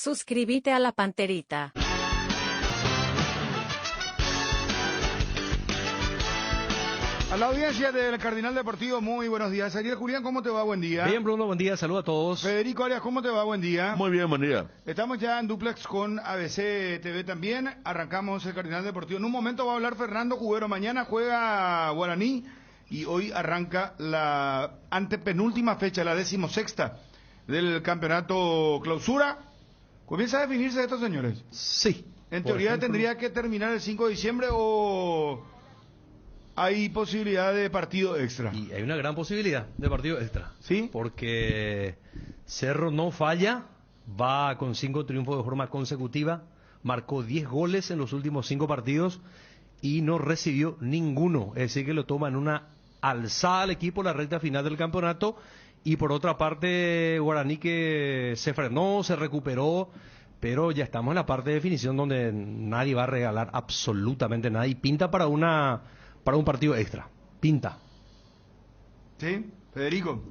Suscríbete a la Panterita. A la audiencia del Cardinal Deportivo, muy buenos días. Ariel Julián, ¿cómo te va? Buen día. Bien, Bruno, buen día, saludos a todos. Federico Arias, ¿cómo te va? Buen día. Muy bien, buen día. Estamos ya en duplex con ABC TV también. Arrancamos el Cardinal Deportivo. En un momento va a hablar Fernando Cubero. Mañana juega Guaraní y hoy arranca la antepenúltima fecha, la 16ª del campeonato clausura. ¿Comienza a definirse esto, señores? Sí. En teoría tendría que terminar el 5 de diciembre o... ¿Hay posibilidad de partido extra? Y hay una gran posibilidad de partido extra. ¿Sí? Porque Cerro no falla, va con 5 triunfos de forma consecutiva, marcó 10 goles en los últimos 5 partidos y no recibió ninguno. Es decir, que lo toma en una alzada al equipo la recta final del campeonato. Y por otra parte, Guaraní que se frenó, se recuperó, pero ya estamos en la parte de definición donde nadie va a regalar absolutamente nada y pinta para un partido extra. Pinta. ¿Sí? Federico.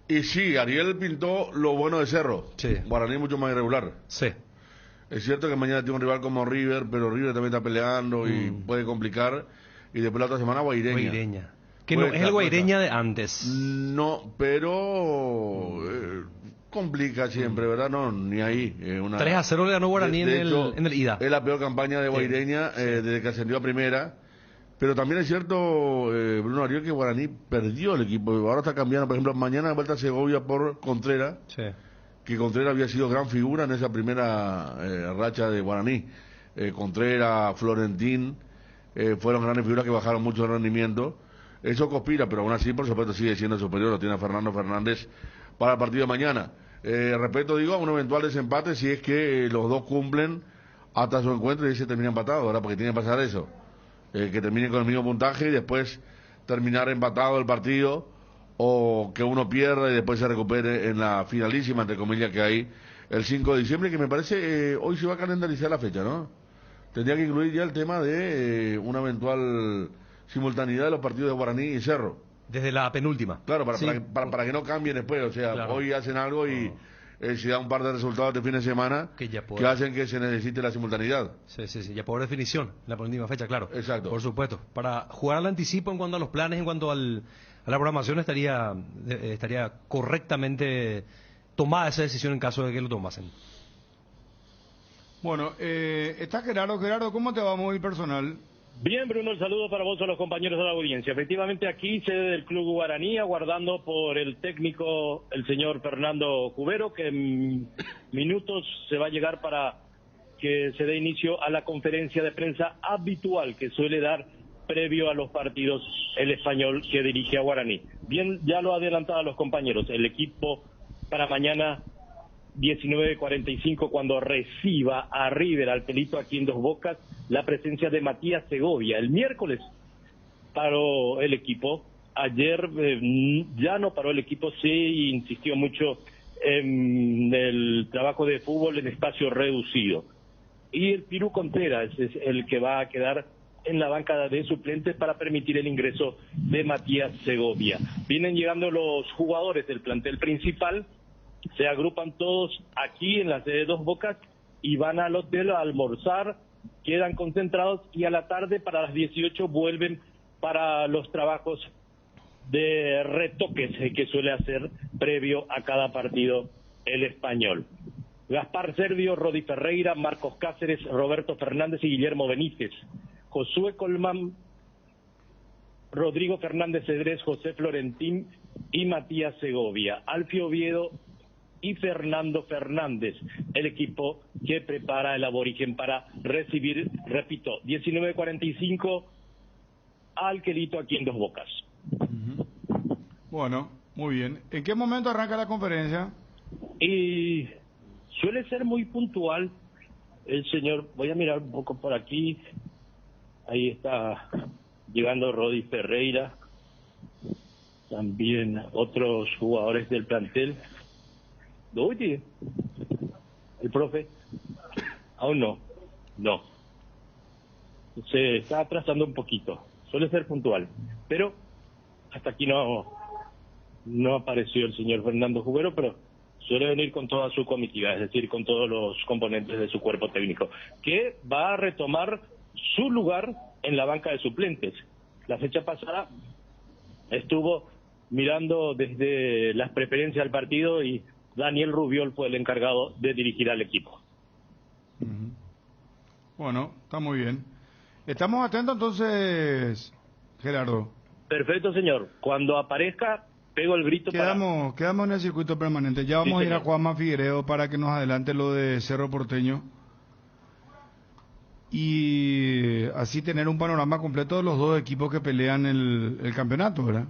Y sí, Ariel pintó lo bueno de Cerro. Sí. Guaraní mucho más irregular. Sí. Es cierto que mañana tiene un rival como River, pero River también está peleando y puede complicar. Y después la otra semana Guaireña. Que Cuesta, no es el Guaireña cuesta. de antes. No, pero complica siempre, ¿verdad? No, ni ahí. 3-0 le ganó Guaraní de hecho, en el ida. Es la peor campaña de Guaireña desde que ascendió a primera. Pero también es cierto, Bruno Ariel, que Guaraní perdió el equipo. Ahora está cambiando. Por ejemplo, mañana vuelta a Segovia por Contreras. Sí. Que Contreras había sido gran figura en esa primera racha de Guaraní. Contreras, Florentín, fueron grandes figuras que bajaron mucho el rendimiento. Eso conspira, pero aún así, por supuesto, sigue siendo superior. Lo tiene Fernando Fernández para el partido de mañana. Respecto, digo, a un eventual desempate si es que los dos cumplen hasta su encuentro y se termina empatado, ¿verdad? Porque tiene que pasar eso. Que termine con el mismo puntaje y después terminar empatado el partido, o que uno pierda y después se recupere en la finalísima, entre comillas, que hay el 5 de diciembre, que me parece hoy se va a calendarizar la fecha, ¿no? Tendría que incluir ya el tema de una eventual simultaneidad de los partidos de Guaraní y Cerro. Desde la penúltima. Claro, Sí. para que no cambien después, o sea, Claro. hoy hacen algo y se da un par de resultados de fin de semana Que ya puede. que hacen que se necesite la simultaneidad. Sí, ya por definición, la penúltima fecha, claro. Exacto. Por supuesto. Para jugar al anticipo en cuanto a los planes, en cuanto a la programación, estaría correctamente tomada esa decisión en caso de que lo tomasen. Bueno, está Gerardo. Gerardo, ¿cómo te va? Muy personal. Bien, Bruno, el saludo para vos, a los compañeros de la audiencia. Efectivamente, aquí sede del Club Guaraní, aguardando por el técnico, el señor Fernando Cubero, que en minutos se va a llegar para que se dé inicio a la conferencia de prensa habitual que suele dar previo a los partidos el español que dirige a Guaraní. Bien, ya lo adelantaban los compañeros, el equipo para mañana 19:45, cuando reciba a River, al Pelito, aquí en Dos Bocas, la presencia de Matías Segovia. El miércoles paró el equipo, ayer ya no paró el equipo, sí insistió mucho en el trabajo de fútbol en espacio reducido. Y el Pirú Contreras es el que va a quedar en la banca de suplentes para permitir el ingreso de Matías Segovia. Vienen llegando los jugadores del plantel principal, se agrupan todos aquí en la sede de Dos Bocas y van al hotel a almorzar, quedan concentrados y a la tarde para las 18 vuelven para los trabajos de retoques que suele hacer previo a cada partido el español. Gaspar Servio, Rodi Ferreira, Marcos Cáceres, Roberto Fernández y Guillermo Benítez. Josué Colmán, Rodrigo Fernández Cedrés, José Florentín y Matías Segovia. Alfio Oviedo y Fernando Fernández, el equipo que prepara el Aborigen para recibir, repito, 19:45 al Quelito aquí en Dos Bocas. Bueno, muy bien. ¿En qué momento arranca la conferencia? Y suele ser muy puntual el señor, voy a mirar un poco por aquí, ahí está llegando Rodi Ferreira, también otros jugadores del plantel. Oye, el profe, aún no, se está atrasando un poquito, suele ser puntual, pero hasta aquí no apareció el señor Fernando Cubero, pero suele venir con toda su comitiva, es decir, con todos los componentes de su cuerpo técnico, que va a retomar su lugar en la banca de suplentes. La fecha pasada estuvo mirando desde las preferencias del partido y Daniel Rubiol fue el encargado de dirigir al equipo. Bueno, está muy bien. Estamos atentos entonces, Gerardo. Perfecto, señor. Cuando aparezca, pego el grito. Quedamos en el circuito permanente. Ya vamos a ir a Juanma Figueiredo para que nos adelante lo de Cerro Porteño. Y así tener un panorama completo de los dos equipos que pelean el campeonato, ¿verdad?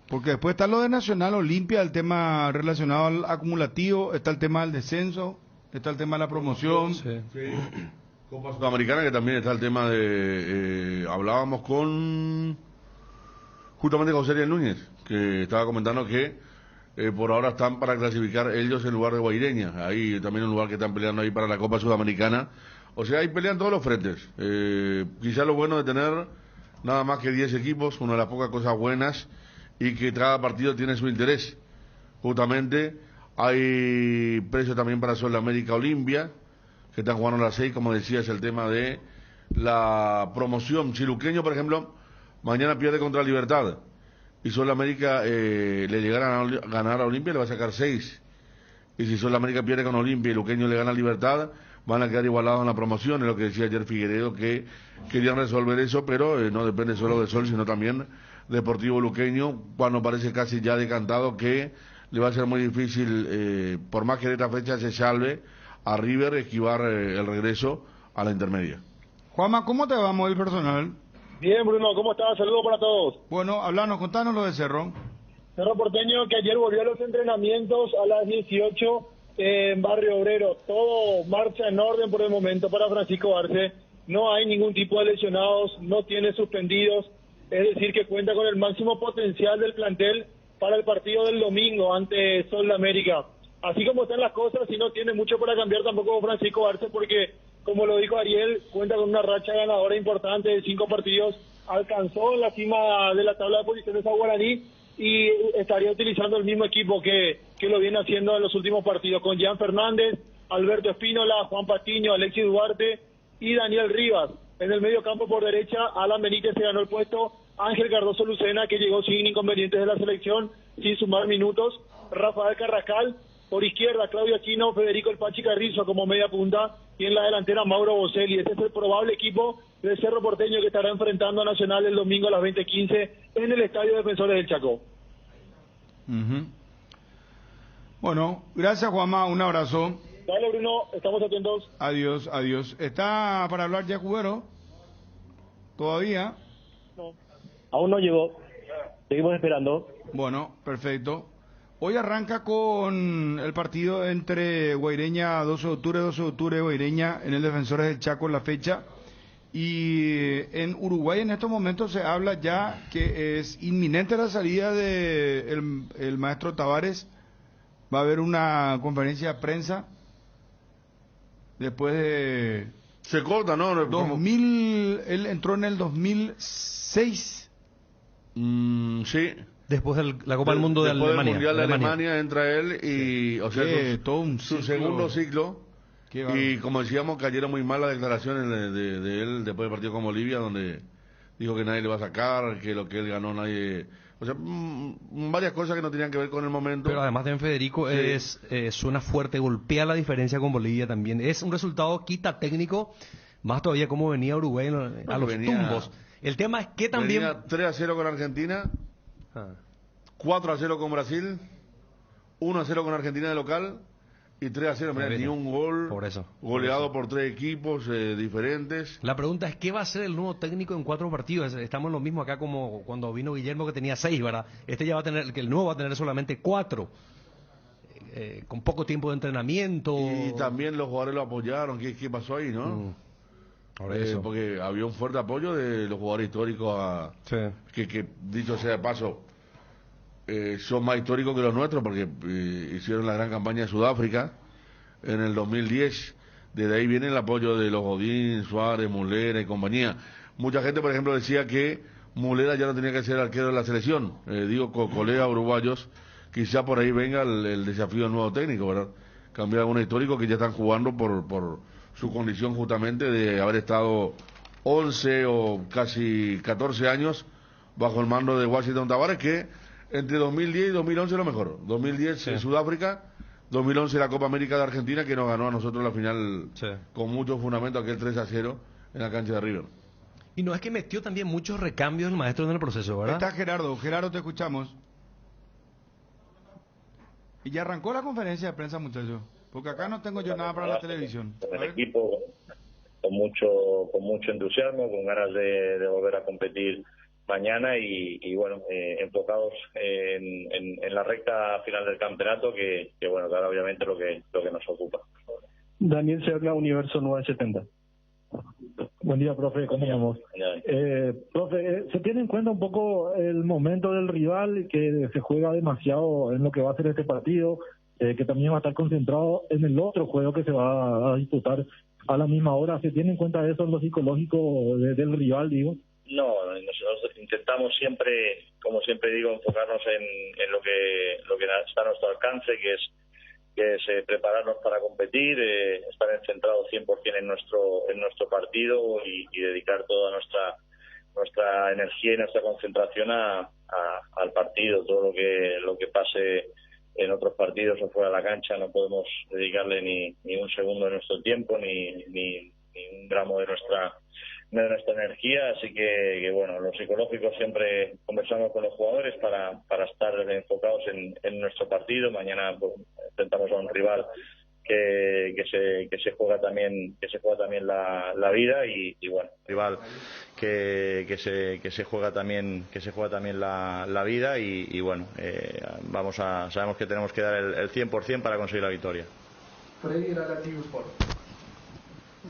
Porque después está lo de Nacional Olimpia, el tema relacionado al acumulativo, está el tema del descenso, está el tema de la promoción. Sí. Copa Sudamericana, que también está el tema de... hablábamos con justamente José Ariel Núñez, que estaba comentando que por ahora están para clasificar ellos en lugar de Guaireña. Ahí también un lugar que están peleando ahí para la Copa Sudamericana. O sea, ahí pelean todos los frentes. Quizá lo bueno de tener nada más que 10 equipos, una de las pocas cosas buenas, y que cada partido tiene su interés. Justamente hay precio también para Sudamérica Olimpia, que están jugando a las 6, como decías, el tema de la promoción. Chiluqueño, por ejemplo, mañana pierde contra Libertad, y Sudamérica le llegara a ganar a Olimpia, le va a sacar 6. Y si Sudamérica pierde con Olimpia y Luqueño le gana a Libertad, van a quedar igualados en la promoción. Es lo que decía ayer Figueiredo, que querían resolver eso, pero no depende solo de Sol, sino también Deportivo Luqueño, cuando parece casi ya decantado que le va a ser muy difícil, por más que de esta fecha se salve a River, esquivar el regreso a la intermedia. Juanma, ¿cómo te va, el personal? Bien, Bruno, ¿cómo estás? Saludos para todos. Bueno, contanos lo de Cerro. Cerro Porteño, que ayer volvió a los entrenamientos a las 18 en Barrio Obrero. Todo marcha en orden por el momento para Francisco Arce. No hay ningún tipo de lesionados, no tiene suspendidos. Es decir, que cuenta con el máximo potencial del plantel para el partido del domingo ante Sol de América. Así como están las cosas, y no tiene mucho para cambiar tampoco Francisco Arce, porque, como lo dijo Ariel, cuenta con una racha ganadora importante de 5 partidos. Alcanzó en la cima de la tabla de posiciones a Guaraní y estaría utilizando el mismo equipo que lo viene haciendo en los últimos partidos, con Jean Fernández, Alberto Espínola, Juan Patiño, Alexis Duarte y Daniel Rivas. En el medio campo por derecha, Alan Benítez se ganó el puesto, Ángel Cardoso Lucena, que llegó sin inconvenientes de la selección, sin sumar minutos, Rafael Carrascal, por izquierda Claudio Aquino, Federico El Pachi Carrizo como media punta, y en la delantera Mauro Boselli. Este es el probable equipo del Cerro Porteño que estará enfrentando a Nacional el domingo a las 20:15 en el Estadio Defensores del Chaco. Bueno, gracias, Juanma, un abrazo. Dale, Bruno, estamos atentos. Adiós, adiós. ¿Está para hablar ya Cubero? ¿Todavía? No, aún no llegó. Seguimos esperando. Bueno, perfecto. Hoy arranca con el partido entre Guaireña, 12 de octubre, Guaireña en el Defensores del Chaco la fecha. Y en Uruguay en estos momentos se habla ya que es inminente la salida de el maestro Tavares. Va a haber una conferencia de prensa después de... Se corta, ¿no? 2000, él entró en el 2006. Sí. Después de la Copa del Mundo de Alemania. Después del Mundial de Alemania entra él y... O sea, todo un su segundo ciclo. Y como decíamos, cayeron muy mal las declaraciones de él después del partido con Bolivia, donde dijo que nadie le va a sacar, que lo que él ganó nadie... O sea, varias cosas que no tenían que ver con el momento. Pero además de Federico, sí. Suena fuerte, golpea la diferencia con Bolivia también. Es un resultado quita técnico, más todavía como venía Uruguay a los tumbos. El tema es que también... Venía 3-0 con Argentina, 4-0 con Brasil, 1-0 con Argentina de local y 3-0, mira, ni un gol, por eso, goleado por 3 equipos diferentes. La pregunta es, ¿qué va a hacer el nuevo técnico en 4 partidos? Estamos en lo mismo acá como cuando vino Guillermo, que tenía 6, ¿verdad? Ya va a tener, que el nuevo va a tener solamente 4, con poco tiempo de entrenamiento. Y también los jugadores lo apoyaron. ¿Qué pasó ahí, no? Por eso. Porque había un fuerte apoyo de los jugadores históricos que dicho sea de paso, son más históricos que los nuestros, porque hicieron la gran campaña de Sudáfrica en el 2010. Desde ahí viene el apoyo de los Godín, Suárez, Mulera y compañía. Mucha gente, por ejemplo, decía que Mulera ya no tenía que ser arquero de la selección. Colegas uruguayos quizá por ahí venga el desafío del nuevo técnico, ¿verdad? Cambiar algunos históricos que ya están jugando por su condición justamente de haber estado 11 o casi 14 años bajo el mando de Washington Tavares, que entre 2010 y 2011 lo mejor. 2010 en Sudáfrica, 2011 la Copa América de Argentina, que nos ganó a nosotros la final con mucho fundamento, aquel 3-0 en la cancha de River. Y no es que metió también muchos recambios el maestro en el proceso, ¿verdad? Está Gerardo. Gerardo, te escuchamos. Y ya arrancó la conferencia de prensa, muchachos. Porque acá no tengo yo nada para la televisión. El equipo con mucho entusiasmo, con ganas de volver a competir mañana y bueno, enfocados en la recta final del campeonato, que bueno, claro, obviamente lo que nos ocupa. Daniel Serna, Universo 970. Buen día, profe, ¿cómo estamos? Profe, ¿se tiene en cuenta un poco el momento del rival, que se juega demasiado en lo que va a ser este partido, que también va a estar concentrado en el otro juego que se va a disputar a la misma hora? ¿Se tiene en cuenta eso en lo psicológico del rival, digo? No, nosotros intentamos siempre, como siempre digo, enfocarnos en lo que está a nuestro alcance, que es prepararnos para competir, estar centrados 100% en nuestro partido y dedicar toda nuestra energía y nuestra concentración al partido. Todo lo que pase en otros partidos o fuera de la cancha no podemos dedicarle ni un segundo de nuestro tiempo ni un gramo de nuestra energía, así que bueno, lo psicológico siempre conversamos con los jugadores para estar enfocados en nuestro partido. Mañana pues, enfrentamos a un rival que se juega también la vida y bueno, rival que se juega también la vida y bueno, sabemos que tenemos que dar el 100% para conseguir la victoria.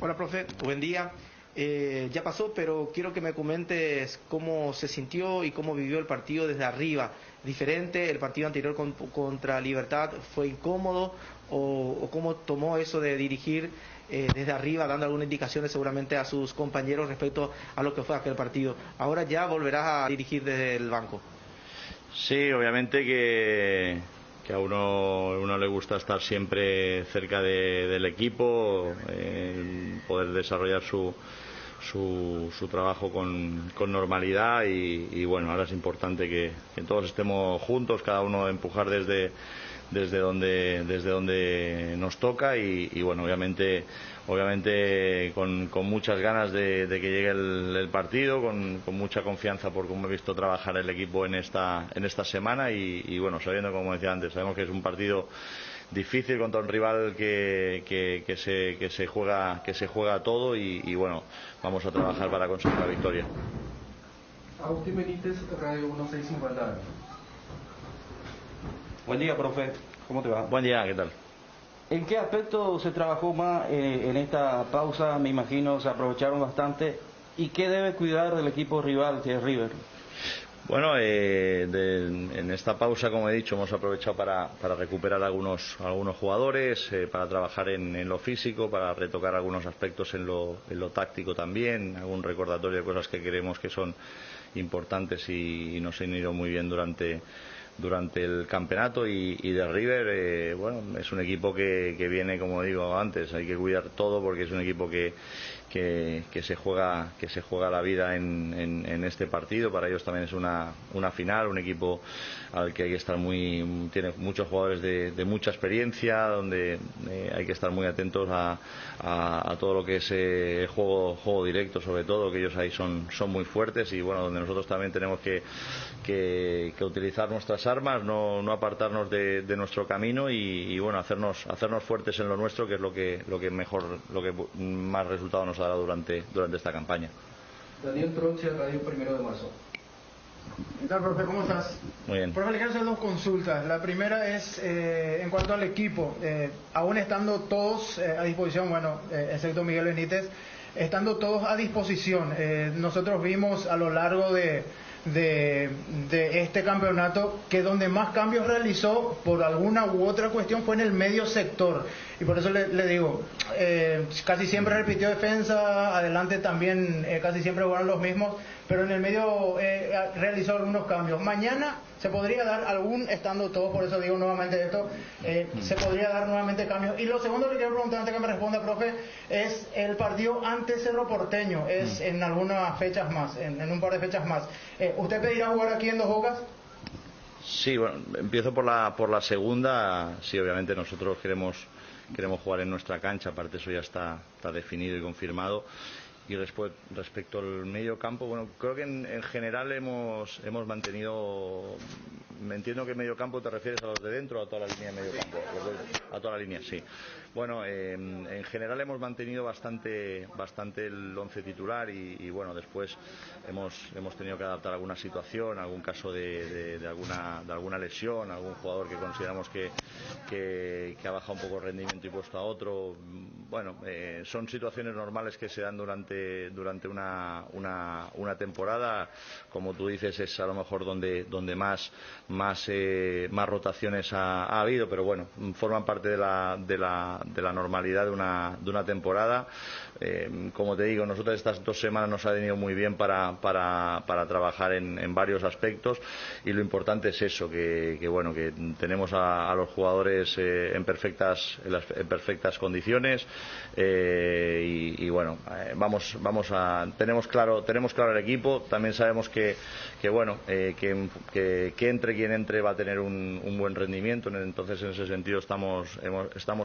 Hola, profe, buen día. Ya pasó, pero quiero que me comentes cómo se sintió y cómo vivió el partido desde arriba. ¿Diferente? ¿El partido anterior contra Libertad fue incómodo? ¿O cómo tomó eso de dirigir desde arriba, dando algunas indicaciones seguramente a sus compañeros respecto a lo que fue aquel partido? Ahora ya volverás a dirigir desde el banco. Sí, obviamente que a uno le gusta estar siempre cerca del equipo, poder desarrollar su trabajo con normalidad y bueno, ahora es importante que todos estemos juntos, cada uno empujar desde donde nos toca y bueno, obviamente con muchas ganas de que llegue el partido, con mucha confianza por cómo he visto trabajar el equipo en esta semana y bueno, sabiendo, como decía antes, sabemos que es un partido difícil contra un rival que se juega todo y bueno, vamos a trabajar para conseguir la victoria. Agustín Benítez, Radio 1650. Buen día, profe. ¿Cómo te va? Buen día, ¿qué tal? ¿En qué aspecto se trabajó más en esta pausa? Me imagino se aprovecharon bastante. ¿Y qué debe cuidar del equipo rival, que es River? Bueno, en esta pausa, como he dicho, hemos aprovechado para recuperar algunos jugadores, para trabajar en lo físico, para retocar algunos aspectos en lo táctico también, algún recordatorio de cosas que creemos que son importantes y nos han ido muy bien durante el campeonato y de River, bueno, es un equipo que viene, como digo antes, hay que cuidar todo porque es un equipo que se juega la vida en este partido. Para ellos también es una final, un equipo al que hay que estar tiene muchos jugadores de mucha experiencia, donde hay que estar muy atentos a todo lo que es juego directo, sobre todo, que ellos ahí son muy fuertes y bueno, donde nosotros también tenemos que utilizar nuestras armas, no apartarnos de nuestro camino y bueno, hacernos fuertes en lo nuestro, que es lo que más resultado nos ha dado durante esta campaña. Daniel Tronche, Radio 1 de Marzo. ¿Qué tal, profe? ¿Cómo estás? Muy bien. Profe, le quiero hacer dos consultas. La primera es en cuanto al equipo. Aún estando todos a disposición, bueno, excepto Miguel Benítez, estando todos a disposición. Nosotros vimos a lo largo de de este campeonato, que donde más cambios realizó por alguna u otra cuestión fue en el medio sector. Y por eso le digo, casi siempre repitió defensa, adelante también casi siempre fueron los mismos, pero en el medio realizó algunos cambios. Mañana se podría dar algún, estando todo, por eso digo nuevamente esto, se podría dar nuevamente cambios. Y lo segundo que quiero preguntar antes que me responda, profe, es el partido ante Cerro Porteño, es en algunas fechas más, en un par de fechas más. ¿Usted pedirá jugar aquí en Dos Bocas? Sí, bueno, empiezo por la segunda. Sí, obviamente nosotros queremos jugar en nuestra cancha, aparte eso ya está definido y confirmado. Y respecto al medio campo, bueno, creo que en general hemos mantenido, me entiendo que medio campo te refieres a los de dentro o a toda la línea de medio campo. A toda la línea, sí. Bueno, en general hemos mantenido bastante el once titular y bueno, después hemos tenido que adaptar alguna situación, algún caso de alguna lesión, algún jugador que consideramos que ha bajado un poco el rendimiento y puesto a otro. Bueno, son situaciones normales que se dan durante una temporada. Como tú dices, es a lo mejor donde más rotaciones ha habido, pero bueno, forman parte de la normalidad de una temporada. Como te digo, nosotros estas 2 semanas nos ha venido muy bien para trabajar en varios aspectos, y lo importante es eso, que bueno, que tenemos a los jugadores en perfectas condiciones, y bueno, tenemos claro el equipo. También sabemos que entre quien entre va a tener un buen rendimiento, entonces en ese sentido estamos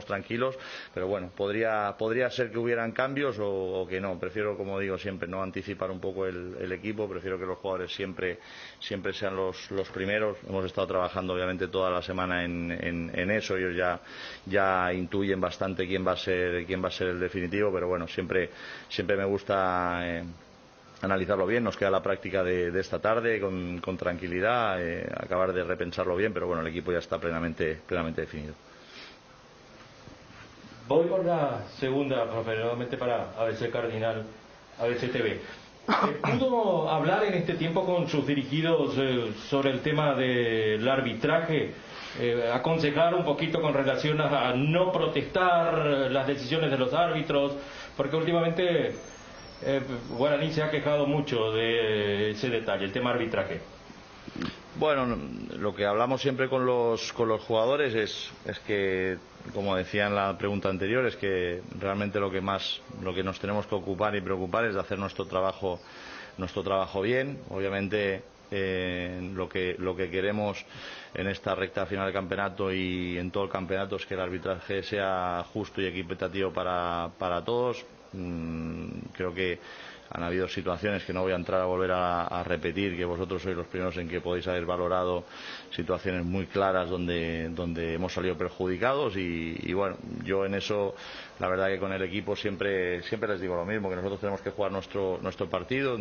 tranquilos, pero bueno, podría ser que hubieran cambios o que no. Prefiero, como digo siempre, no anticipar un poco el equipo. Prefiero que los jugadores siempre sean los primeros. Hemos estado trabajando obviamente toda la semana en eso. Ellos ya intuyen bastante quién va a ser el definitivo, pero bueno, siempre me gusta analizarlo bien. Nos queda la práctica de esta tarde con tranquilidad, acabar de repensarlo bien, pero bueno, el equipo ya está plenamente definido. Voy por la segunda, profe, nuevamente para ABC Cardinal, ABC TV. ¿Pudo hablar en este tiempo con sus dirigidos sobre el tema del arbitraje? Aconsejar un poquito con relación a no protestar las decisiones de los árbitros, porque últimamente Guaraní se ha quejado mucho de ese detalle, el tema arbitraje. Bueno, lo que hablamos siempre con los jugadores es que, como decía en la pregunta anterior, es que realmente lo que nos tenemos que ocupar y preocupar es de hacer nuestro trabajo bien. Obviamente lo que queremos en esta recta final del campeonato y en todo el campeonato es que el arbitraje sea justo y equitativo para todos. Creo que han habido situaciones que no voy a entrar a volver a repetir, que vosotros sois los primeros en que podéis haber valorado situaciones muy claras donde hemos salido perjudicados y bueno, yo en eso la verdad que con el equipo siempre les digo lo mismo, que nosotros tenemos que jugar nuestro partido,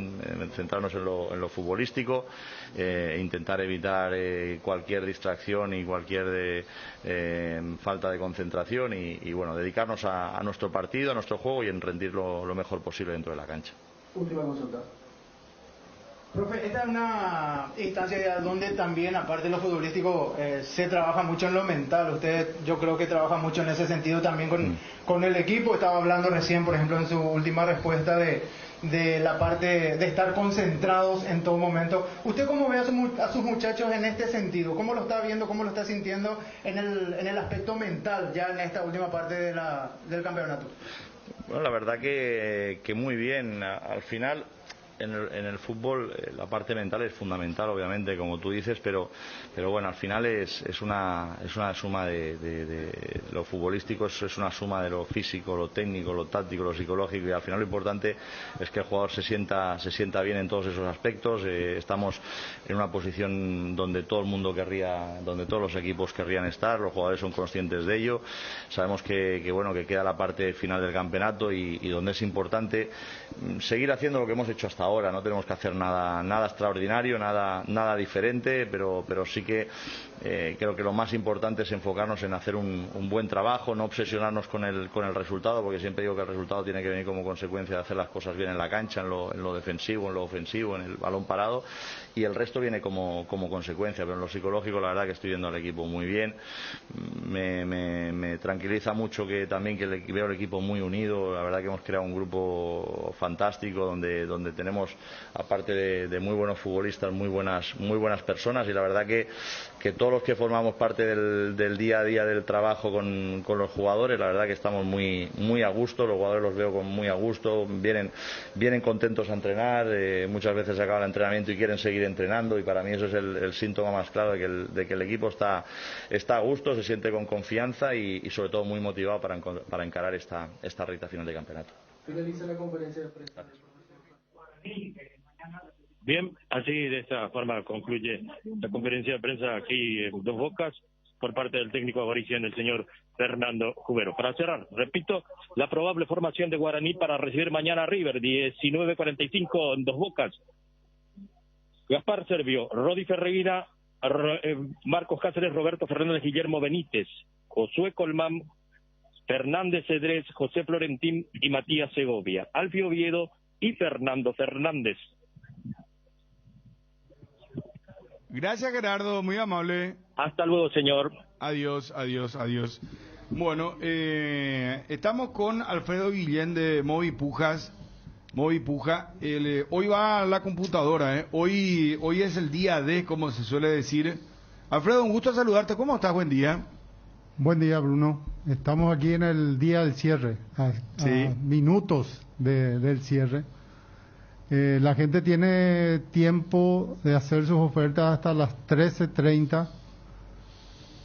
centrarnos en lo futbolístico, intentar evitar cualquier distracción y cualquier falta de concentración y bueno, dedicarnos a nuestro partido, a nuestro juego y en rendirlo lo mejor posible dentro de la cancha. Última consulta. Profe, esta es una instancia donde también, aparte de lo futbolístico, se trabaja mucho en lo mental. Usted, yo creo que trabaja mucho en ese sentido también con el equipo. Estaba hablando recién, por ejemplo, en su última respuesta de la parte de estar concentrados en todo momento. ¿Usted cómo ve a sus muchachos en este sentido? ¿Cómo lo está viendo, cómo lo está sintiendo en el aspecto mental ya en esta última parte del campeonato? Bueno, la verdad que muy bien. Al final, en el fútbol la parte mental es fundamental, obviamente, como tú dices, pero bueno, al final es una suma de lo futbolístico, es una suma de lo físico, lo técnico, lo táctico, lo psicológico, y al final lo importante es que el jugador se sienta bien en todos esos aspectos. Estamos en una posición donde todo el mundo donde todos los equipos querrían estar, los jugadores son conscientes de ello. Sabemos que queda la parte final del campeonato y donde es importante seguir haciendo lo que hemos hecho hasta ahora. No tenemos que hacer nada extraordinario, nada diferente, pero sí que creo que lo más importante es enfocarnos en hacer un buen trabajo, no obsesionarnos con el resultado, porque siempre digo que el resultado tiene que venir como consecuencia de hacer las cosas bien en la cancha, en lo defensivo, en lo ofensivo, en el balón parado, y el resto viene como consecuencia. Pero en lo psicológico, la verdad que estoy viendo al equipo muy bien. Me tranquiliza mucho que veo el equipo muy unido. La verdad que hemos creado un grupo fantástico donde tenemos, aparte de muy buenos futbolistas, muy buenas personas, y la verdad que todos los que formamos parte del día a día del trabajo con los jugadores, la verdad que estamos muy a gusto. Los jugadores los veo muy a gusto, vienen contentos a entrenar, muchas veces se acaba el entrenamiento y quieren seguir entrenando, y para mí eso es el síntoma más claro de que el equipo está a gusto, se siente con confianza y sobre todo muy motivado para encarar esta recta final de campeonato. Finaliza la conferencia de prensa. Bien, así de esta forma concluye la conferencia de prensa aquí en Dos Bocas por parte del técnico avariciano, el señor Fernando Cubero. Para cerrar, repito, la probable formación de Guaraní para recibir mañana a River, 19:45 en Dos Bocas. Gaspar Servio, Rodi Ferreira, Marcos Cáceres, Roberto Fernández, Guillermo Benítez, Josué Colmán, Fernández Cedrés, José Florentín y Matías Segovia, Alfio Oviedo y Fernando Fernández. Gracias, Gerardo, muy amable. Hasta luego, señor. Adiós. Bueno, estamos con Alfredo Guillén de Movi Puja. Hoy va a la computadora, hoy es el día D, como se suele decir. Alfredo, un gusto saludarte. ¿Cómo estás? Buen día. Buen día, Bruno. Estamos aquí en el día del cierre, a minutos del cierre. La gente tiene tiempo de hacer sus ofertas hasta las 13:30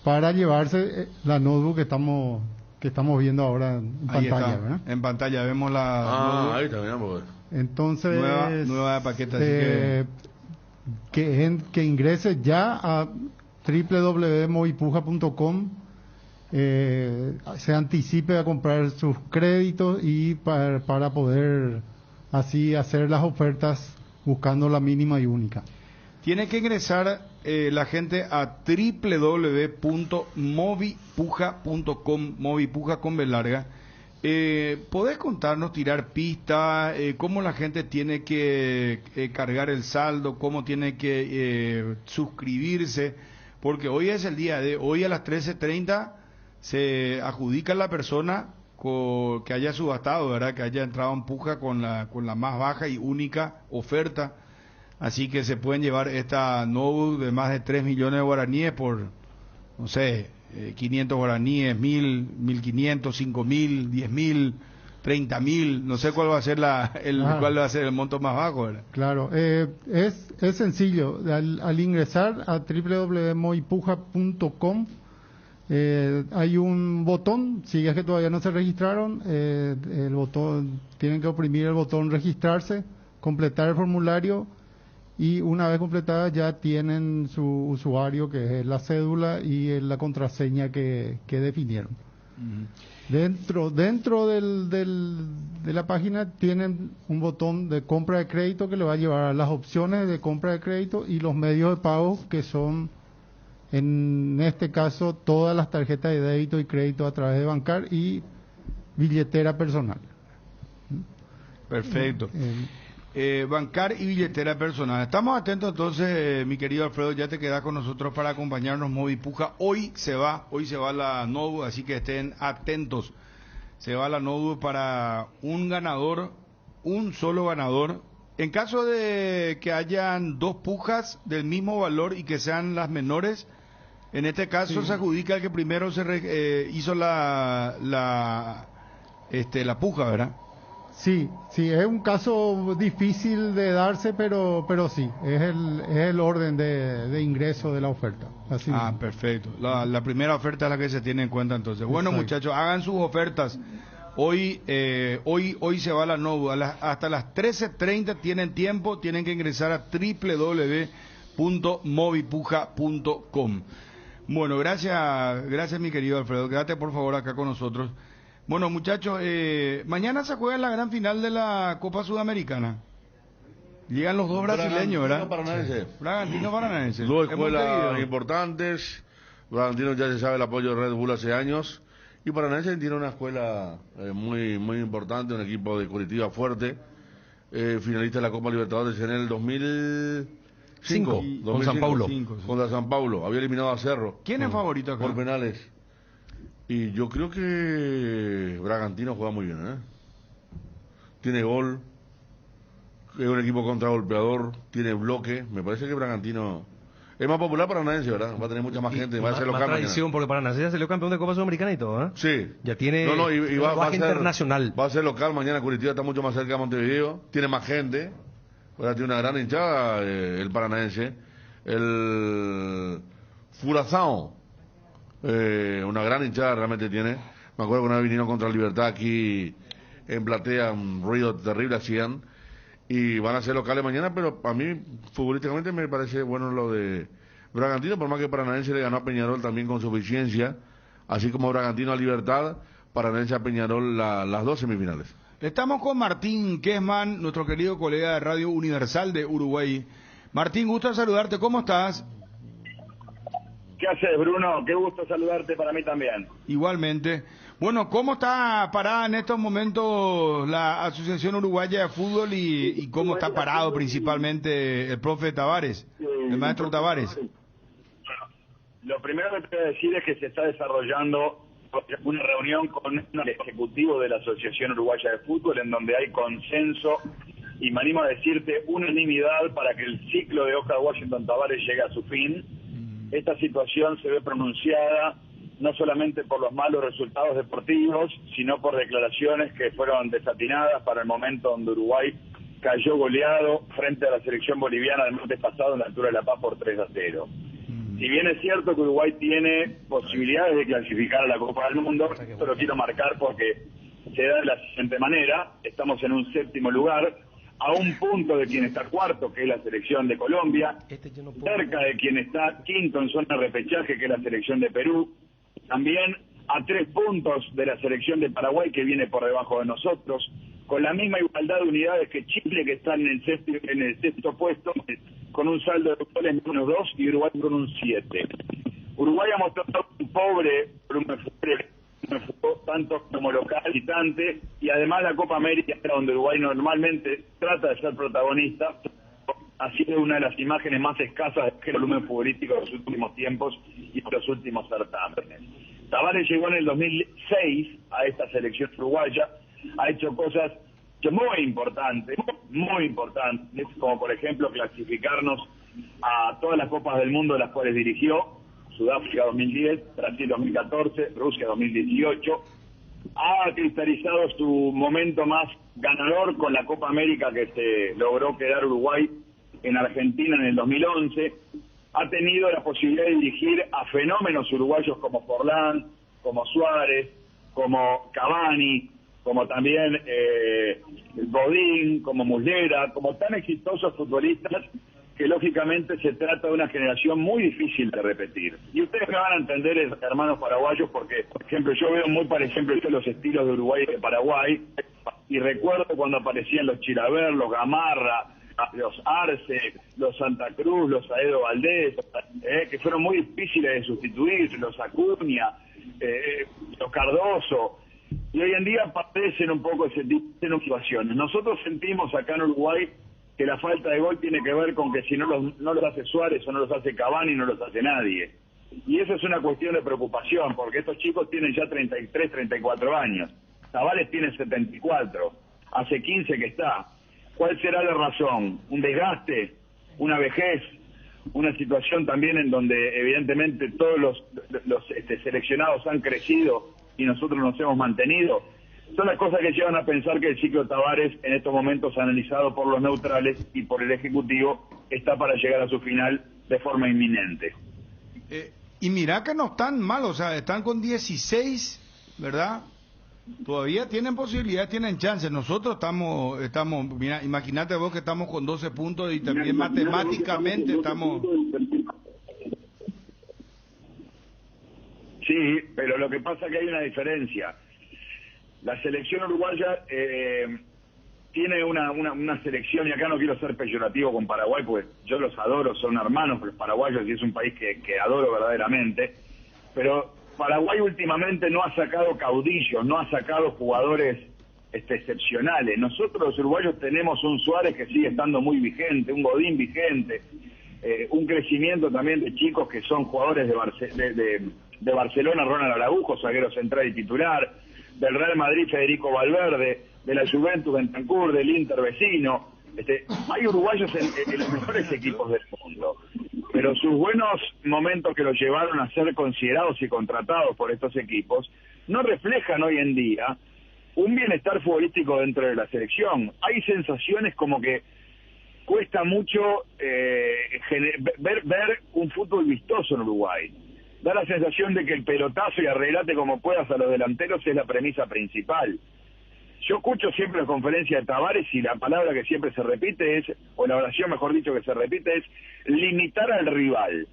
para llevarse la notebook que estamos viendo ahora en pantalla, ¿verdad? En pantalla vemos la ahí está, miramos. Entonces nueva paqueta, así que ingrese ya a www.movipuja.com, se anticipe a comprar sus créditos y para poder así hacer las ofertas buscando la mínima y única. Tiene que ingresar la gente a www.movipuja.com, Movipuja con B larga. ¿Podés contarnos, tirar pistas, cómo la gente tiene que cargar el saldo, cómo tiene que suscribirse? Porque hoy es el día de hoy a las 13:30 se adjudica la persona que haya subastado, ¿verdad? Que haya entrado en puja con la más baja y única oferta. Así que se pueden llevar esta notebook de más de 3 millones de guaraníes por, no sé, 500 guaraníes, 1.000, 1.500, 5.000, 10.000, 30.000, no sé cuál va a ser cuál va a ser el monto más bajo, ¿verdad? Claro, es sencillo. Al ingresar a www.movipuja.com hay un botón, si es que todavía no se registraron, el botón, tienen que oprimir el botón registrarse, completar el formulario, y una vez completada ya tienen su usuario, que es la cédula y la contraseña que definieron. Uh-huh. Dentro de la página tienen un botón de compra de crédito que le va a llevar a las opciones de compra de crédito y los medios de pago, que son en este caso todas las tarjetas de débito y crédito a través de Bancar y billetera personal. Perfecto. Bancar y billetera personal. Estamos atentos entonces, mi querido Alfredo, ya te quedas con nosotros para acompañarnos Movipuja. Hoy se va la notebook, así que estén atentos. Se va la notebook para un solo ganador. En caso de que hayan dos pujas del mismo valor y que sean las menores, en este caso se adjudica el que primero hizo la puja, ¿verdad? Sí, es un caso difícil de darse, pero sí, es el orden de ingreso de la oferta. Así mismo. Perfecto. La primera oferta es la que se tiene en cuenta entonces. Bueno, exacto. Muchachos, hagan sus ofertas. Hoy se va la notebook. Hasta las 13:30 tienen tiempo, tienen que ingresar a www.movipuja.com. Bueno, gracias mi querido Alfredo. Quédate por favor acá con nosotros. Bueno, muchachos, mañana se juega la gran final de la Copa Sudamericana. Llegan los dos brasileños, ¿verdad? Paranaense. Bragantino Paranaense. Dos En escuelas Montevideo. importantes. Bragantino ya se sabe el apoyo de Red Bull hace años. Y Paranaense tiene una escuela muy importante, un equipo de Curitiba fuerte. Finalista de la Copa Libertadores en el 2005. Con San Paulo. Contra San Paulo. Había eliminado a Cerro. ¿Quién es favorito acá? Por penales. Y yo creo que Bragantino juega muy bien, ¿eh? Tiene gol. Es un equipo contragolpeador. Tiene bloque. Me parece que Bragantino es más popular Paranaense, ¿verdad? Va a tener mucha más gente. Va a ser Más local tradición, mañana. porque Paranaense ya salió campeón de Copa Sudamericana y todo, ¿eh? Sí. Ya tiene y va a ser internacional. Va a ser local mañana. Curitiba está mucho más cerca de Montevideo. Tiene más gente. Ahora tiene una gran hinchada el Paranaense. El Furazao. Una gran hinchada realmente tiene. Me acuerdo que una vez vinieron contra el Libertad aquí en Platea, un ruido terrible hacían. Y van a ser locales mañana, pero a mí futbolísticamente me parece bueno lo de Bragantino, por más que Paranaense le ganó a Peñarol también con suficiencia, así como Bragantino a Libertad, Paranaense a Peñarol las dos semifinales. Estamos con Martín Kessman, nuestro querido colega de Radio Universal de Uruguay. Martín, gusto saludarte, ¿cómo estás? ¿Qué haces, Bruno? Qué gusto saludarte para mí también. Igualmente. Bueno, ¿cómo está parada en estos momentos la Asociación Uruguaya de Fútbol y cómo está parado principalmente el profe Tavares, el maestro Tavares? Lo primero que te voy a decir es que se está desarrollando una reunión con el ejecutivo de la Asociación Uruguaya de Fútbol en donde hay consenso y me animo a decirte unanimidad para que el ciclo de Oscar Washington Tavares llegue a su fin. Esta situación se ve pronunciada no solamente por los malos resultados deportivos, sino por declaraciones que fueron desatinadas para el momento donde Uruguay cayó goleado frente a la selección boliviana el martes pasado en la altura de La Paz por 3-0. Si bien es cierto que Uruguay tiene posibilidades de clasificar a la Copa del Mundo, esto lo quiero marcar porque se da de la siguiente manera: estamos en un 7º lugar, a un punto de quien está cuarto, que es la selección de Colombia, cerca de quien está quinto en zona de repechaje, que es la selección de Perú, también a 3 puntos de la selección de Paraguay, que viene por debajo de nosotros, con la misma igualdad de unidades que Chile, que está en el sexto puesto, con un saldo de goles menos 2 y Uruguay con un 7. Uruguay ha mostrado un pobre tanto como local visitante, y además la Copa América, donde Uruguay normalmente trata de ser protagonista, ha sido una de las imágenes más escasas del volumen futbolístico de los últimos tiempos y de los últimos certámenes. Tavares llegó en el 2006 a esta selección uruguaya, ha hecho cosas muy importantes, como por ejemplo clasificarnos a todas las Copas del Mundo de las cuales dirigió: Sudáfrica 2010, Brasil 2014, Rusia 2018. Ha cristalizado su momento más ganador con la Copa América que se logró quedar Uruguay en Argentina en el 2011. Ha tenido la posibilidad de dirigir a fenómenos uruguayos como Forlán, como Suárez, como Cavani, como también Godín, como Muslera, como tan exitosos futbolistas que lógicamente se trata de una generación muy difícil de repetir. Y ustedes me van a entender, hermanos paraguayos, porque, por ejemplo, yo veo muy parecidos los estilos de Uruguay y de Paraguay, y recuerdo cuando aparecían los Chilaver, los Gamarra, los Arce, los Santa Cruz, los Aedo Valdés, que fueron muy difíciles de sustituir, los Acuña, los Cardoso, y hoy en día padecen un poco ese tipo de situaciones. Nosotros sentimos acá en Uruguay que la falta de gol tiene que ver con que si no los hace Suárez o no los hace Cavani, no los hace nadie. Y eso es una cuestión de preocupación, porque estos chicos tienen ya 33, 34 años. Tavares tiene 74, hace 15 que está. ¿Cuál será la razón? ¿Un desgaste? ¿Una vejez? ¿Una situación también en donde evidentemente todos los seleccionados han crecido y nosotros nos hemos mantenido? Son las cosas que llevan a pensar que el ciclo Tavares, en estos momentos analizado por los neutrales y por el Ejecutivo, está para llegar a su final de forma inminente. Y mirá que no están mal, o sea, están con 16, ¿verdad? Todavía tienen posibilidad, tienen chance. Nosotros estamos, mira, imagínate vos que estamos con 12 puntos y también matemáticamente estamos... Sí, pero lo que pasa es que hay una diferencia. La selección uruguaya tiene una selección, y acá no quiero ser peyorativo con Paraguay, porque yo los adoro, son hermanos los paraguayos y es un país que adoro verdaderamente, pero Paraguay últimamente no ha sacado caudillos, no ha sacado jugadores excepcionales. Nosotros los uruguayos tenemos un Suárez que sigue estando muy vigente, un Godín vigente, un crecimiento también de chicos que son jugadores de Barcelona, Ronald Araujo, zaguero central y titular, del Real Madrid Federico Valverde, de la Juventus Bentancur, del Inter vecino. Hay uruguayos en los mejores equipos del mundo, pero sus buenos momentos que los llevaron a ser considerados y contratados por estos equipos no reflejan hoy en día un bienestar futbolístico dentro de la selección. Hay sensaciones como que cuesta mucho ver un fútbol vistoso en Uruguay. Da la sensación de que el pelotazo y arreglate como puedas a los delanteros es la premisa principal. Yo escucho siempre en conferencias de Tavares y la palabra que siempre se repite es, o la oración mejor dicho que se repite es, limitar al rival.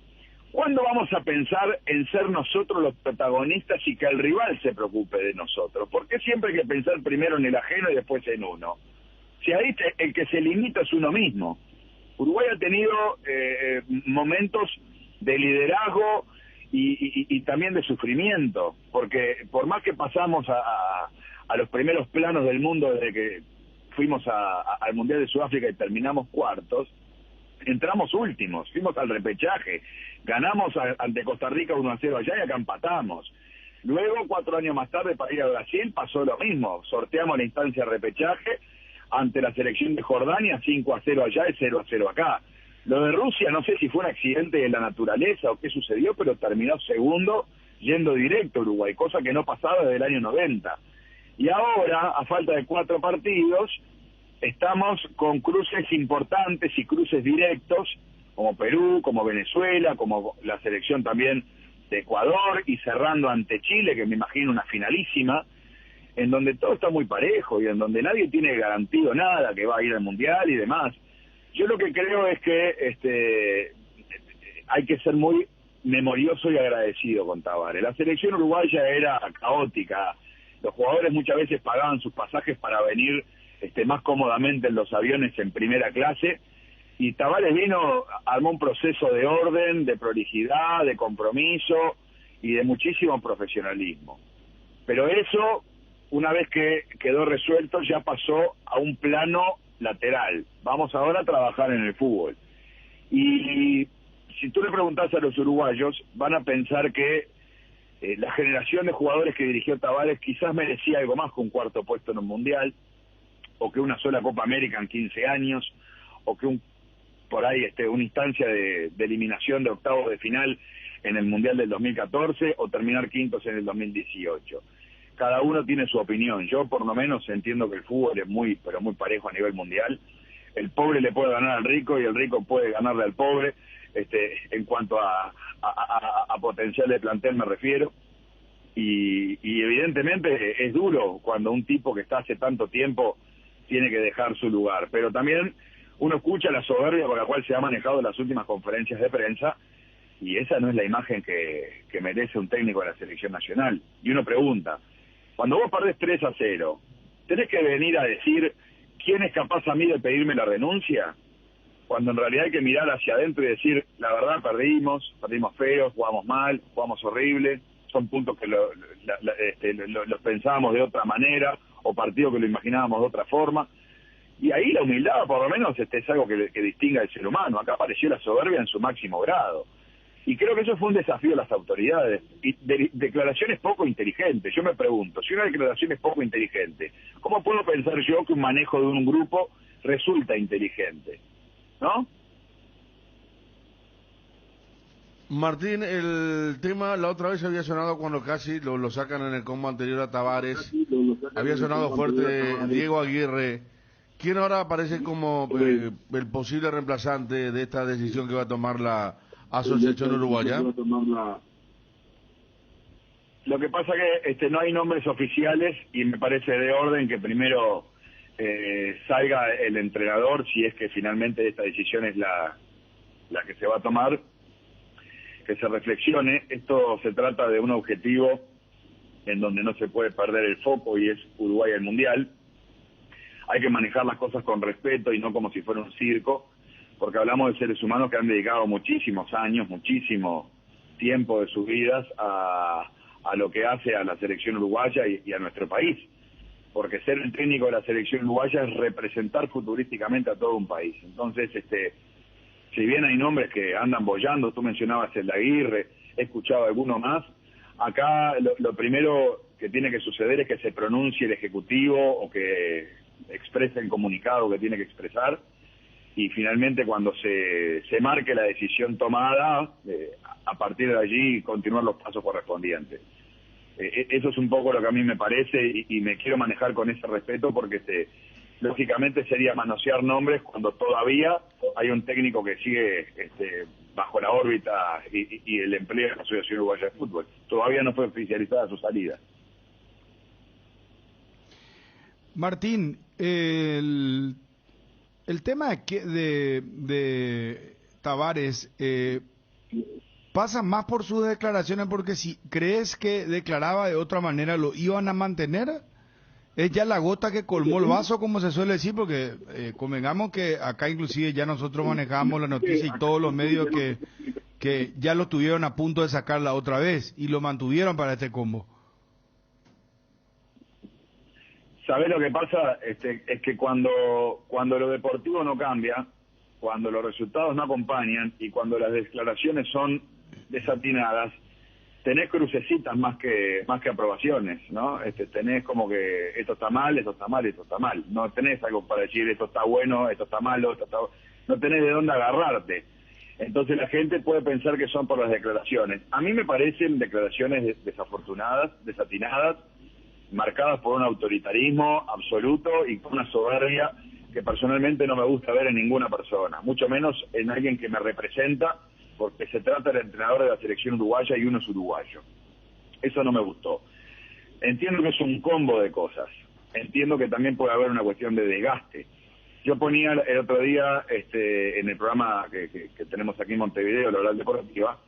¿Cuándo vamos a pensar en ser nosotros los protagonistas y que el rival se preocupe de nosotros? ¿Por qué siempre hay que pensar primero en el ajeno y después en uno? Si ahí el que se limita es uno mismo. Uruguay ha tenido momentos de liderazgo y también de sufrimiento, porque por más que pasamos a los primeros planos del mundo desde que fuimos al Mundial de Sudáfrica y terminamos cuartos, entramos últimos, fuimos al repechaje, ganamos ante Costa Rica 1-0 allá y acá empatamos. Luego, 4 años más tarde, para ir a Brasil, pasó lo mismo, sorteamos la instancia de repechaje ante la selección de Jordania, 5-0 allá y 0-0 acá. Lo de Rusia, no sé si fue un accidente de la naturaleza o qué sucedió, pero terminó segundo yendo directo a Uruguay, cosa que no pasaba desde el año 90. Y ahora, a falta de 4 partidos, estamos con cruces importantes y cruces directos, como Perú, como Venezuela, como la selección también de Ecuador, y cerrando ante Chile, que me imagino una finalísima, en donde todo está muy parejo y en donde nadie tiene garantido nada, que va a ir al Mundial y demás. Yo lo que creo es que hay que ser muy memorioso y agradecido con Tavares. La selección uruguaya era caótica, los jugadores muchas veces pagaban sus pasajes para venir más cómodamente en los aviones en primera clase, y Tavares vino, armó un proceso de orden, de prolijidad, de compromiso y de muchísimo profesionalismo. Pero eso, una vez que quedó resuelto, ya pasó a un plano lateral. Vamos ahora a trabajar en el fútbol. Y si tú le preguntás a los uruguayos, van a pensar que la generación de jugadores que dirigió Tavares quizás merecía algo más que un 4º puesto en un mundial, o que una sola Copa América en 15 años, o que una instancia de eliminación de octavos de final en el Mundial del 2014, o terminar quintos en el 2018. Cada uno tiene su opinión. Yo por lo menos entiendo que el fútbol es muy, pero muy parejo a nivel mundial. El pobre le puede ganar al rico y el rico puede ganarle al pobre, en cuanto a potencial de plantel me refiero. Y evidentemente es duro cuando un tipo que está hace tanto tiempo tiene que dejar su lugar, pero también uno escucha la soberbia con la cual se ha manejado las últimas conferencias de prensa, y esa no es la imagen que merece un técnico de la selección nacional. Y uno pregunta, cuando vos perdés 3-0, ¿tenés que venir a decir quién es capaz a mí de pedirme la renuncia? Cuando en realidad hay que mirar hacia adentro y decir, la verdad perdimos feo, jugamos mal, jugamos horrible, son puntos que los pensábamos de otra manera, o partidos que lo imaginábamos de otra forma. Y ahí la humildad, por lo menos, es algo que distingue al ser humano. Acá apareció la soberbia en su máximo grado. Y creo que eso fue un desafío de las autoridades. Y declaraciones poco inteligentes. Yo me pregunto, si una declaración es poco inteligente, ¿cómo puedo pensar yo que un manejo de un grupo resulta inteligente? ¿No? Martín, el tema la otra vez había sonado cuando casi lo sacan en el combo anterior a Tavares. Había sonado fuerte Diego Aguirre. ¿Quién ahora aparece como el posible reemplazante de esta decisión que va a tomar la Asociación Uruguaya? Lo que pasa que no hay nombres oficiales y me parece de orden que primero salga el entrenador, si es que finalmente esta decisión es la que se va a tomar, que se reflexione. Esto se trata de un objetivo en donde no se puede perder el foco, y es Uruguay al Mundial. hay que manejar las cosas con respeto y no como si fuera un circo, porque hablamos de seres humanos que han dedicado muchísimos años, muchísimo tiempo de sus vidas a lo que hace a la selección uruguaya y a nuestro país. Porque ser el técnico de la selección uruguaya es representar futurísticamente a todo un país. Entonces, si bien hay nombres que andan boyando, tú mencionabas el de Aguirre, he escuchado alguno más, acá lo primero que tiene que suceder es que se pronuncie el Ejecutivo o que exprese el comunicado que tiene que expresar, y finalmente cuando se marque la decisión tomada, a partir de allí continuar los pasos correspondientes. Eso es un poco lo que a mí me parece y me quiero manejar con ese respeto porque lógicamente sería manosear nombres cuando todavía hay un técnico que sigue bajo la órbita y el empleo de la Asociación Uruguaya de Fútbol. Todavía no fue oficializada su salida. Martín, el tema de Tavares pasa más por sus declaraciones, porque si crees que declaraba de otra manera, ¿lo iban a mantener? Es ya la gota que colmó el vaso, como se suele decir, porque convengamos que acá inclusive ya nosotros manejamos la noticia y todos los medios que ya lo tuvieron a punto de sacar la otra vez y lo mantuvieron para este combo. ¿Sabés lo que pasa? Es que cuando lo deportivo no cambia, cuando los resultados no acompañan y cuando las declaraciones son desatinadas, tenés crucecitas más que aprobaciones, ¿no? Tenés como que esto está mal, esto está mal, esto está mal. No tenés algo para decir esto está bueno, esto está malo, no tenés de dónde agarrarte. Entonces la gente puede pensar que son por las declaraciones. A mí me parecen declaraciones desafortunadas, desatinadas, marcadas por un autoritarismo absoluto y por una soberbia que personalmente no me gusta ver en ninguna persona, mucho menos en alguien que me representa, porque se trata del entrenador de la selección uruguaya y uno es uruguayo. Eso no me gustó. Entiendo que es un combo de cosas. Entiendo que también puede haber una cuestión de desgaste. Yo ponía el otro día en el programa que tenemos aquí en Montevideo, la Oral Deportiva,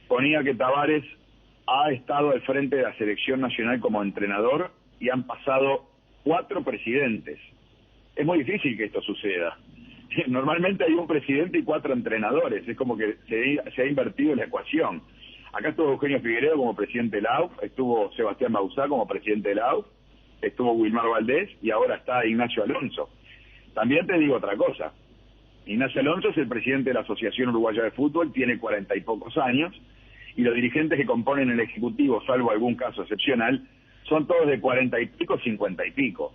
ponía que Tavares ha estado al frente de la selección nacional como entrenador y han pasado 4 presidentes. Es muy difícil que esto suceda. Normalmente hay un presidente y 4 entrenadores, es como que se ha invertido la ecuación. Acá estuvo Eugenio Figueiredo como presidente de la AUF, estuvo Sebastián Bauzá como presidente de la AUF, estuvo Wilmar Valdés y ahora está Ignacio Alonso. También te digo otra cosa, Ignacio Alonso es el presidente de la Asociación Uruguaya de Fútbol, tiene 40 y pocos años, y los dirigentes que componen el Ejecutivo, salvo algún caso excepcional, son todos de 40 y pico, 50 y pico.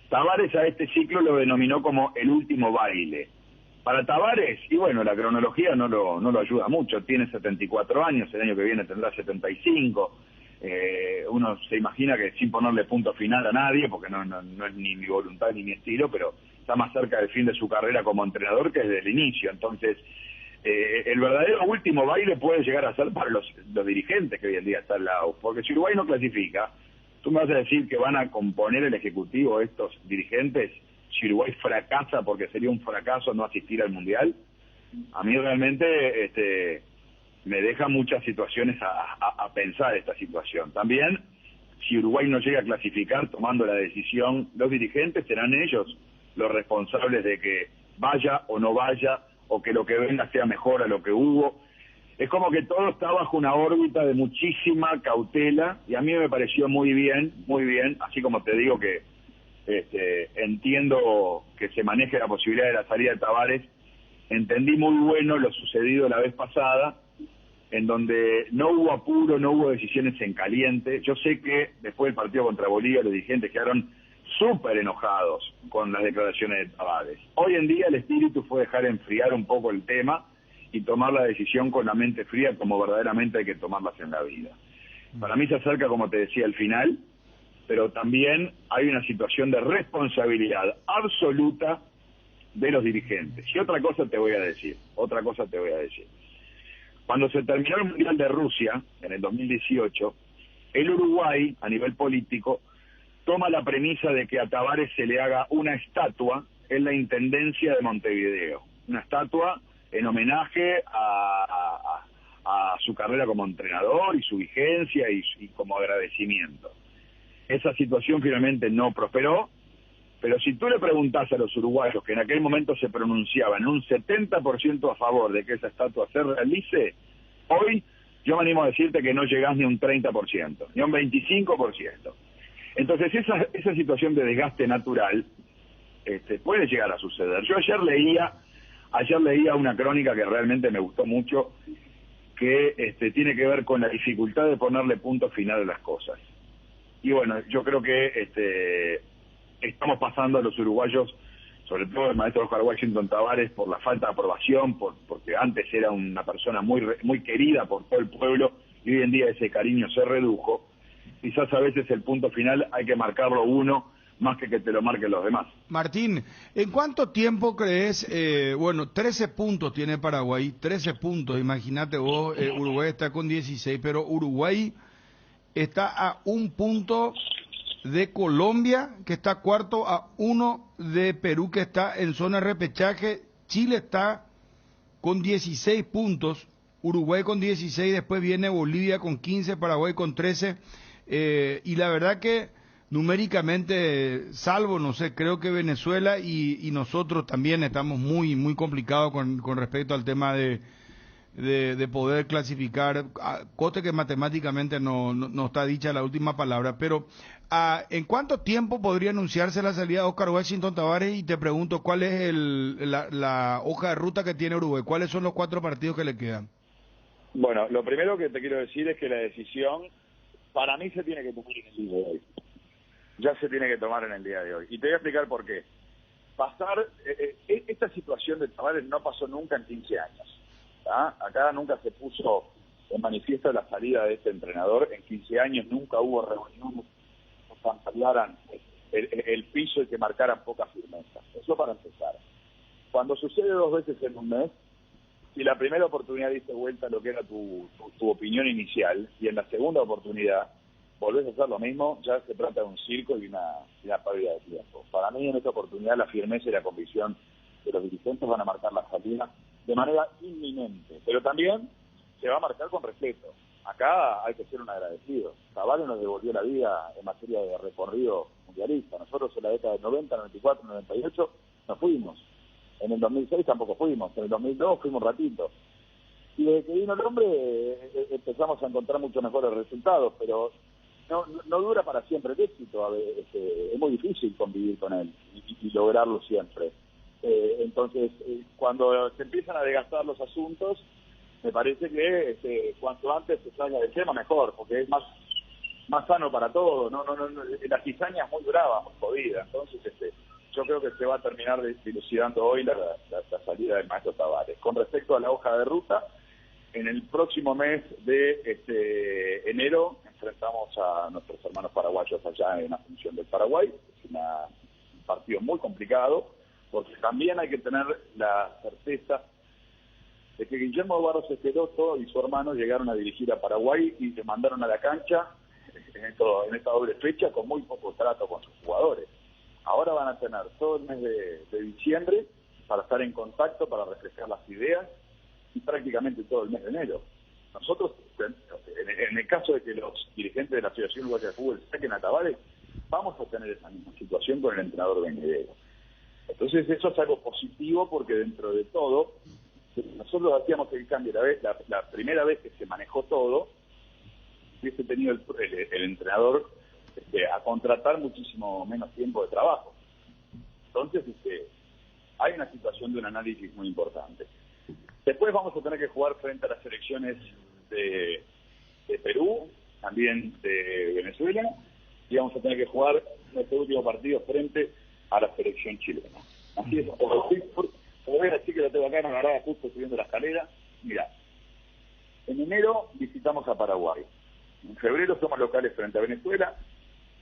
Tavares a este ciclo lo denominó como el último baile. Para Tavares, y bueno, la cronología no lo ayuda mucho, tiene 74 años, el año que viene tendrá 75, uno se imagina que sin ponerle punto final a nadie, porque no es ni mi voluntad ni mi estilo, pero está más cerca del fin de su carrera como entrenador que desde el inicio. Entonces, el verdadero último baile puede llegar a ser para los dirigentes que hoy en día están al lado, porque si Uruguay no clasifica, tú me vas a decir que van a componer el Ejecutivo estos dirigentes si Uruguay fracasa, porque sería un fracaso no asistir al Mundial. A mí realmente me deja muchas situaciones a pensar esta situación. También, si Uruguay no llega a clasificar tomando la decisión, los dirigentes serán ellos los responsables de que vaya o no vaya, o que lo que venga sea mejor a lo que hubo. Es como que todo está bajo una órbita de muchísima cautela, y a mí me pareció muy bien, así como te digo que entiendo que se maneje la posibilidad de la salida de Tavares, entendí muy bueno lo sucedido la vez pasada, en donde no hubo apuro, no hubo decisiones en caliente. Yo sé que después del partido contra Bolivia los dirigentes quedaron súper enojados con las declaraciones de Tavares. Hoy en día el espíritu fue dejar enfriar un poco el tema y tomar la decisión con la mente fría, como verdaderamente hay que tomarlas en la vida. Para mí se acerca, como te decía, el final, pero también hay una situación de responsabilidad absoluta de los dirigentes. Y otra cosa te voy a decir. Cuando se terminó el Mundial de Rusia, en el 2018, el Uruguay, a nivel político, toma la premisa de que a Tavares se le haga una estatua en la Intendencia de Montevideo. Una estatua en homenaje a su carrera como entrenador y su vigencia y como agradecimiento. Esa situación finalmente no prosperó, Pero si tú le preguntás a los uruguayos, que en aquel momento se pronunciaban un 70% a favor de que esa estatua se realice, hoy yo me animo a decirte que no llegás ni a un 30%, ni a un 25%. Entonces esa situación de desgaste natural puede llegar a suceder. Yo ayer leía una crónica que realmente me gustó mucho, que tiene que ver con la dificultad de ponerle punto final a las cosas. Y bueno, yo creo que estamos pasando a los uruguayos, sobre todo el maestro Oscar Washington Tabárez, por la falta de aprobación, porque antes era una persona muy querida por todo el pueblo, y hoy en día ese cariño se redujo. Quizás a veces el punto final hay que marcarlo uno, más que te lo marquen los demás. Martín, ¿en cuánto tiempo crees? 13 puntos tiene Paraguay, 13 puntos, imagínate vos, Uruguay está con 16, pero Uruguay está a un punto de Colombia, que está cuarto, a 1 de Perú, que está en zona de repechaje. Chile está con 16 puntos, Uruguay con 16, después viene Bolivia con 15, Paraguay con 13, y la verdad que numéricamente, salvo, no sé, creo que Venezuela y nosotros también estamos muy complicados con respecto al tema de poder clasificar, coste que matemáticamente no está dicha la última palabra, pero ¿en cuánto tiempo podría anunciarse la salida de Oscar Washington Tabárez? Y te pregunto, ¿cuál es la hoja de ruta que tiene Uruguay? ¿Cuáles son los 4 partidos que le quedan? Bueno, lo primero que te quiero decir es que la decisión, para mí, se tiene que tomar en el día de hoy. Ya se tiene que tomar en el día de hoy. Y te voy a explicar por qué. Esta situación de Tabárez no pasó nunca en 15 años. Acá nunca se puso en manifiesto la salida de este entrenador. En 15 años nunca hubo reuniones que ampliaran el piso y que marcaran poca firmeza. Eso para empezar. Cuando sucede 2 veces en un mes, si la primera oportunidad diste vuelta a lo que era tu opinión inicial, y en la segunda oportunidad volvés a hacer lo mismo, ya se trata de un circo y una pérdida de tiempo. Para mí, en esta oportunidad, la firmeza y la convicción de los dirigentes van a marcar la salida de manera inminente, pero también se va a marcar con respeto. Acá hay que ser un agradecido. Tabárez nos devolvió la vida en materia de recorrido mundialista. Nosotros en la década del 90, 94, 98 nos fuimos. En el 2006 tampoco fuimos. En el 2002 fuimos un ratito. Y desde que vino el hombre empezamos a encontrar muchos mejores resultados, pero no dura para siempre el éxito. Es muy difícil convivir con él y lograrlo siempre. Entonces, cuando se empiezan a desgastar los asuntos, me parece que cuanto antes se salga del tema mejor, porque es más sano para todos. La cizaña es muy brava, muy jodida. Entonces, yo creo que se va a terminar dilucidando hoy la salida del maestro Tabárez. Con respecto a la hoja de ruta, en el próximo mes de enero enfrentamos a nuestros hermanos paraguayos allá en Asunción del Paraguay. Es un partido muy complicado, porque también hay que tener la certeza de que Guillermo Barros Esqueloto y su hermano llegaron a dirigir a Paraguay y se mandaron a la cancha en esta doble fecha con muy poco trato con sus jugadores. Ahora van a tener todo el mes de diciembre para estar en contacto, para refrescar las ideas, y prácticamente todo el mes de enero. Nosotros, en el caso de que los dirigentes de la Asociación Uruguaya de Fútbol saquen a Tabárez, vamos a tener esa misma situación con el entrenador venidero. Entonces eso es algo positivo, porque dentro de todo, nosotros hacíamos el cambio la primera vez que se manejó todo, hubiese tenido el entrenador a contratar muchísimo menos tiempo de trabajo. Entonces hay una situación de un análisis muy importante. Después vamos a tener que jugar frente a las selecciones de Perú, también de Venezuela, y vamos a tener que jugar nuestro último partido frente a la selección chilena. Así es, voy a decir que lo tengo acá, no, la verdad, justo subiendo la escalera. Mira, en enero visitamos a Paraguay, en febrero somos locales frente a Venezuela,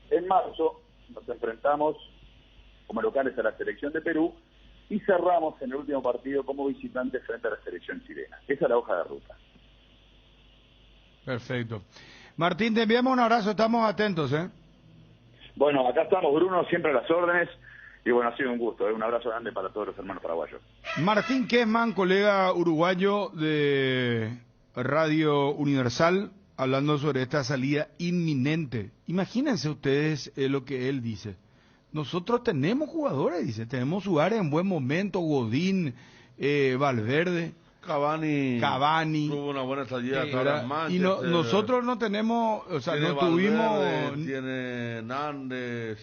en marzo nos enfrentamos como locales a la selección de Perú, y cerramos en el último partido como visitantes frente a la selección chilena. Esa es la hoja de ruta. Perfecto. Martín, te enviamos un abrazo, estamos atentos, Bueno, acá estamos, Bruno, siempre a las órdenes, y bueno, ha sido un gusto, un abrazo grande para todos los hermanos paraguayos. Martín Kessman, colega uruguayo de Radio Universal, hablando sobre esta salida inminente. Imagínense ustedes lo que él dice. nosotros tenemos jugadores, dice, tenemos Suárez en buen momento, Godín, Valverde. Cavani tuvo una buena salida y nosotros no tenemos, o sea, no tuvimos. Tiene Nández,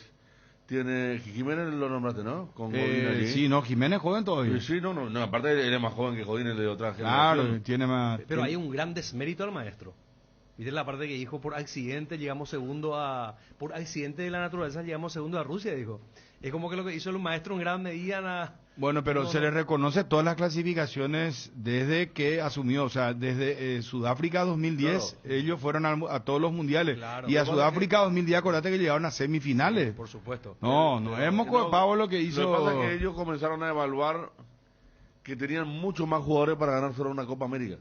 tiene Jiménez, lo nombraste, ¿no? Con Godín allí. Sí, no, Jiménez es joven todavía. Sí, no, aparte él es más joven que Godín, es de otra generación. Claro, tiene más. Pero hay un gran desmérito al maestro. Viste la parte que dijo, por accidente llegamos segundo por accidente de la naturaleza llegamos segundo a Rusia, dijo. Es como que lo que hizo el maestro en gran medida. Bueno, pero se le reconoce todas las clasificaciones desde que asumió, o sea, desde Sudáfrica 2010, claro. Ellos fueron a todos los mundiales. Claro. Y a Sudáfrica 2010, acordate que llegaron a semifinales. Por supuesto. No hemos culpado lo que hizo. Lo que pasa es que ellos comenzaron a evaluar que tenían muchos más jugadores para ganar solo una Copa América.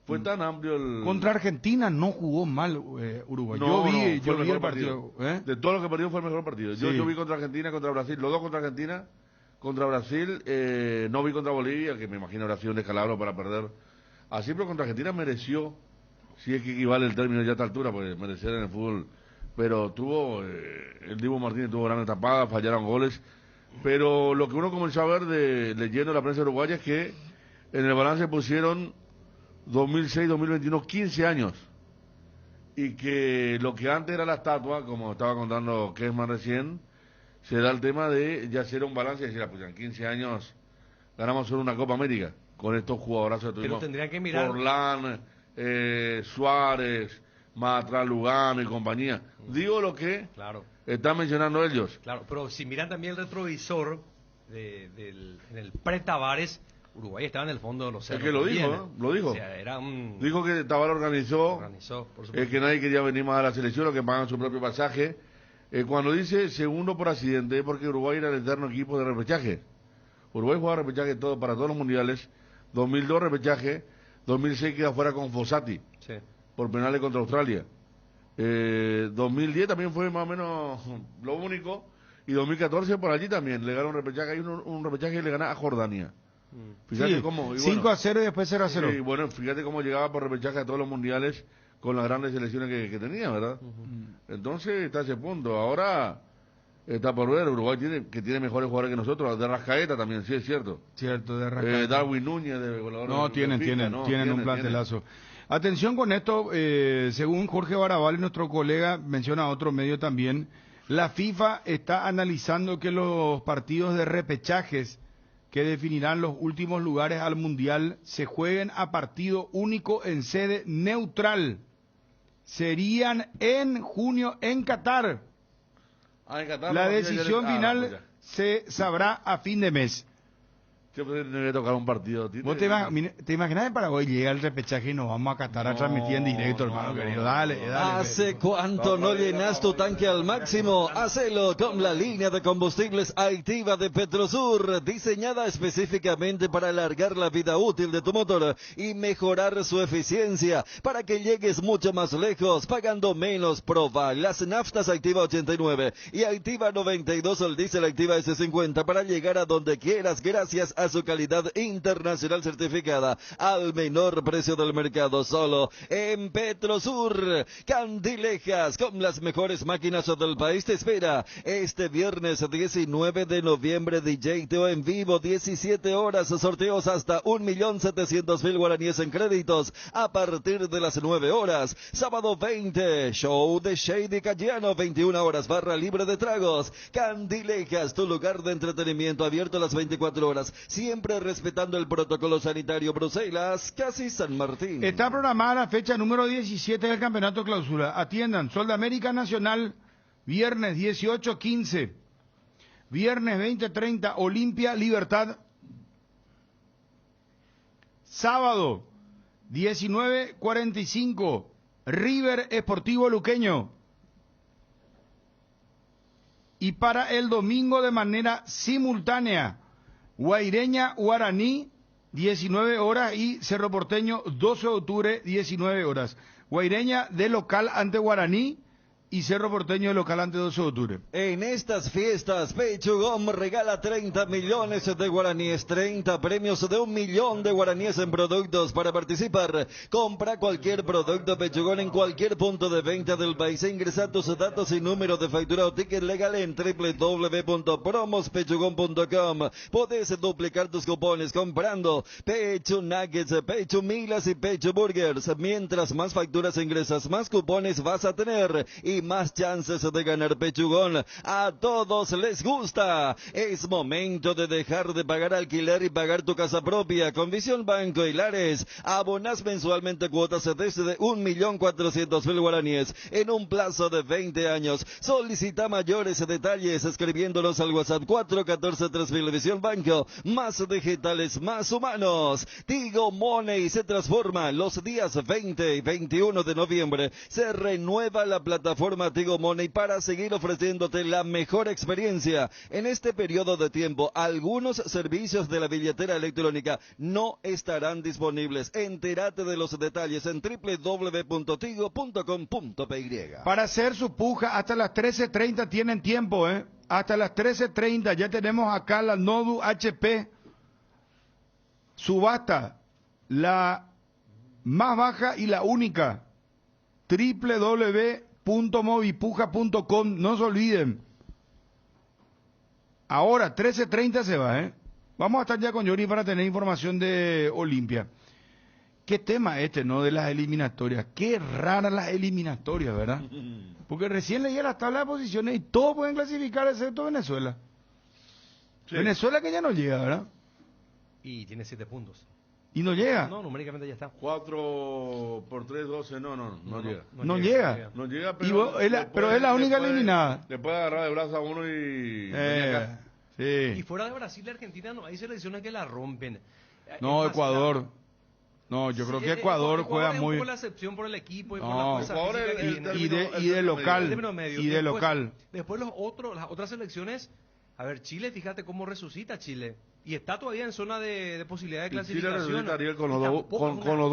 Fue tan amplio el... Contra Argentina no jugó mal Uruguay. Yo vi el partido. De todo lo que perdió fue el mejor partido. Sí. Yo vi contra Argentina, contra Brasil, los dos contra Argentina, contra Brasil, no vi contra Bolivia, que me imagino habrá sido un descalabro para perder. Así, pero contra Argentina mereció, si es que equivale el término ya a esta altura, pues merecer en el fútbol. Pero tuvo, el Dibu Martínez tuvo grandes tapadas, fallaron goles. Pero lo que uno comenzó a ver leyendo la prensa uruguaya es que en el balance pusieron 2006-2021, 15 años. Y que lo que antes era la estatua, como estaba contando Kesman recién, se da el tema de ya hacer un balance y decir, pues en 15 años ganamos solo una Copa América con estos jugadorazos que tuvimos. Pero tendrían que mirar. Forlán, Suárez, más atrás Lugano y compañía. Digo lo que están mencionando ellos. Claro, pero si miran también el retrovisor en el pre-Tavares, Uruguay estaba en el fondo de los cerros. Es que lo dijo, ¿no? Lo dijo. O sea, dijo que Tavares organizó por supuesto. Que nadie quería venir más a la selección, los que pagan su propio pasaje. Cuando dice segundo por accidente es porque Uruguay era el eterno equipo de repechaje. Uruguay jugaba repechaje para todos los mundiales. 2002 repechaje, 2006 queda fuera con Fossati por penales contra Australia. 2010 también fue más o menos lo único, y 2014 por allí también le ganó un repechaje, hay un repechaje y le gana a Jordania. Fíjate cómo 5-0 y después 0-0. Sí, bueno, fíjate cómo llegaba por repechaje a todos los mundiales con las grandes selecciones que tenía, ¿verdad? Entonces está a ese punto. Ahora está por ver, Uruguay tiene mejores jugadores que nosotros. De Rascaeta también, sí es cierto. Cierto, de Rascaeta. Darwin Núñez, de goleador. No, tienen un plantelazo. Atención con esto, según Jorge Baraval, nuestro colega, menciona otro medio también, la FIFA está analizando que los partidos de repechajes que definirán los últimos lugares al Mundial se jueguen a partido único en sede neutral. Serían en junio en Qatar. En Qatar la decisión final se sabrá a fin de mes. Siempre debe tocar un partido. ¿Vos te imaginas en Paraguay llega el repechaje y nos vamos a Qatar a transmitir en directo, hermano querido? Dale. ¿Hace cuánto no llenas tu tanque al máximo? Hacelo con la línea de combustibles Activa de Petrosur, diseñada específicamente para alargar la vida útil de tu motor y mejorar su eficiencia, para que llegues mucho más lejos, pagando menos. Proba las naftas Activa 89 y Activa 92, el diésel Activa S50 para llegar a donde quieras, gracias a su calidad internacional certificada al menor precio del mercado, solo en Petrosur. Candilejas, con las mejores máquinas del país, te espera este viernes 19 de noviembre. DJ Teo en vivo, 17 horas, sorteos hasta 1.700.000 guaraníes en créditos a partir de las 9 horas. Sábado 20, show de Shady Cayano, 21 horas, barra libre de tragos. Candilejas, tu lugar de entretenimiento abierto a las 24 horas. Siempre respetando el protocolo sanitario. Bruselas, casi San Martín. Está programada la fecha número 17 del Campeonato Clausura. Atiendan, Sol de América Nacional, viernes 18:15. Viernes 20:30, Olimpia Libertad. Sábado 19:45, River Sportivo Luqueño. Y para el domingo de manera simultánea, Guaireña Guaraní, 19 horas, y Cerro Porteño, 12 de octubre, 19 horas. Guaireña de local ante Guaraní, y Cerro Porteño de local ante 12 de octubre. En estas fiestas, Pechugón regala 30 millones de guaraníes, 30 premios de 1 millón de guaraníes en productos. Para participar, compra cualquier producto Pechugón en cualquier punto de venta del país. Ingresa tus datos y número de factura o ticket legal en www.promospechugón.com. Podés duplicar tus cupones comprando Pechu Nuggets, Pechu Milas y Pechu Burgers. Mientras más facturas ingresas, más cupones vas a tener y más chances de ganar. Pechugón a todos les gusta. Es momento de dejar de pagar alquiler y pagar tu casa propia. Con Visión Banco y Lares, abonás mensualmente cuotas desde 1.400.000 guaraníes en un plazo de 20 años. Solicita mayores detalles escribiéndonos al WhatsApp 414-3000. Visión Banco, más digitales, más humanos. Tigo Money se transforma. Los días 20 y 21 de noviembre se renueva la plataforma Tigo Money para seguir ofreciéndote la mejor experiencia. En este periodo de tiempo, algunos servicios de la billetera electrónica no estarán disponibles. Entérate de los detalles en www.tigo.com.py. Para hacer su puja, hasta las 13:30 tienen tiempo, Hasta las 13:30 ya tenemos acá la Nodu HP. Subasta, la más baja y la única. www.movipuja.com, no se olviden. Ahora, 13:30 se va, Vamos a estar ya con Johnny para tener información de Olimpia. Qué tema este, ¿no? De las eliminatorias. Qué raras las eliminatorias, ¿verdad? Porque recién leí las tablas de posiciones y todos pueden clasificar excepto Venezuela. Sí. Venezuela que ya no llega, ¿verdad? Y tiene 7 puntos. ¿Y no llega? No, numéricamente ya está. 4 por 3, 12, no llega. No llega. No llega, pero, pero es la única eliminada. Le puede agarrar de brazo a uno y... Sí. Y fuera de Brasil y Argentina no hay selecciones que la rompen. No, Ecuador. No, yo creo que Ecuador juega muy... Es un poco la excepción por el equipo y por la fuerza física y de local. Y de local. Después las otras selecciones... A ver, Chile, fíjate cómo resucita Chile. Y está todavía en zona de posibilidad de clasificación. Chile resucita, Ariel, con los dos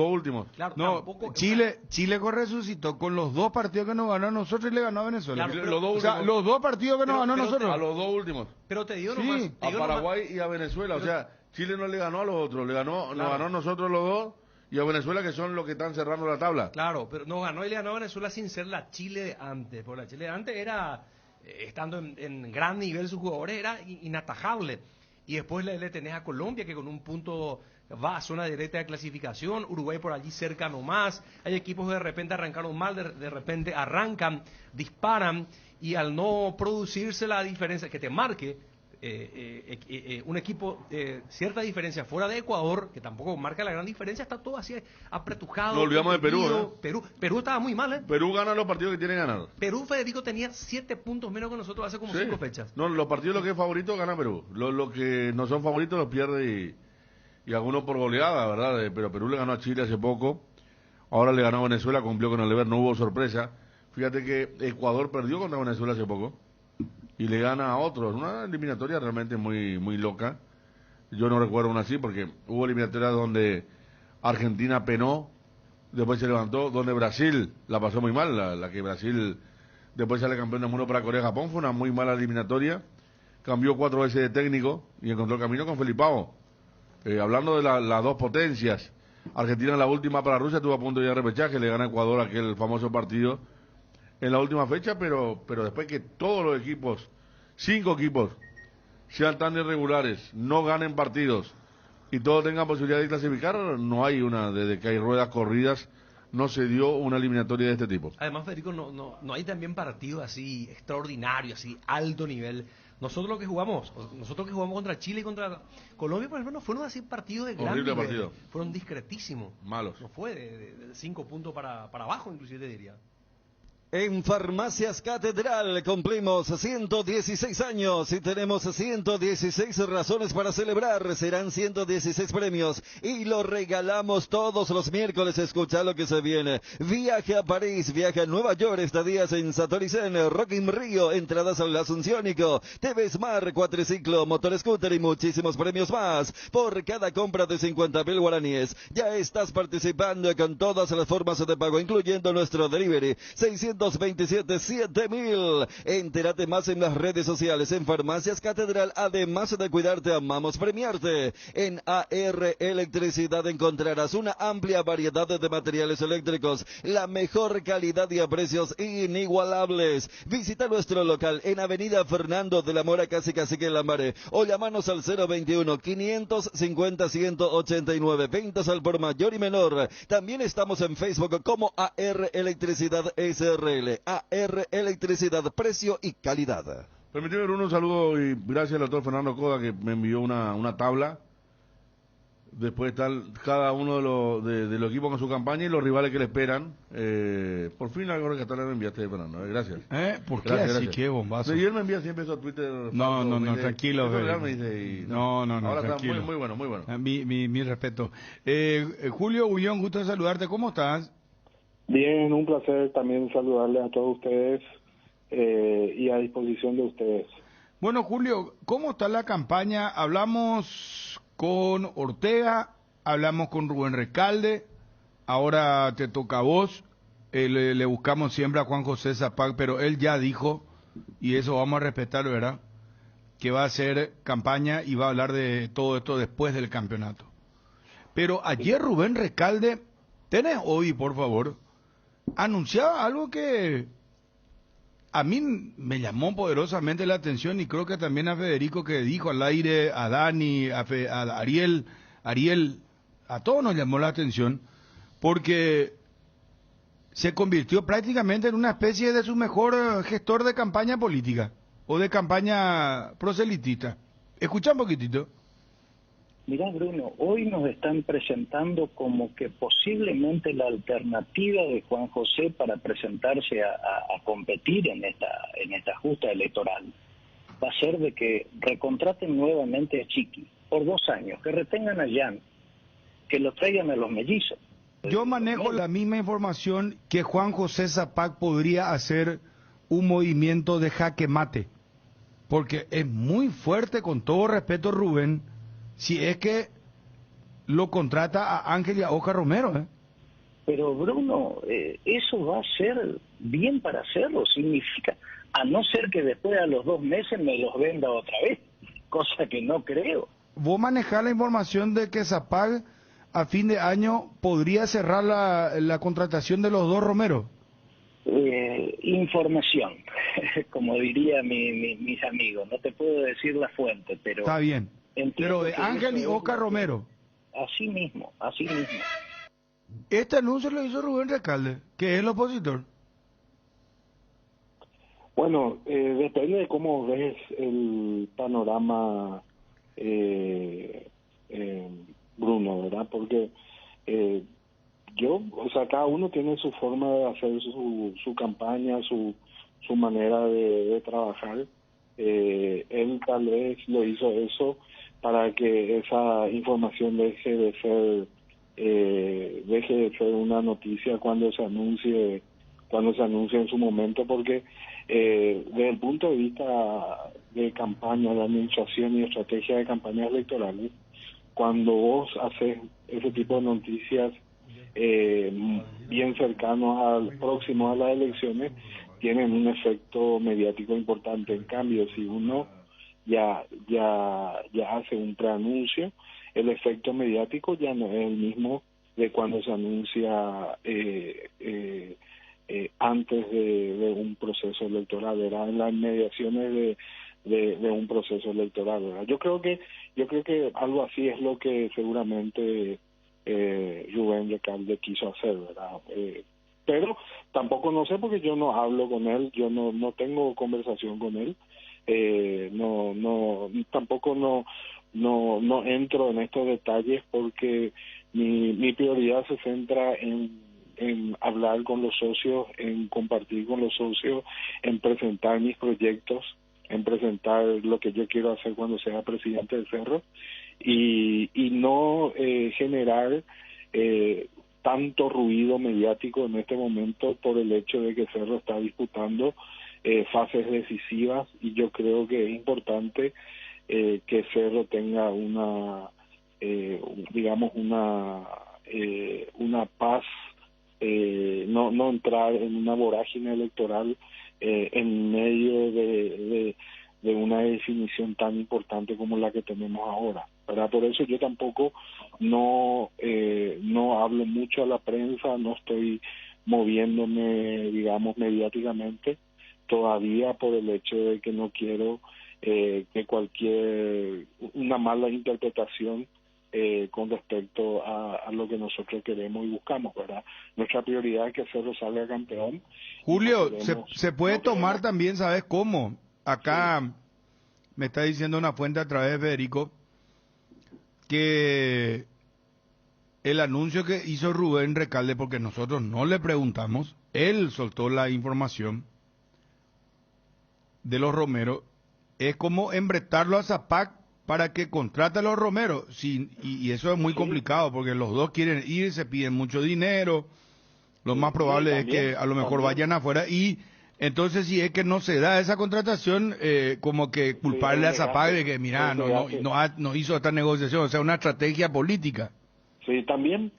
últimos. Claro, no, Chile resucitó con los 2 partidos que nos ganó a nosotros y le ganó a Venezuela. Claro, los 2 partidos que nos ganó a nosotros. A los 2 últimos. Pero te digo sí, nomás. A Paraguay y a Venezuela. O sea, Chile no le ganó a los otros, nos ganó a nosotros los 2 y a Venezuela, que son los que están cerrando la tabla. Claro, pero nos ganó y le ganó a Venezuela sin ser la Chile de antes. Porque la Chile de antes era... estando en gran nivel sus jugadores, era inatajable. Y después le tenés a Colombia, que con un punto va a zona directa de clasificación. Uruguay por allí cerca nomás. Hay equipos que de repente arrancaron mal, de repente arrancan, disparan, y al no producirse la diferencia que te marque un equipo, cierta diferencia fuera de Ecuador, que tampoco marca la gran diferencia, está todo así apretujado. Nos olvidamos de Perú, Perú estaba muy mal, Perú gana los partidos que tiene ganado. Perú, Federico, tenía 7 puntos menos que nosotros hace como 5 fechas. No, los partidos, lo que es favorito gana Perú. Lo que no son favoritos los pierde y algunos por goleada, ¿verdad? Pero Perú le ganó a Chile hace poco, ahora le ganó a Venezuela, cumplió con el deber, no hubo sorpresa. Fíjate que Ecuador perdió contra Venezuela hace poco y le gana a otros. Una eliminatoria realmente muy, muy loca. Yo no recuerdo una así, porque hubo eliminatorias donde Argentina penó, después se levantó, donde Brasil la pasó muy mal, la que Brasil después sale campeón del mundo para Corea-Japón, fue una muy mala eliminatoria. Cambió 4 veces de técnico y encontró el camino con Felipao. Hablando de las 2 potencias, Argentina en la última para Rusia estuvo a punto de ir a repechaje, le gana a Ecuador aquel famoso partido en la última fecha, pero después que todos los equipos, 5 equipos, sean tan irregulares, no ganen partidos y todos tengan posibilidad de clasificar, no hay una, desde que hay ruedas corridas, no se dio una eliminatoria de este tipo. Además, Federico, no hay también partidos así extraordinarios, así alto nivel. Nosotros que jugamos contra Chile y contra Colombia, por ejemplo, no fueron así partidos de gran nivel. Partido. Fueron discretísimos. Malos. No fue de 5 puntos para abajo, inclusive te diría. En Farmacias Catedral cumplimos 116 años y tenemos 116 razones para celebrar. Serán 116 premios y lo regalamos todos los miércoles. Escucha lo que se viene. Viaje a París, viaje a Nueva York, estadías en Satoricen, Rock in Rio, entradas al Asunciónico, TV Smart, cuatriciclo, motor scooter y muchísimos premios más. Por cada compra de 50.000 guaraníes, ya estás participando con todas las formas de pago, incluyendo nuestro delivery. 600 327-7000. Entérate más en las redes sociales, en Farmacias Catedral. Además de cuidarte, amamos premiarte. En AR Electricidad encontrarás una amplia variedad de materiales eléctricos, la mejor calidad y a precios inigualables. Visita nuestro local en Avenida Fernando de la Mora, casi Cacique Lambaré, o llamanos al 021-550-189. Ventas al por mayor y menor. También estamos en Facebook como AR Electricidad SRL. AR Electricidad, precio y calidad. Permíteme, Bruno, un saludo y gracias al doctor Fernando Coda, que me envió una tabla. Después está cada uno de los equipos con su campaña y los rivales que le esperan. Por fin algo que me enviaste, Fernando. Gracias. ¿Por qué Gracias, así? gracias. ¿Qué bombazo? Y él me envía siempre eso a Twitter. No, tranquilo. No, Ahora tranquilo. está muy bueno, muy bueno. Mi respeto. Julio Ullón, gusto de saludarte. ¿Cómo estás? Bien, un placer también saludarle a todos ustedes y a disposición de ustedes. Bueno, Julio, ¿cómo está la campaña? Hablamos con Ortega, hablamos con Rubén Recalde, ahora te toca a vos. Le buscamos siempre a Juan José Zapac, pero él ya dijo, y eso vamos a respetarlo, ¿verdad?, que va a hacer campaña y va a hablar de todo esto después del campeonato. Pero ayer Rubén Recalde, tenés hoy, por favor, anunciaba algo que a mí me llamó poderosamente la atención y creo que también a Federico, que dijo al aire, a Dani, a Ariel, a todos nos llamó la atención, porque se convirtió prácticamente en una especie de su mejor gestor de campaña política o de campaña proselitista. Escucha un poquitito. Mirá, Bruno, hoy nos están presentando como que posiblemente la alternativa de Juan José para presentarse a competir en esta justa electoral va a ser de que recontraten nuevamente a Chiqui por 2 años, que retengan a Jan, que lo traigan a los mellizos. Yo manejo la misma información que Juan José Zapac podría hacer un movimiento de jaque mate, porque es muy fuerte, con todo respeto, Rubén, si es que lo contrata a Ángel y a Oscar Romero. Pero Bruno, eso va a ser bien para hacerlo, significa, a no ser que después a los 2 meses me los venda otra vez, cosa que no creo. ¿Vos manejás la información de que Zapac a fin de año podría cerrar la contratación de los 2 Romero? Información, como diría mis amigos, no te puedo decir la fuente, pero... Está bien. Pero de Ángel y Oscar Romero. Así mismo. Este anuncio lo hizo Rubén Recalde, que es el opositor. Bueno, depende de cómo ves el panorama, Bruno, ¿verdad? Porque cada uno tiene su forma de hacer su campaña, su manera de trabajar. Él tal vez lo hizo eso para que esa información deje de ser una noticia cuando se anuncie en su momento, porque desde el punto de vista de campaña, de administración y estrategia de campañas electorales, cuando vos haces ese tipo de noticias bien cercanos próximos a las elecciones, tienen un efecto mediático importante. En cambio, si uno ya hace un preanuncio, el efecto mediático ya no es el mismo de cuando se anuncia antes de un proceso electoral, ¿verdad? En las inmediaciones de un proceso electoral, ¿verdad? Yo creo que algo así es lo que seguramente Rubén Recalde quiso hacer, ¿verdad? Pero tampoco no sé, porque yo no hablo con él, yo no tengo conversación con él, tampoco no entro en estos detalles, porque mi prioridad se centra en hablar con los socios, en compartir con los socios, en presentar mis proyectos, en presentar lo que yo quiero hacer cuando sea presidente del Cerro, y no generar tanto ruido mediático en este momento por el hecho de que Cerro está disputando fases decisivas, y yo creo que es importante que Cerro tenga una paz no entrar en una vorágine electoral en medio de una definición tan importante como la que tenemos ahora, ¿verdad? Por eso yo tampoco no hablo mucho a la prensa, no estoy moviéndome, digamos, mediáticamente todavía, por el hecho de que no quiero que una mala interpretación con respecto a lo que nosotros queremos y buscamos, ¿verdad? Nuestra prioridad es que Cerro salga campeón. Julio, queremos, se puede tomar también, ¿sabes cómo? Acá me está diciendo una fuente a través de Federico que el anuncio que hizo Rubén Recalde, porque nosotros no le preguntamos, él soltó la información de los Romeros, es como embretarlo a Zapac para que contrate a los Romeros. Sí, y eso es muy complicado porque los dos quieren ir, se piden mucho dinero. Lo más probable es que a lo mejor vayan afuera y entonces si es que no se da esa contratación, como que culparle a Zapac de que mira, no hizo esta negociación, o sea, una estrategia política. Sí, también,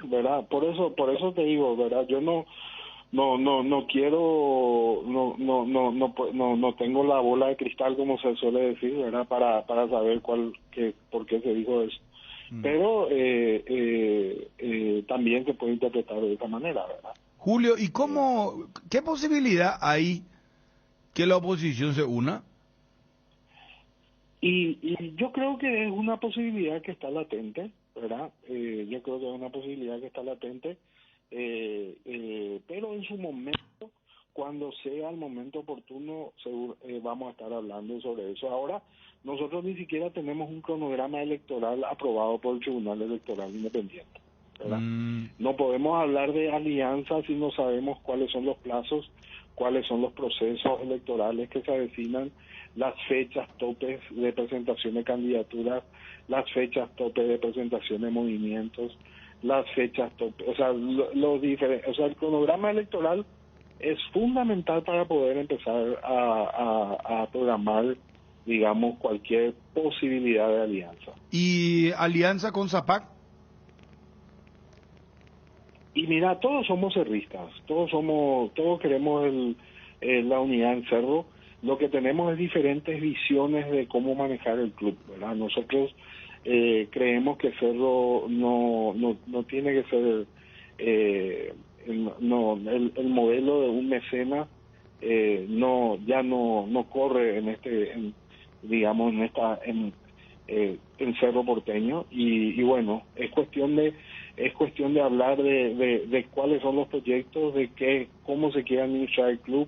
¿verdad? Por eso te digo, ¿verdad? Yo no quiero, no tengo la bola de cristal, como se suele decir, ¿verdad? Para saber por qué se dijo eso. Pero también se puede interpretar de esa manera, ¿verdad? Julio, ¿y qué posibilidad hay que la oposición se una? Y yo creo que es una posibilidad que está latente, ¿verdad? Yo creo que es una posibilidad que está latente. Pero en su momento, cuando sea el momento oportuno, vamos a estar hablando sobre eso. Ahora, nosotros ni siquiera tenemos un cronograma electoral aprobado por el Tribunal Electoral Independiente, ¿verdad? No podemos hablar de alianzas si no sabemos cuáles son los plazos, cuáles son los procesos electorales que se avecinan, las fechas topes de presentación de candidaturas, las fechas topes de presentación de movimientos, las fechas tope, o sea, el cronograma electoral es fundamental para poder empezar a programar, digamos, cualquier posibilidad de alianza. ¿Y alianza con Zapac? Y mira, todos somos cerristas, todos queremos la unidad en Cerro. Lo que tenemos es diferentes visiones de cómo manejar el club, ¿verdad? Nosotros creemos que Cerro no tiene que ser el modelo de un mecenas, ya no corre en Cerro Porteño, y bueno, es cuestión de hablar de cuáles son los proyectos, cómo se quiere administrar el club,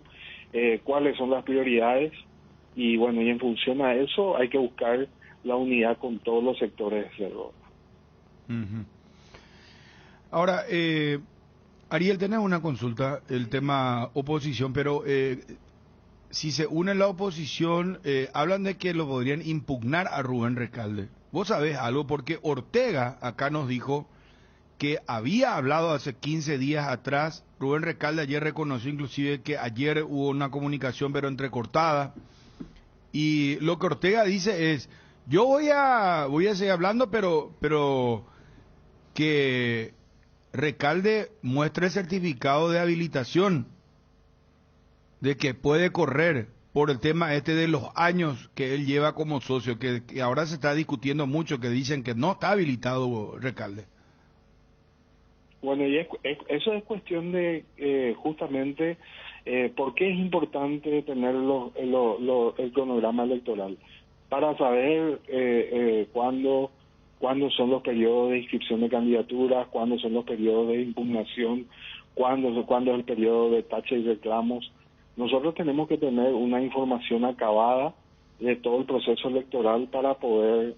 cuáles son las prioridades, y bueno, y en función a eso hay que buscar la unidad con todos los sectores de Cerro. Ahora, Ariel, tenés una consulta, el tema oposición, pero si se une la oposición, hablan de que lo podrían impugnar a Rubén Recalde. ¿Vos sabés algo? Porque Ortega acá nos dijo que había hablado hace 15 días atrás. Rubén Recalde ayer reconoció inclusive que ayer hubo una comunicación pero entrecortada. Y lo que Ortega dice es, yo voy a seguir hablando, pero que Recalde muestre el certificado de habilitación de que puede correr por el tema de los años que él lleva como socio, que ahora se está discutiendo mucho, que dicen que no está habilitado Recalde. Bueno, y eso es cuestión de justamente por qué es importante tener el cronograma electoral, para saber cuándo son los periodos de inscripción de candidaturas, cuándo son los periodos de impugnación, cuándo es el periodo de tacha y reclamos. Nosotros tenemos que tener una información acabada de todo el proceso electoral para poder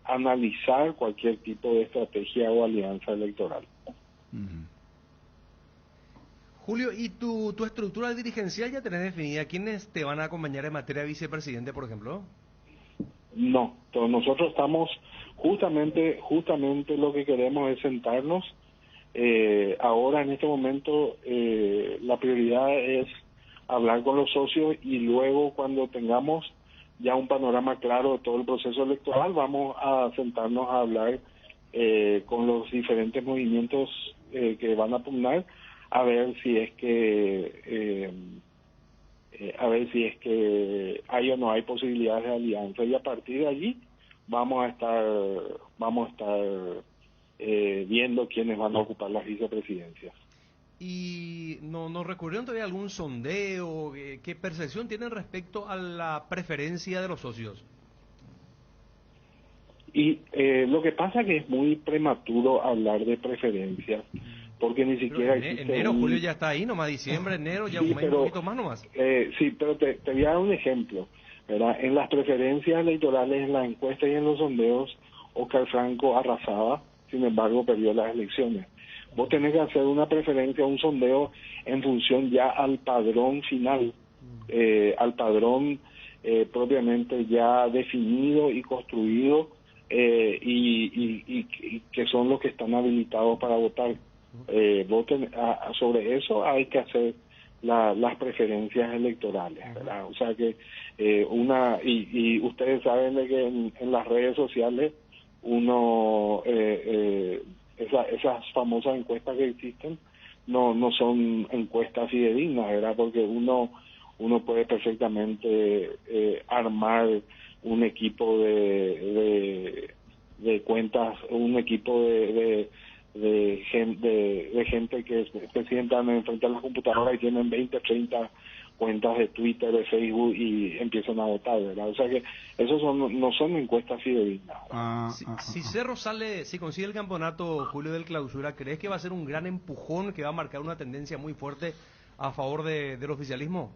analizar cualquier tipo de estrategia o alianza electoral. Julio, ¿y tu estructura dirigencial ya tenés definida? ¿Quiénes te van a acompañar en materia de vicepresidente, por ejemplo? No, nosotros estamos justamente lo que queremos es sentarnos. Ahora en este momento la prioridad es hablar con los socios, y luego cuando tengamos ya un panorama claro de todo el proceso electoral, vamos a sentarnos a hablar con los diferentes movimientos que van a pugnar, a ver si es que hay o no hay posibilidades de alianza, y a partir de allí vamos a estar viendo quiénes van a ocupar las vicepresidencias. ¿Y no recurrieron todavía algún sondeo? ¿Qué percepción tienen respecto a la preferencia de los socios? Y lo que pasa que es muy prematuro hablar de preferencias, porque ni siquiera existe enero, julio ya está ahí, nomás diciembre, enero, ya sí, un poquito más nomás. Sí, pero te voy a dar un ejemplo, ¿verdad? En las preferencias electorales, en las encuestas y en los sondeos, Oscar Franco arrasaba, sin embargo perdió las elecciones. Vos tenés que hacer una preferencia, un sondeo en función ya al padrón final, al padrón propiamente ya definido y construido, y que son los que están habilitados para votar. Sobre eso hay que hacer las preferencias electorales, ¿verdad? O sea que y ustedes saben de que en las redes sociales esas famosas encuestas que existen no son encuestas fidedignas, ¿verdad? Porque uno puede perfectamente armar un equipo de cuentas, un equipo de gente que se sientan enfrente a las computadoras y tienen 20, 30 cuentas de Twitter, de Facebook, y empiezan a votar, ¿verdad? O sea que esos no son encuestas fidedignas. Si Cerro si consigue el campeonato, Julio, del Clausura, ¿crees que va a ser un gran empujón que va a marcar una tendencia muy fuerte a favor del oficialismo?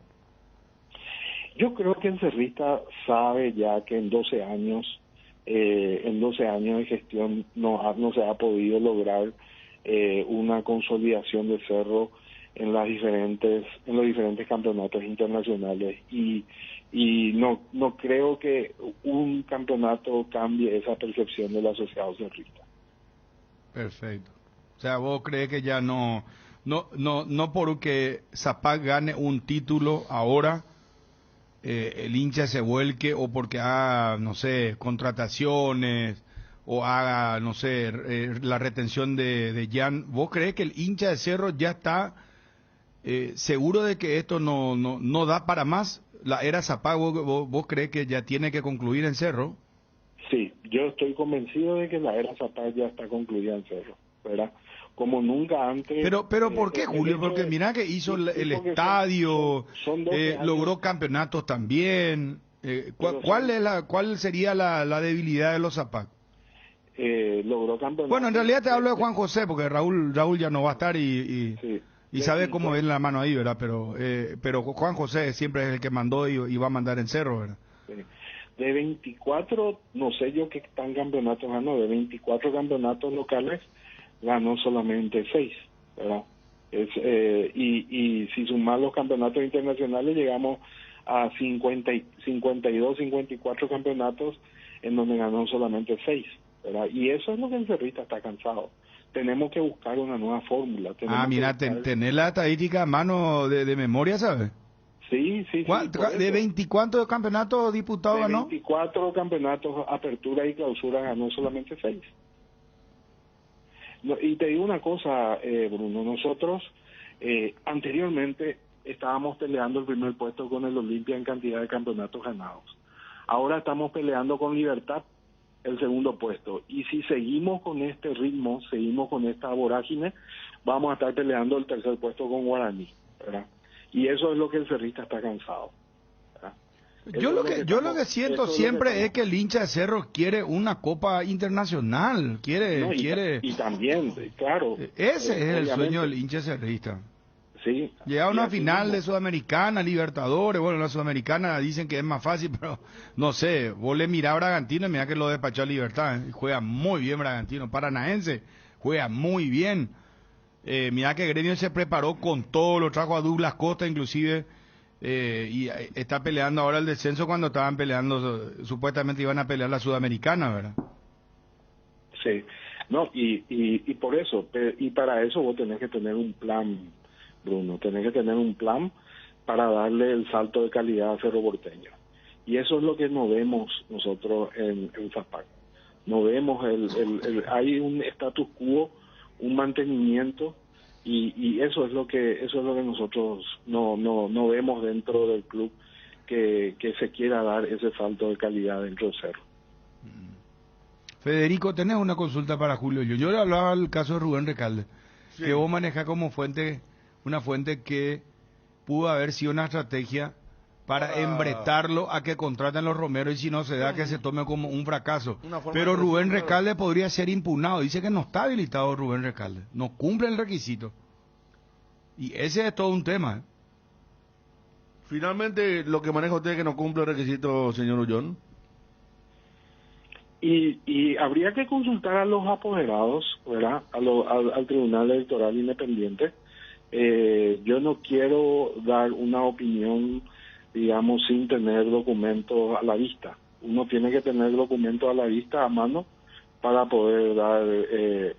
Yo creo que el cerrista sabe ya que en 12 años de gestión no se ha podido lograr una consolidación de Cerro en los diferentes campeonatos internacionales, y no creo que un campeonato cambie esa percepción del asociado cerrista. Perfecto. O sea, vos crees que ya no porque Zapac gane un título ahora, el hincha se vuelque, o porque haga, no sé, contrataciones, o haga, no sé, la retención de Jan. ¿Vos crees que el hincha de Cerro ya está seguro de que esto no da para más? La era Zapac, ¿vos crees que ya tiene que concluir en Cerro? Sí, yo estoy convencido de que la era Zapac ya está concluida en Cerro, ¿verdad? Como nunca antes. Pero ¿por qué, Julio? Porque mira que hizo el estadio, logró campeonatos también. ¿Cuál sería la debilidad de los Zapac? Logró campeonatos. Bueno, en realidad te hablo de Juan José, porque Raúl ya no va a estar y sabe cómo ven la mano ahí, ¿verdad? Pero Juan José siempre es el que mandó y va a mandar en Cerro, ¿verdad? Sí. De 24, no sé yo qué tan campeonatos ganó, de 24 campeonatos locales ganó solamente 6, ¿verdad? Y si sumamos los campeonatos internacionales llegamos a 52, 54 campeonatos en donde ganó solamente 6, ¿verdad? Y eso es lo que el cerrista está cansado. Tenemos que buscar una nueva fórmula. Mira, tener la estadística a mano de memoria, ¿sabes? Sí. ¿De 24 campeonatos disputados ganó? 24 campeonatos, apertura y clausura, ganó solamente 6. Y te digo una cosa, Bruno, nosotros anteriormente estábamos peleando el primer puesto con el Olimpia en cantidad de campeonatos ganados. Ahora estamos peleando con Libertad el segundo puesto. Y si seguimos con este ritmo, seguimos con esta vorágine, vamos a estar peleando el tercer puesto con Guaraní, ¿verdad? Y eso es lo que el cerrista está cansado, ¿verdad? Yo lo que siento siempre es que el hincha de Cerro quiere una Copa Internacional, quiere... Y también, claro. Ese es el sueño del hincha cerrista. Sí. Llegar a una final de Sudamericana, Libertadores, bueno, la Sudamericana dicen que es más fácil, pero no sé, vos le mirás a Bragantino y mirá que lo despachó a Libertad, juega muy bien Bragantino, Paranaense, juega muy bien. Mirá que Gremio se preparó con todo, lo trajo a Douglas Costa inclusive, y está peleando ahora el descenso cuando estaban peleando, supuestamente iban a pelear la Sudamericana, ¿verdad? Sí, no, y por eso, y para eso vos tenés que tener un plan, Bruno, tenés que tener un plan para darle el salto de calidad a Cerro Porteño. Y eso es lo que no vemos nosotros en Zapac. No vemos hay un status quo, un mantenimiento, y eso es lo que nosotros no vemos dentro del club, que se quiera dar ese salto de calidad dentro del Cerro. Federico, tenés una consulta para Julio. Yo le hablaba del caso de Rubén Recalde, Sí. que vos manejás como fuente, una fuente que pudo haber sido una estrategia para embretarlo a que contraten los Romeros, y si no se da, que se tome como un fracaso. Una forma Pero de Rubén presión, Recalde podría ser impugnado. Dice que no está habilitado Rubén Recalde, no cumple el requisito. Y ese es todo un tema. Finalmente, lo que maneja usted es que no cumple el requisito, señor Ullón. Y habría que consultar a los apoderados, ¿verdad? Al Tribunal Electoral Independiente. Yo no quiero dar una opinión, digamos, sin tener documentos a la vista. Uno tiene que tener documentos a la vista, a mano, para poder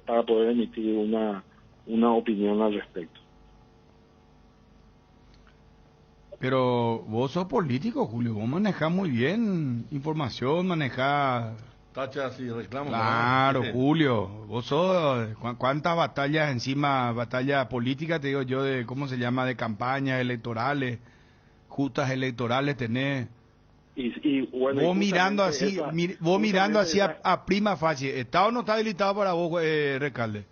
emitir una opinión al respecto. Pero vos sos político, Julio, vos manejás muy bien información, manejás... Tachas y reclamos. Claro, ¿no? Julio, vos sos... ¿Cuántas batallas encima, batallas políticas, te digo yo, de, ¿cómo se llama?, de campañas electorales, justas electorales tenés? Y bueno, Vos mirando así, vos mirando así a prima facie, ¿está o no está habilitado para vos, Recalde?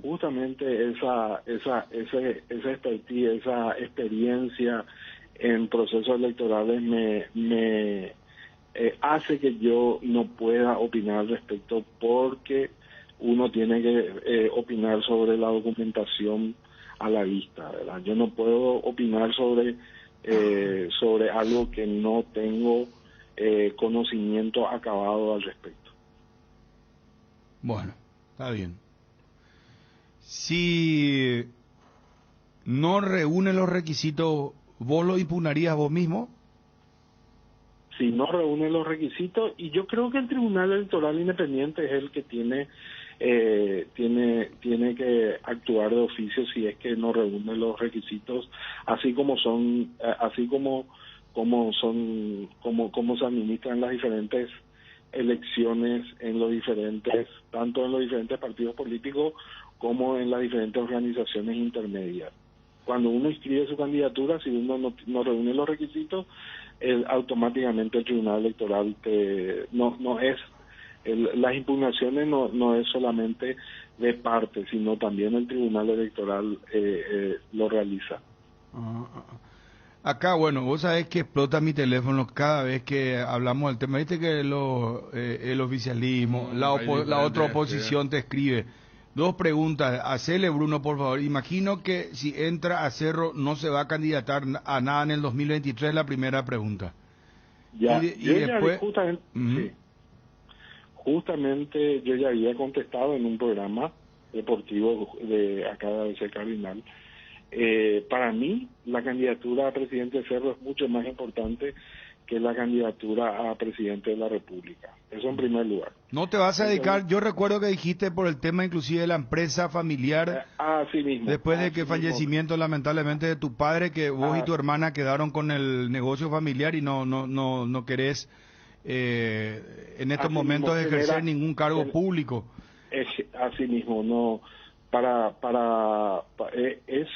Justamente esa expertise, esa experiencia en procesos electorales me hace que yo no pueda opinar al respecto, porque uno tiene que opinar sobre la documentación a la vista, ¿verdad? Yo no puedo opinar sobre algo que no tengo conocimiento acabado al respecto. Bueno, está bien. Si no reúne los requisitos, ¿vos lo impugnarías vos mismo? Si no reúne los requisitos, y yo creo que el Tribunal Electoral Independiente es el que tiene que actuar de oficio si es que no reúne los requisitos, así como se administran las diferentes elecciones tanto en los diferentes partidos políticos como en las diferentes organizaciones intermedias. Cuando uno inscribe su candidatura, si uno no reúne los requisitos, automáticamente el Tribunal Electoral las impugnaciones no es solamente de parte, sino también el Tribunal Electoral lo realiza. Acá, bueno, vos sabés que explota mi teléfono cada vez que hablamos del tema. Viste que el oficialismo, la otra oposición te escribe. Dos preguntas, hacele, Bruno, por favor. Imagino que si entra a Cerro no se va a candidatar a nada en el 2023, la primera pregunta. Ya, y después... Justamente yo ya había contestado en un programa deportivo de acá de ABC Cardinal. Para mí, la candidatura a presidente de Cerro es mucho más importante que la candidatura a presidente de la República. Eso en primer lugar. ¿No te vas a dedicar? Yo recuerdo que dijiste por el tema inclusive de la empresa familiar, así mismo, después de que fallecimiento lamentablemente de tu padre, que vos y tu hermana quedaron con el negocio familiar y no querés en estos momentos ejercer ningún cargo público. Así mismo, no, es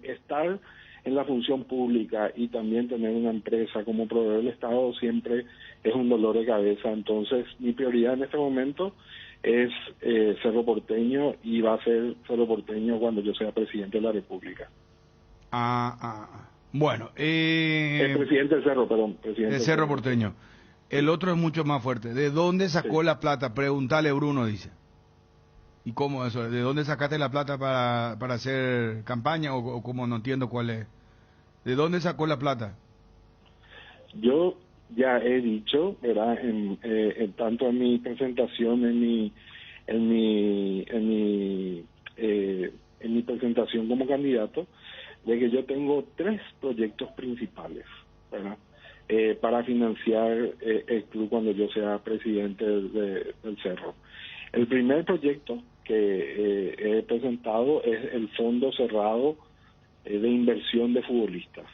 estar en la función pública y también tener una empresa como proveedor del Estado siempre es un dolor de cabeza. Entonces mi prioridad en este momento es Cerro Porteño, y va a ser Cerro Porteño cuando yo sea presidente de la República. Bueno, el presidente del Cerro, perdón. Presidente del Cerro Porteño. El otro es mucho más fuerte. ¿De dónde sacó la plata? Pregúntale, Bruno, dice. ¿Y cómo eso? ¿De dónde sacaste la plata para hacer campaña? ¿O cómo? No entiendo cuál es. ¿De dónde sacó la plata? Yo ya he dicho, ¿verdad? Tanto en mi presentación, en mi presentación como candidato, de que yo tengo 3 proyectos principales, ¿verdad? Para financiar el club cuando yo sea presidente del Cerro. El primer proyecto que he presentado es el fondo cerrado de inversión de futbolistas.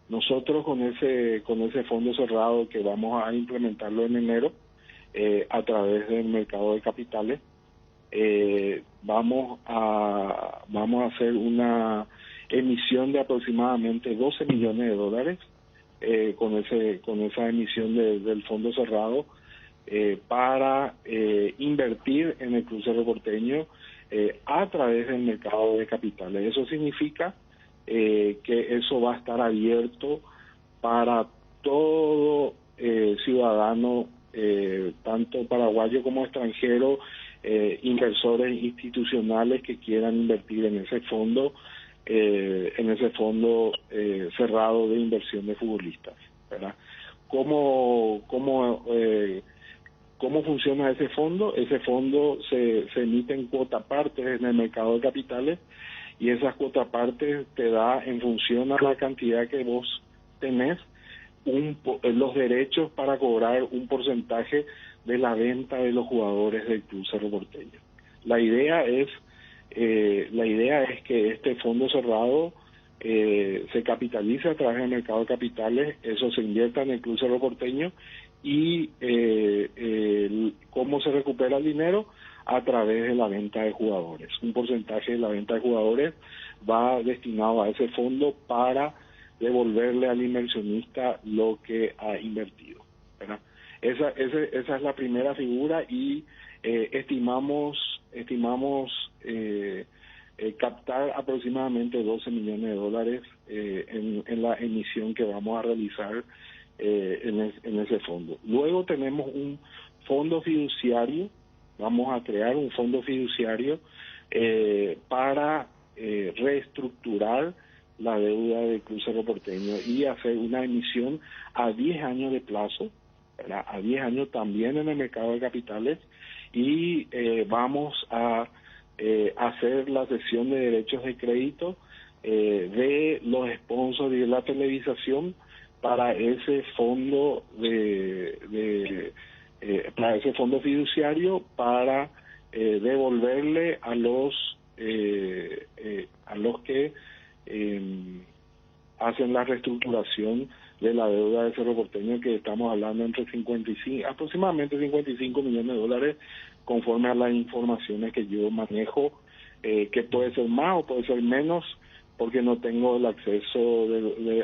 Nosotros con ese fondo cerrado, que vamos a implementarlo en enero a través del mercado de capitales, vamos a hacer una emisión de aproximadamente 12 millones de dólares con esa emisión del fondo cerrado para invertir en el Club Cerro Porteño a través del mercado de capitales. Eso significa que eso va a estar abierto para todo ciudadano, tanto paraguayo como extranjero, inversores institucionales que quieran invertir en ese fondo cerrado de inversión de futbolistas, ¿verdad? ¿Cómo funciona ese fondo? Ese fondo se emite en cuota partes en el mercado de capitales, y esas cuota partes te da, en función a la cantidad que vos tenés, los derechos para cobrar un porcentaje de la venta de los jugadores del Club Cerro Porteño. La idea es que este fondo cerrado se capitalice a través del mercado de capitales, eso se invierta en el Club Cerro Porteño, y cómo se recupera el dinero a través de la venta de jugadores. Un porcentaje de la venta de jugadores va destinado a ese fondo para devolverle al inversionista lo que ha invertido, ¿verdad? Esa es la primera figura, y estimamos captar aproximadamente 12 millones de dólares en la emisión que vamos a realizar en ese fondo. Luego tenemos un fondo fiduciario, vamos a crear un fondo fiduciario para reestructurar la deuda del Club Cerro Porteño y hacer una emisión a 10 años de plazo, ¿verdad? A 10 años también en el mercado de capitales, y vamos a hacer la cesión de derechos de crédito de los sponsors y de la televisación para ese fondo para ese fondo fiduciario, para devolverle a los que hacen la reestructuración de la deuda de Cerro Porteño, que estamos hablando entre aproximadamente 55 millones de dólares, conforme a las informaciones que yo manejo, que puede ser más o puede ser menos, porque no tengo el acceso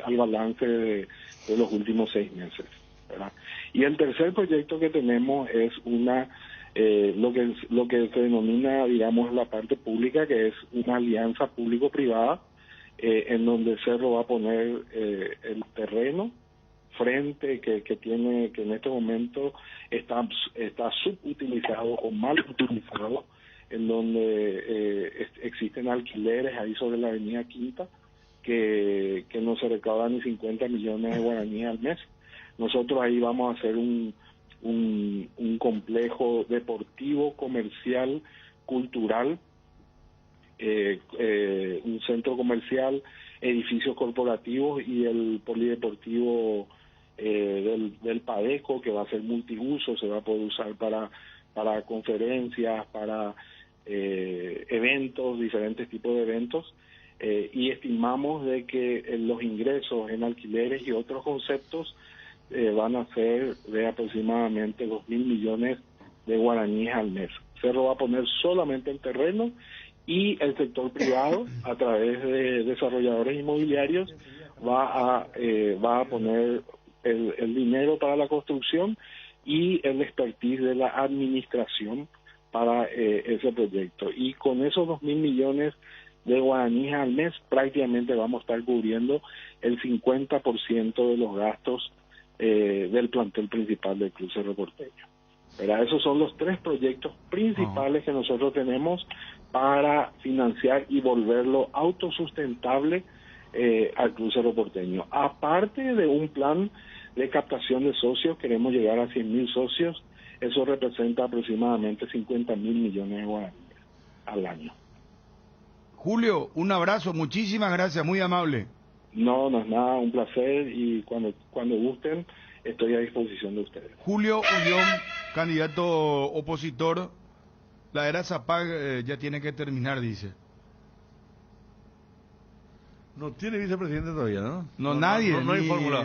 al balance de los últimos 6 meses, ¿verdad? Y el tercer proyecto que tenemos es lo que se denomina, digamos, la parte pública, que es una alianza público-privada, en donde Cerro va a poner el terreno frente que en este momento está subutilizado o mal utilizado, en donde existen alquileres ahí sobre la avenida Quinta que no se recaudan ni 50 millones de guaraníes al mes. Nosotros ahí vamos a hacer un complejo deportivo, comercial, cultural, un centro comercial, edificios corporativos y el polideportivo del Padeco, que va a ser multiuso, se va a poder usar para conferencias, para eventos, diferentes tipos de eventos, y estimamos de que los ingresos en alquileres y otros conceptos van a ser de aproximadamente 2.000 millones de guaraníes al mes. Cerro va a poner solamente el terreno, y el sector privado, a través de desarrolladores inmobiliarios, va a poner el dinero para la construcción y el expertise de la administración para ese proyecto. Y con esos 2.000 millones de guaraníes al mes, prácticamente vamos a estar cubriendo el 50% de los gastos del plantel principal del Club Cerro Porteño. ¿Verdad? Esos son los 3 proyectos principales que nosotros tenemos para financiar y volverlo autosustentable al Club Cerro Porteño. Aparte de un plan de captación de socios, queremos llegar a 100.000 socios. Eso representa aproximadamente 50.000 millones de guaraníes al año. Julio, un abrazo, muchísimas gracias, muy amable. No es nada, un placer, y cuando gusten estoy a disposición de ustedes. Julio Ullón, candidato opositor. La era Zapag ya tiene que terminar, dice. No tiene vicepresidente todavía, ¿no? Nadie. No hay fórmula.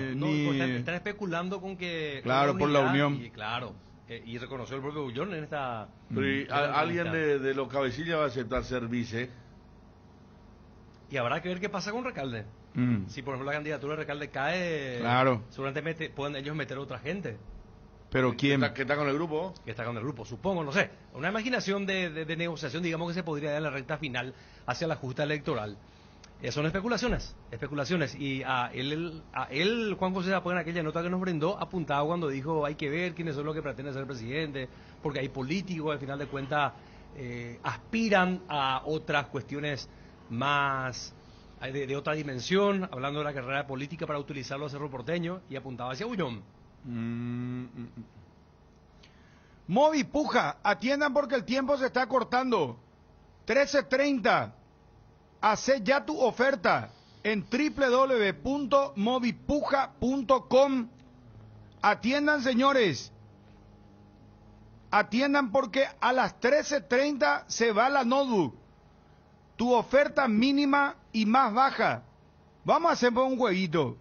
Están especulando con que... Claro, por la unión. Y claro, y reconoció el propio Bullón en esta... Pero alguien de los cabecillas va a aceptar ser vice. Y habrá que ver qué pasa con Recalde. Si por ejemplo la candidatura de Recalde cae, claro, seguramente pueden ellos meter a otra gente. ¿Pero quién? ¿Que está con el grupo? Que está con el grupo, supongo, no sé. Una imaginación de negociación, digamos, que se podría dar en la recta final hacia la justa electoral. Son especulaciones. Y a él, Juan José Zapata, en aquella nota que nos brindó, apuntaba cuando dijo hay que ver quiénes son los que pretenden ser presidente, porque hay políticos, al final de cuentas, aspiran a otras cuestiones más de otra dimensión, hablando de la carrera política para utilizarlo a Cerro Porteño, y apuntaba hacia Bullón. Movi Puja, atiendan porque el tiempo se está cortando. 13:30. Hacé ya tu oferta en www.movipuja.com. Atiendan, señores. Atiendan porque a las 13:30 se va la notebook. Tu oferta mínima y más baja. Vamos a hacer un jueguito.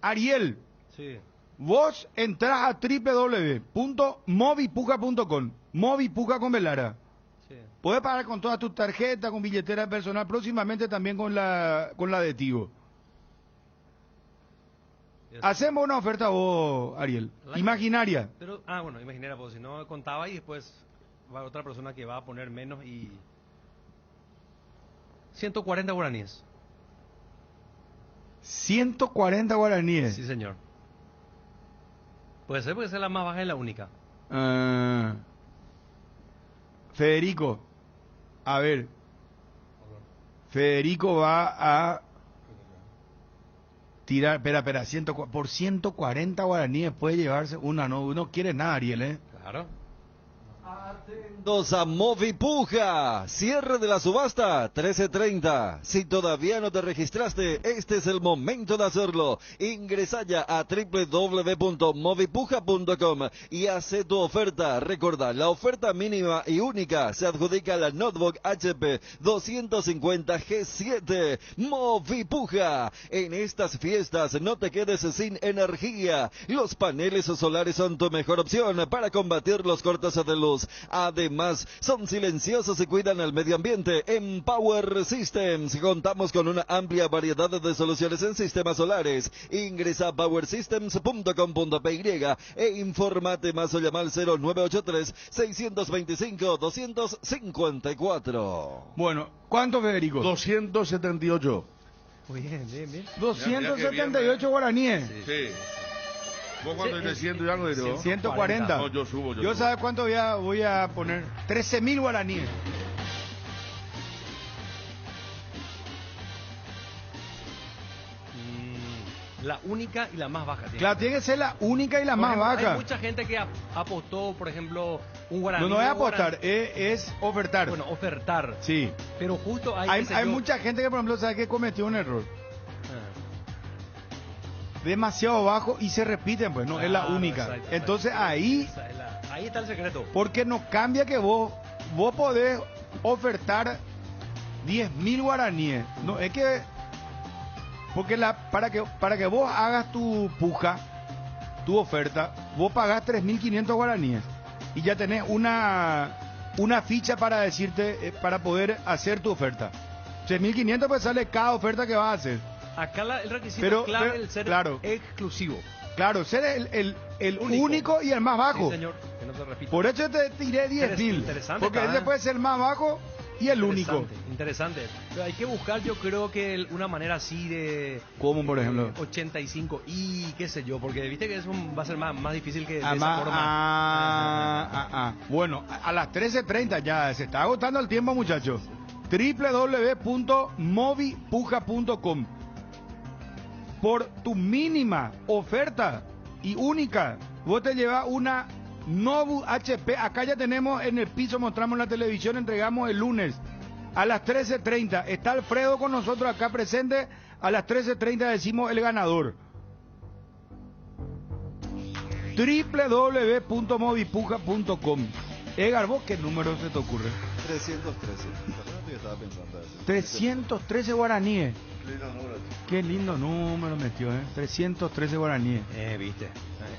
Ariel. Sí. Vos entrás a www.movipuja.com. Movipuja con Velara. Sí. Puedes pagar con todas tus tarjetas, con billetera personal, próximamente también con la de Tigo. Hacemos una oferta vos, Ariel. Imaginaria. Pero, bueno, imaginaria, pues si no contaba y después va otra persona que va a poner menos y... 140 guaraníes. 140 guaraníes. Sí, señor. Puede ser porque es la más baja y la única. Federico, a ver. Federico va a tirar, espera, por 140 guaraníes puede llevarse una, no quiere nada, Ariel, Claro. Atentos a Movipuja, cierre de la subasta 13:30. Si todavía no te registraste, este es el momento de hacerlo. Ingresa ya a www.movipuja.com y hace tu oferta. Recuerda, la oferta mínima y única se adjudica a la notebook HP 250 G7. Movipuja, en estas fiestas no te quedes sin energía. Los paneles solares son tu mejor opción para combatir los cortes de luz. Además, son silenciosos y cuidan el medio ambiente. En Power Systems contamos con una amplia variedad de soluciones en sistemas solares. Ingresa a powersystems.com.py e infórmate más o llama al 0983-625-254. Bueno, ¿cuánto, Federico? 278. Muy bien, bien. 278 guaraníes. Sí. ¿Vos cuánto te siento y algo? 140. No, yo subo. Yo ¿sabes cuánto voy a poner? 13.000 guaraníes. La única y la más baja. Claro, tiene que ser la única y la más baja. Hay mucha gente que apostó, por ejemplo, un guaraní. No es apostar, es ofertar. Bueno, ofertar. Sí. Pero justo hay mucha gente que, por ejemplo, sabe que cometió un error. Demasiado bajo y se repiten, pues no, es la única. Entonces ahí está el secreto. Porque no cambia que vos podés ofertar 10.000 guaraníes. No, es que porque para que vos hagas tu puja, tu oferta, vos pagás 3.500 guaraníes y ya tenés una ficha para decirte, para poder hacer tu oferta. 3.500 pues sale cada oferta que vas a hacer. Acá el requisito clave es el ser exclusivo. Claro, ser el único y el más bajo. Sí, señor, que no se repita. Por eso te tiré 10.000. Porque ese puede ser el más bajo y el único. Interesante. Pero hay que buscar, yo creo que una manera así de... ¿Cómo, por ejemplo? 85 y qué sé yo, porque viste que eso va a ser más difícil que de esa forma. Bueno, a las 13:30 ya se está agotando el tiempo, muchachos. www.movipuja.com. Por tu mínima oferta y única, vos te llevas una Nobu HP. Acá ya tenemos en el piso, mostramos la televisión, entregamos el lunes a las 13:30. Está Alfredo con nosotros acá presente. A las 13:30 decimos el ganador. www.movipuja.com. Edgar, ¿vos qué número se te ocurre? 313. Yo estaba pensando eso. 313 guaraníes. Qué lindo número metió, 313 guaraníes. Viste.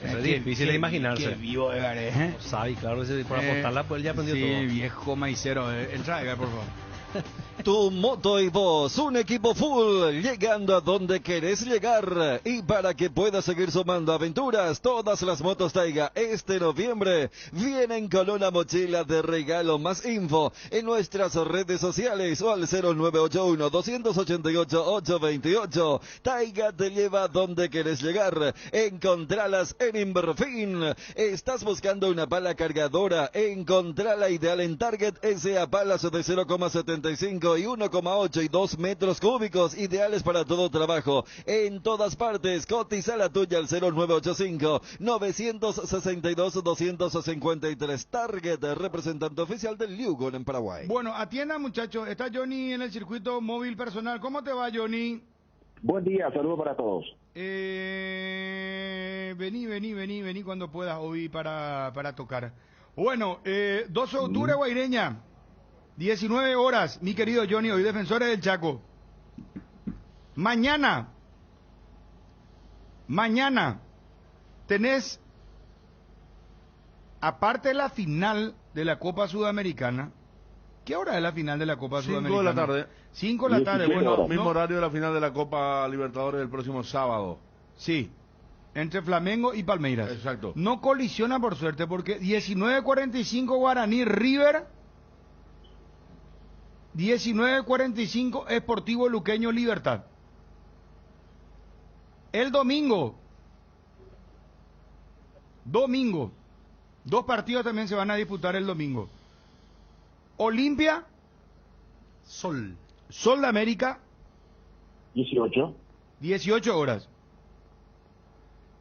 Eso es difícil de imaginarse. Qué vivo de Garé, Sabe, claro, por apostarla, pues él ya aprendió todo. Sí, viejo maicero. Entra, Edgar, por favor. Tu moto y vos, un equipo full, llegando a donde querés llegar. Y para que puedas seguir sumando aventuras, todas las motos Taiga este noviembre vienen con una mochila de regalo. Más info en nuestras redes sociales o al 0981-288-828. Taiga te lleva a donde querés llegar. Encontralas en Inverfin. ¿Estás buscando una pala cargadora? Encontrá la ideal en Target SA palas de 0,75 y 1,8 y 2 metros cúbicos, ideales para todo trabajo. En todas partes, cotiza la tuya al 0985-962-253. Target, representante oficial del Lugon en Paraguay. Bueno, atienda muchachos, está Johnny en el circuito móvil personal. ¿Cómo te va, Johnny? Buen día, saludos para todos. Vení cuando puedas hoy para tocar. Bueno, 12 de octubre, Guaireña. 19 horas, mi querido Johnny, hoy Defensores del Chaco. Mañana tenés, aparte de la final de la Copa Sudamericana, ¿qué hora es la final de la Copa Sudamericana? 5 de la tarde. 5 de la tarde, bueno. Mismo horario de la final de la Copa Libertadores del próximo sábado. Sí, entre Flamengo y Palmeiras. Exacto. No colisiona por suerte, porque 19:45 Guaraní River. 19:45 Sportivo Luqueño Libertad. El domingo, dos partidos también se van a disputar el domingo. Olimpia, Sol de América, 18 horas.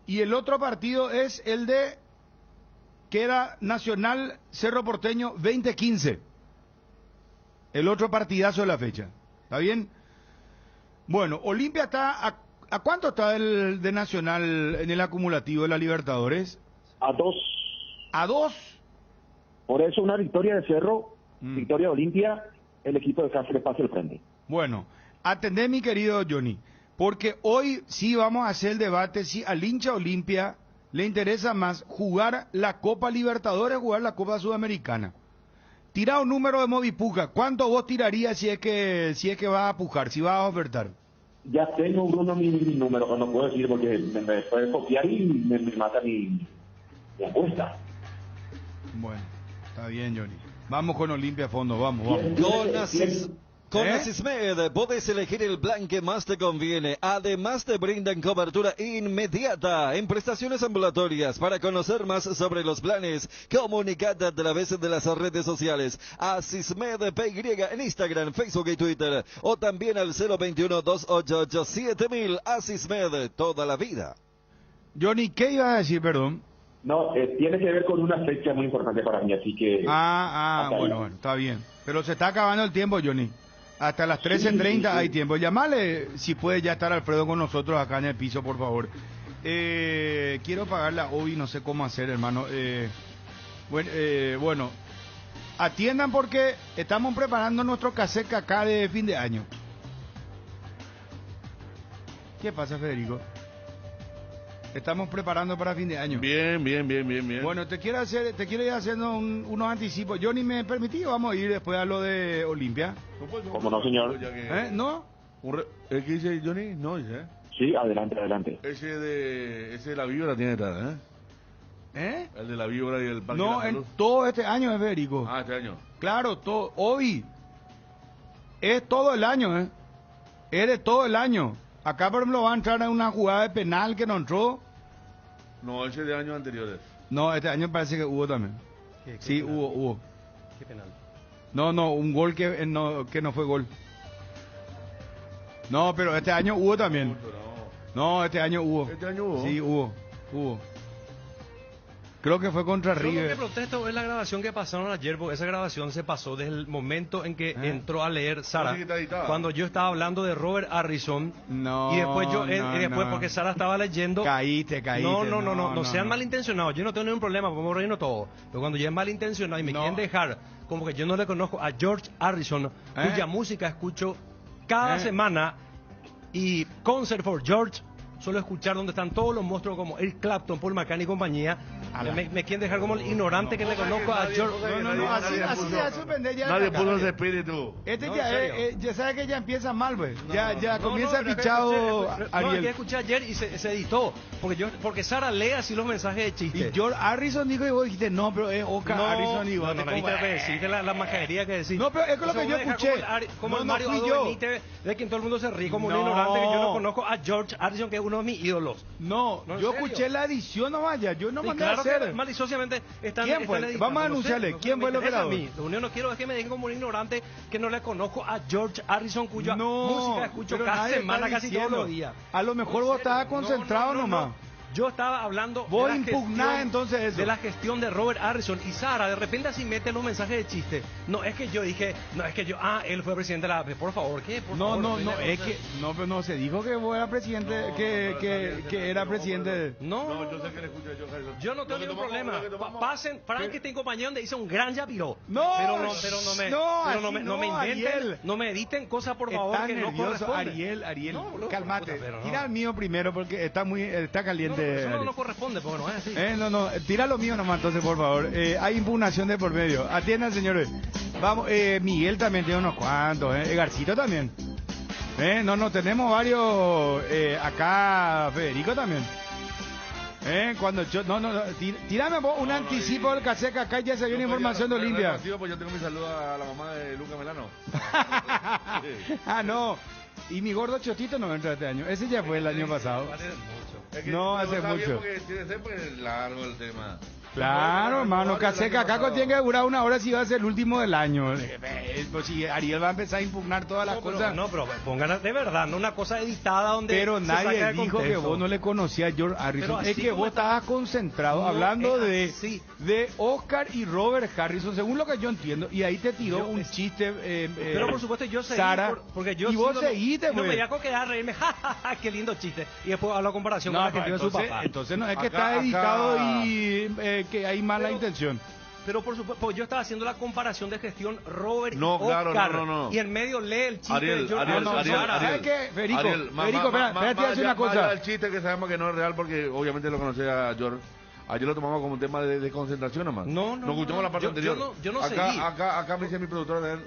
Y el otro partido es el de queda Nacional Cerro Porteño 2015. El otro partidazo de la fecha. ¿Está bien? Bueno, Olimpia está... ¿A cuánto está el de Nacional en el acumulativo de la Libertadores? A 2. ¿A 2? Por eso una victoria de Cerro, victoria de Olimpia, el equipo de Cáceres pasa al frente. Bueno, atendé mi querido Johnny, porque hoy sí vamos a hacer el debate si al hincha Olimpia le interesa más jugar la Copa Libertadores o jugar la Copa Sudamericana. Tira un número de Movipuca. ¿Cuánto vos tirarías si es que vas a pujar, si vas a ofertar? Ya tengo, Bruno, mi número, no puedo decir porque me puede copiar y me mata mi apuesta. Bueno, está bien, Johnny. Vamos con Olimpia a fondo, vamos. Con Asismed podés elegir el plan que más te conviene. Además te brindan cobertura inmediata en prestaciones ambulatorias. Para conocer más sobre los planes, comunicate a través de las redes sociales. Asismed PY en Instagram, Facebook y Twitter. O también al 021-288-7000. Asismed, toda la vida. Johnny, ¿qué ibas a decir, perdón? No, tiene que ver con una fecha muy importante para mí, así que... Bueno, está bien. Pero se está acabando el tiempo, Johnny. Hasta las 13:30 hay tiempo. Llamale si puede ya estar Alfredo con nosotros acá en el piso, por favor. Quiero pagarla hoy, no sé cómo hacer, hermano. Bueno, atiendan porque estamos preparando nuestro cassette acá de fin de año. ¿Qué pasa, Federico? Estamos preparando para fin de año. Bien. Bueno, te quiero ir haciendo unos anticipos. Johnny, ¿me permití? Vamos a ir después a lo de Olimpia. ¿Cómo no, señor? ¿No? ¿El que dice Johnny? No, dice. Sí, adelante. Ese de la víbora tiene edad, ¿Eh? El de la víbora y el parque. No, de la Salud. todo este año es Federico. Este año. Claro, todo. Hoy es todo el año, Es de todo el año. Acá, por ejemplo, va a entrar en una jugada de penal que no entró. No, ese de años anteriores. No, este año parece que hubo también. Sí, penal? hubo. ¿Qué penal? No, un gol que no fue gol. No, pero este año hubo también. No, este año hubo. ¿Este año hubo? Sí, hubo. Creo que fue contra Yo lo que River. protesto es la grabación que pasaron ayer, porque esa grabación se pasó desde el momento en que entró a leer Sara. Así que está editada. Cuando yo estaba hablando de Robert Harrison. No, Y después no, y después no. porque Sara estaba leyendo. Caíste. No sean malintencionados. Yo no tengo ningún problema, podemos reírnos todo. Pero cuando ya es malintencionado y me quieren dejar como que yo no le conozco a George Harrison, cuya música escucho cada semana, y Concert for George, suelo escuchar donde están todos los monstruos como Eric Clapton, Paul McCartney y compañía. Me quieren dejar como el ignorante que le conozco a George. Así se va a suspender ya. Nadie puso ese espíritu. Este No, ya, en serio. ya sabe que ya empieza mal, pues. Ya comienza el pero fichado es que Ariel. escuché ayer y se editó. Porque Sara lee así los mensajes de chiste. Y George Harrison dijo y vos dijiste, no, pero es Oscar Harrison y vos no, te deciste la majadería que decís. No, pero es con lo que yo escuché. Como el No Mario fui Aldo yo. Benítez, de quien todo el mundo se ríe como un No. ignorante, que yo no conozco a George Harrison, que es uno de mis ídolos. No, ¿en yo serio? escuché la edición nomás ya. Yo no Sí, mandé claro a hacer. que maliciosamente están. ¿Quién fue? editando, Vamos a no sé, anunciarle. no sé, ¿Quién me fue el interesa a operador? mí. Lo único que no quiero es que me dejen como un ignorante que no le conozco a George Harrison, cuya música escucho pero cada nadie semana, está casi diciendo. todos los días. A lo mejor vos estabas concentrado nomás. Yo estaba hablando Vos de la impugnás gestión- entonces eso. de la gestión de Robert Harrison, y Sara de repente así mete los mensajes de chiste. No es que yo dije, él fue presidente de la AFP, por favor, ¿qué? Por No, favor, no, venga, es que pero no se dijo que vos eras presidente, que era presidente. No, yo sé que le escucho a George Harrison. yo no tengo ningún problema. Pasen, Frankenstein compañero le hizo un gran yapiró. No, pero no me inventen, Ariel. no me editen cosas por favor Está que no nervioso, corresponden. Ariel, No, cálmate. puta, pero no. Tira el mío primero porque está caliente. Eso no Ariel. corresponde, porque no es así. No, tira lo mío nomás entonces, por favor. Hay impugnación de por medio. Atiendan, señores. Vamos, Miguel también tiene unos cuantos, Garcito también. No, tenemos varios. Acá, Federico también. Cuando yo, tírame vos un anticipo del caseca, acá ya se viene información de Olimpia. Pues yo tengo mi saludo a la mamá de Luca Melano. No. Y mi gordo Chotito no entra este año. Ese ya fue el año pasado. No, hace mucho. Porque tiene que ser pues, largo el tema. Claro, hermano, Caseca Caco tiene que durar una hora si va a ser el último del año. Pues si Ariel va a empezar a impugnar todas las cosas. Pero pongan de verdad, no una cosa editada donde. Pero se nadie saca de dijo que contexto. vos no le conocías a George Harrison. Pero así Es que como vos estabas concentrado No, hablando es de Oscar y Robert Harrison, según lo que yo entiendo. Y ahí te tiró un chiste. Pero por supuesto yo seguí, Sara, porque yo y vos sigo- seguiste, no me pues. voy a coquear, a reírme, jajaja, qué lindo chiste. Y después hago la comparación No, con la que pero tiene su papá. entonces no es que Acá- está editado acá- y que hay mala intención. Pero por supuesto, pues yo estaba haciendo la comparación de gestión Robert No, y claro, Oscar. no. Y en medio lee el chiste Ariel, de George Harrison. Sara. ¿Sabes qué, Federico? Ariel, Federico, espérate, decir una cosa. El chiste que sabemos que no es real porque obviamente lo conocía a George. Ayer lo tomamos como un tema de concentración nomás. No, Nos escuchamos la parte anterior. yo no acá, seguí. acá me dice mi productora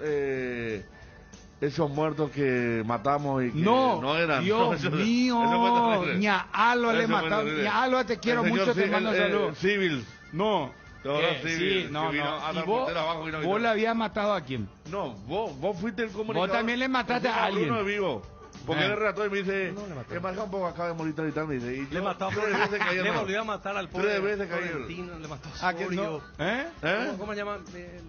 esos muertos que matamos y que no eran. Dios Eso mío, fue terrible. ña Alba le Eso fue mataron. terrible. Ña Alba, te quiero El señor mucho, te Ci- mando el- saludos. Civil. No. Civil, Sí, no, que vino no. a ¿Y dar vos, portero abajo, vino a vos gritar. le habías matado a quién? No, vos fuiste el comunicador. Vos también le mataste a alguien. Bruno de vivo. Porque él relató y me dice, No le mató. que marca un poco, acaba de morir tal y tal, me dice. Y Le yo mató a 3 veces caí, le hermano. volvió a matar al pobre 3 veces caí. Florentino, le mató ¿A a quién Osorio. no? ¿Cómo se llama?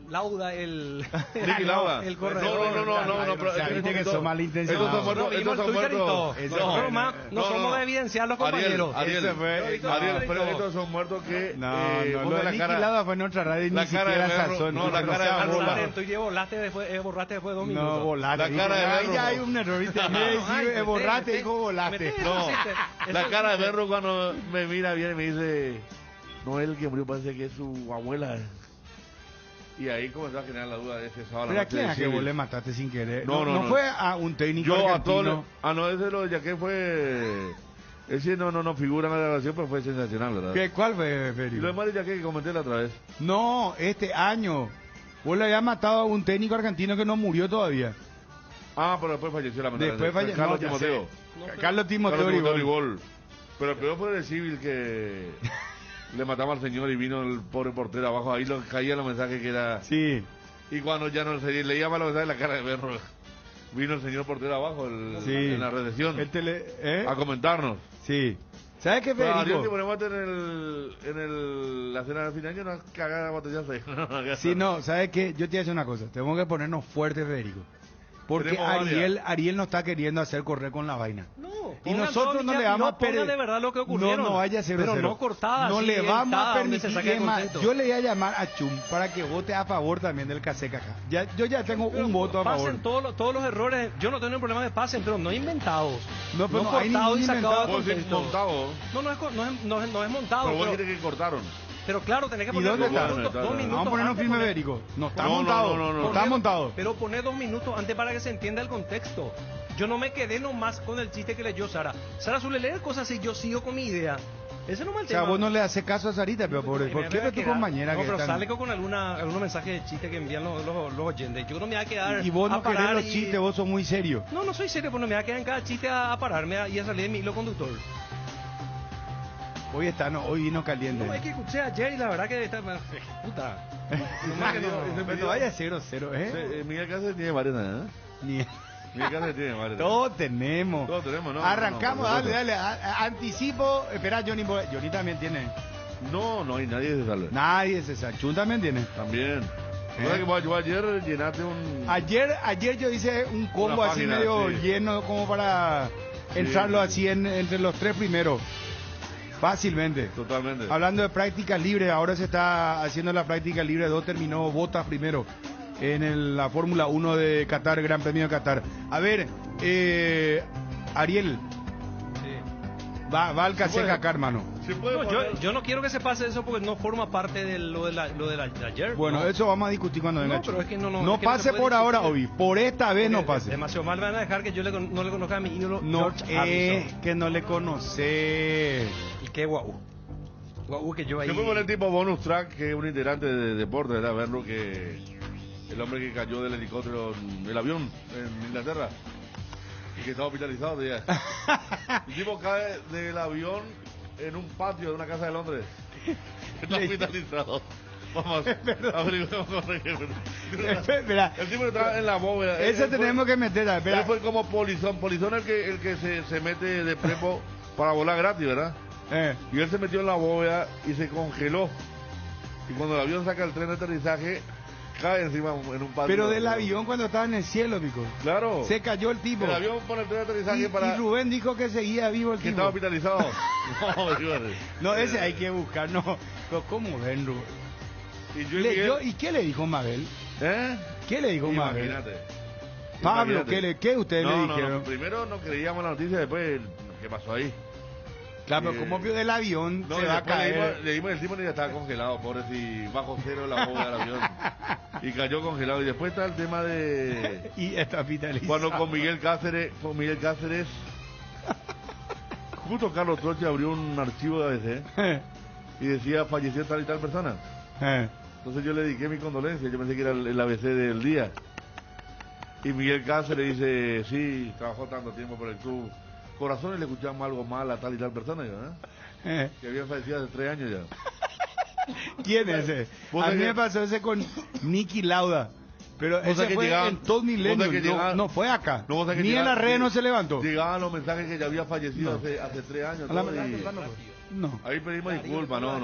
Lauda, Nicky Lauda. el corredor. No, pero viste que son malintencionados. Estos son muertos, No, vimos estos son el Twitter y todo. muertos. Nosotros más no somos de evidenciar los compañeros. Ariel, Ese fue- pero estos son muertos que... No, vos lo ves de la Nicky cara- Lauda fue en otra radio y la ni cara siquiera de Berro, sazón. no, la cara de sea Berro, bola. Tú borraste después de 2 minutos. No, volaste. La cara de Ahí Berro. ya hay un error, ¿viste? En vez de decir borraste, dijo volaste. No, la cara de Berro cuando me mira viene y me dice, no es el que murió, parece que es su abuela. Y ahí comenzó a generar la duda de ese sábado. ¿Pero a quién es que vos le mataste sin querer? No. fue a un técnico Yo a argentino. todos. No, ese lo de Yaqué fue. Ese no figura en la grabación, pero fue sensacional, ¿verdad? ¿Cuál fue, Y Federico? lo demás de Yaqué que comenté la otra vez. No, este año. Vos le habías matado a un técnico argentino que no murió todavía. Ah, pero después falleció la Después falleció. Carlos no, ya Timoteo. sé. Carlos Timoteo Gribol. Gribol. Pero el peor fue el civil que le mataba al señor y vino el pobre portero abajo. Ahí caían los mensajes que era. Sí. Y cuando ya no leía más los mensajes, la cara de Berro. Vino el señor portero abajo Sí. en la recepción a comentarnos. Sí. ¿Sabes qué, Pero Ariel, Federico? te ponemos la cena de fin de año, una cagada de botellazo ahí. Sí, no, ¿sabes qué? Yo te voy a decir una cosa. Tenemos que ponernos fuertes, Federico. Porque Tenemos varias. Ariel no está queriendo hacer correr con la vaina. No. Y nosotros no le vamos a perder. de verdad lo que ocurrieron. No vaya a ser pero no cortada. No le vamos a permitir. Más, yo le voy a llamar a Chum para que vote a favor también del Caseca acá. Yo ya tengo un voto a favor. Pasen todos los errores. Yo no tengo ningún problema de pasen, pero no inventados. No, pero no cortados y sacados de contexto. Montado. No es montado. Pero vos dijiste que cortaron. Pero claro, tenés que poner 2 minutos. Vamos a poner un filme ibérico. No está montado. No está montado. Pero poné 2 minutos antes para que se entienda el contexto. Yo no me quedé nomás con el chiste que leyó Sara. Sara suele leer cosas y yo sigo con mi idea. Ese no es el tema. O sea, vos no le haces caso a Sarita, pero ¿por qué de tu compañera? No, pero sale con algunos mensajes de chiste que envían los oyentes. Yo no me voy a quedar. Y vos no querés los chistes, vos sos muy serio. No soy serio, pues no me voy a quedar en cada chiste a pararme y a salir de mi hilo conductor. Hoy vino caliente. No, es que escuché ayer y la verdad que está. Puta. No vaya a ser grosero, Miguel Cáceres tiene varias, Miguel Cáceres tiene varias. Todos tenemos, ¿no? Arrancamos, dale. Anticipo. Espera, Johnny también tiene. No hay nadie de salud. Nadie se sabe. Chun también tiene. También. Yo ayer llenaste un... Ayer yo hice un combo así medio lleno como para entrarlo así entre los 3 primeros. Fácilmente. Totalmente. Hablando de práctica libre, ahora se está haciendo la práctica libre 2, terminó Botas primero en la Fórmula 1 de Qatar, Gran Premio de Qatar. A ver, Ariel. Sí. Va al Caseca acá, hermano. Yo no quiero que se pase eso porque no forma parte de lo de ayer. Bueno, eso vamos a discutir cuando venga. Pero es que no pase por ahora, Obi. Por esta vez no pase. Demasiado mal van a dejar que yo no le conozca a mi ídolo. No, que no le conoce. Y qué guau que yo ahí. Se puede poner tipo bonus track, que es un integrante de deporte, ¿verdad? Verlo que el hombre que cayó del helicóptero, del avión en Inglaterra y que estaba hospitalizado. El tipo cae del avión en un patio de una casa de Londres. Está hospitalizado. Vamos a averiguar. El tipo está en la bóveda. Ese tenemos que meter. Él fue como polizón. Polizón el que se mete de prepo para volar gratis, ¿verdad? Y él se metió en la bóveda y se congeló. Y cuando el avión saca el tren de aterrizaje, cae encima en un patio. Pero del avión cuando estaba en el cielo, Pico. Claro. Se cayó el tipo. El avión pone el tren de aterrizaje para... Y Rubén dijo que seguía vivo el que tipo. estaba hospitalizado. No, ese hay que buscar, no. Pero ¿cómo ven, Rubén? ¿Y qué le dijo Mabel? ¿Qué le dijo Mabel? Imagínate. Pablo, ¿qué ustedes le dijeron? No, primero no creíamos la noticia, después ¿qué pasó ahí? Claro, pero como vio del avión, se va a caer. Le dimos el tipo y ya estaba congelado, pobre, si bajo cero la bóveda del avión. Y cayó congelado. Y después está el tema de... y está hospitalizado. Cuando con Miguel Cáceres, justo Carlos Troche abrió un archivo de ABC y decía falleció tal y tal persona. Entonces yo le dediqué mi condolencia, yo pensé que era el ABC del día. Y Miguel Cáceres dice, sí, trabajó tanto tiempo por el club. Corazones le escuchamos algo mal a tal y tal persona, que había fallecido hace 3 años ya. ¿Quién es ese? A mí me pasó ese con Niki Lauda. Pero ese fue en todo milenio, no fue acá. Ni en la red no se levantó. Llegaban los mensajes que ya había fallecido hace 3 años. No. Ahí pedimos disculpas, no.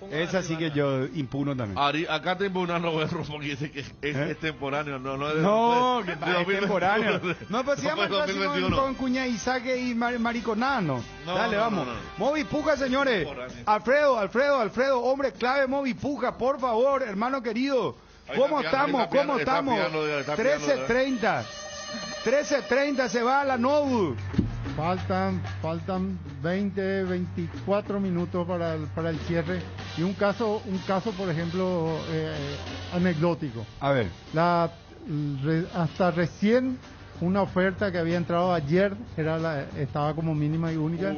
Esa sí que yo impugno también. Acá te impugnan los berros porque dice que es extemporáneo, no es de... No, que es extemporáneo. No, pues sigamos con Cuña Isaque y Mariconano. Dale, vamos. Movi Puja, señores. Alfredo, hombre clave, Movi Puja, por favor, hermano querido. ¿Cómo estamos? 13:30 se va a la Novu. Faltan 24 minutos para el cierre. Y un caso por ejemplo, anecdótico. A ver. Hasta recién una oferta que había entrado ayer estaba como mínima y única.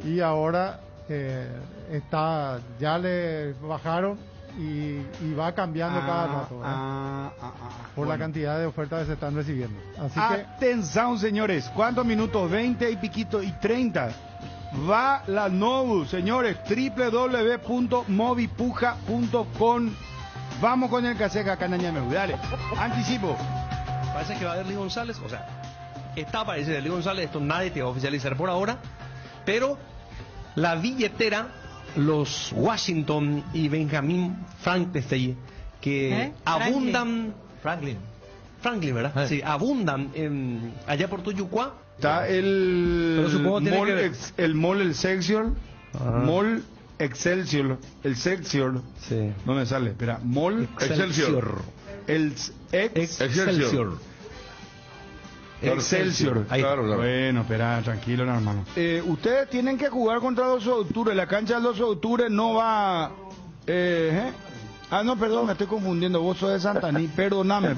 Y ahora ya le bajaron y va cambiando cada rato. Por la cantidad de ofertas que se están recibiendo. Así atención, señores. ¿Cuántos minutos? 20 y piquito y 30. Va la Novu, señores. www.movipuja.com. Vamos con el Caseca Canañameu. Dale, anticipo. Parece que va a haber Lee González. O sea, parece de Lee González. Esto nadie te va a oficializar por ahora. Pero la billetera, los Washington y Benjamin Frankenstein, que abundan... Franklin, ¿verdad? Sí, abundan allá por Tuyucuá. Está Pero supongo tiene Mall, que- el Mall Excelsior. Ah. Mall Excelsior. Excelsior. Sí. No me sale, espera. Mall Excelsior. El Excelsior. Excelsior. Ahí. Claro. Bueno, espera, tranquilo, no, hermano. Ustedes tienen que jugar contra 12 de octubre. La cancha del 12 de octubre no va... Ah, no, perdón, me estoy confundiendo. Vos sos de Santaní. Perdóname.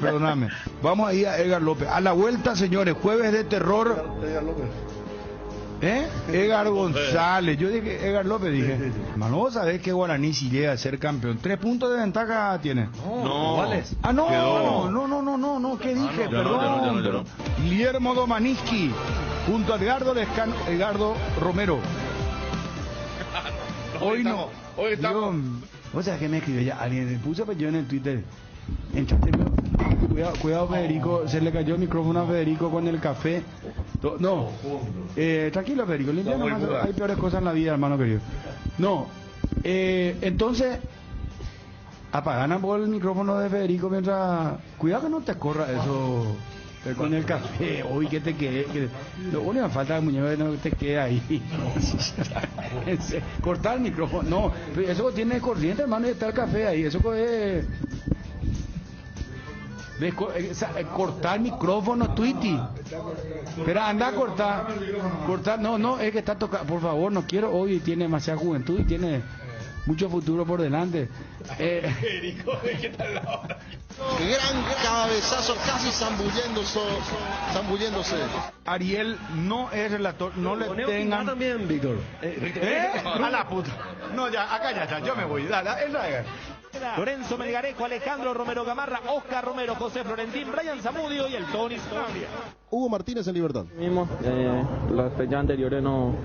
Vamos a ir a Edgar López. A la vuelta, señores. Jueves de terror. Edgar González. Yo dije Edgar López, dije. Hermano, vos sabés que Guaraní si llega a ser campeón. 3 puntos de ventaja tiene. No. ¿Cuáles? Ah, no, Quedó. no, ¿qué dije? no, Perdón. ya no. Guillermo Domaniski junto a Edgardo Romero. Hoy no. Hoy estamos. Vos sabés que me escribió ya alguien, puso yo en el Twitter. Cuidado Federico, se le cayó el micrófono a Federico con el café. No, tranquilo Federico, limpia nomás, hay peores cosas en la vida, hermano querido. No, entonces apagan por el micrófono de Federico mientras... Cuidado que no te corra eso con el café, hoy que te quede... Lo único que falta, muñeco, es no te quede ahí. Cortar el micrófono, no, eso tiene corriente, hermano, y está el café ahí, eso es... Cortar el micrófono, Twitty. Pero anda a cortar, no, es que está tocando, por favor, no quiero, hoy tiene demasiada juventud y tiene mucho futuro por delante. Gran cabezazo, casi zambulléndose. Ariel no es relator, no le tengan... también, Víctor. A la puta. No, ya, acá ya, yo me voy, dale, Lorenzo Melgarejo, Alejandro Romero Gamarra, Oscar Romero, José Florentín, Brian Zamudio y el Tony Colombia. Hugo Martínez en Libertad. Mismo, las fechas anteriores no.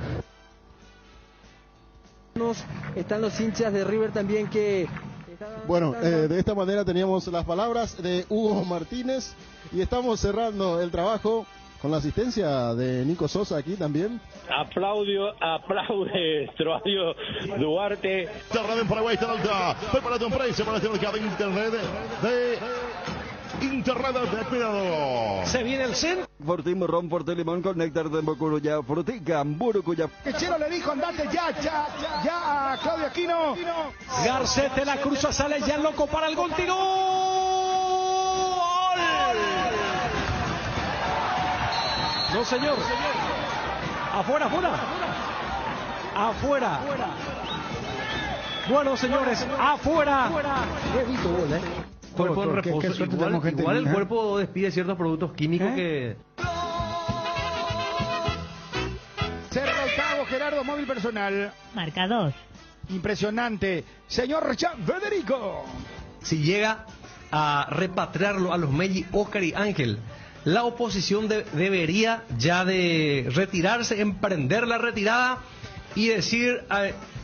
Están los hinchas de River también que... Bueno, de esta manera teníamos las palabras de Hugo Martínez y estamos cerrando el trabajo con la asistencia de Nico Sosa aquí también. Aplaude Troadio Duarte. Terrado en Paraguay, está alta. Preparado un precio para el mercado de Internet de Internet de Cuidado. Se viene el centro. Fortín Morrón, Forte Limón con néctar de Bocuruya, Frutica, Burucuya. Chelo le dijo, andate ya a Claudio Aquino. Garcete la cruza, sale ya loco para el gol, tiró. No, señor. Afuera. Bueno, señores, afuera. Cuerpo en reposo. Igual el cuerpo despide ciertos productos químicos que... Cerro el Cabo, Gerardo, móvil personal. Marca 2. Impresionante. Señor Federico. Si llega a repatriarlo a los Melli, Oscar y Ángel, la oposición debería ya de retirarse, emprender la retirada y decir,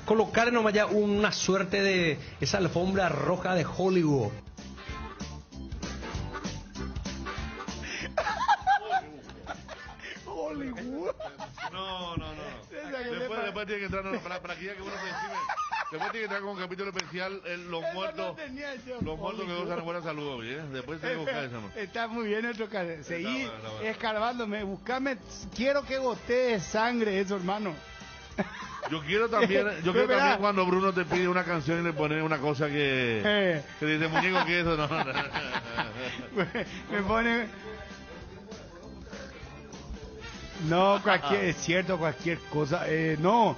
colocar nomás ya una suerte de esa alfombra roja de Hollywood. Hollywood. No. Después tiene que entrar, para que ya que uno se decime, después tiene que entrar con un capítulo especial, los muertos que gozan buena salud, ¿bien? Después tengo que buscar eso, ¿no? Está muy bien nuestro canal. Seguí escarbándome, buscame, quiero que gotee sangre eso, hermano. Yo quiero también cuando Bruno te pide una canción y le pone una cosa que dice, muñeco, que eso, no. Me pone... No, es cierto, cualquier cosa. No,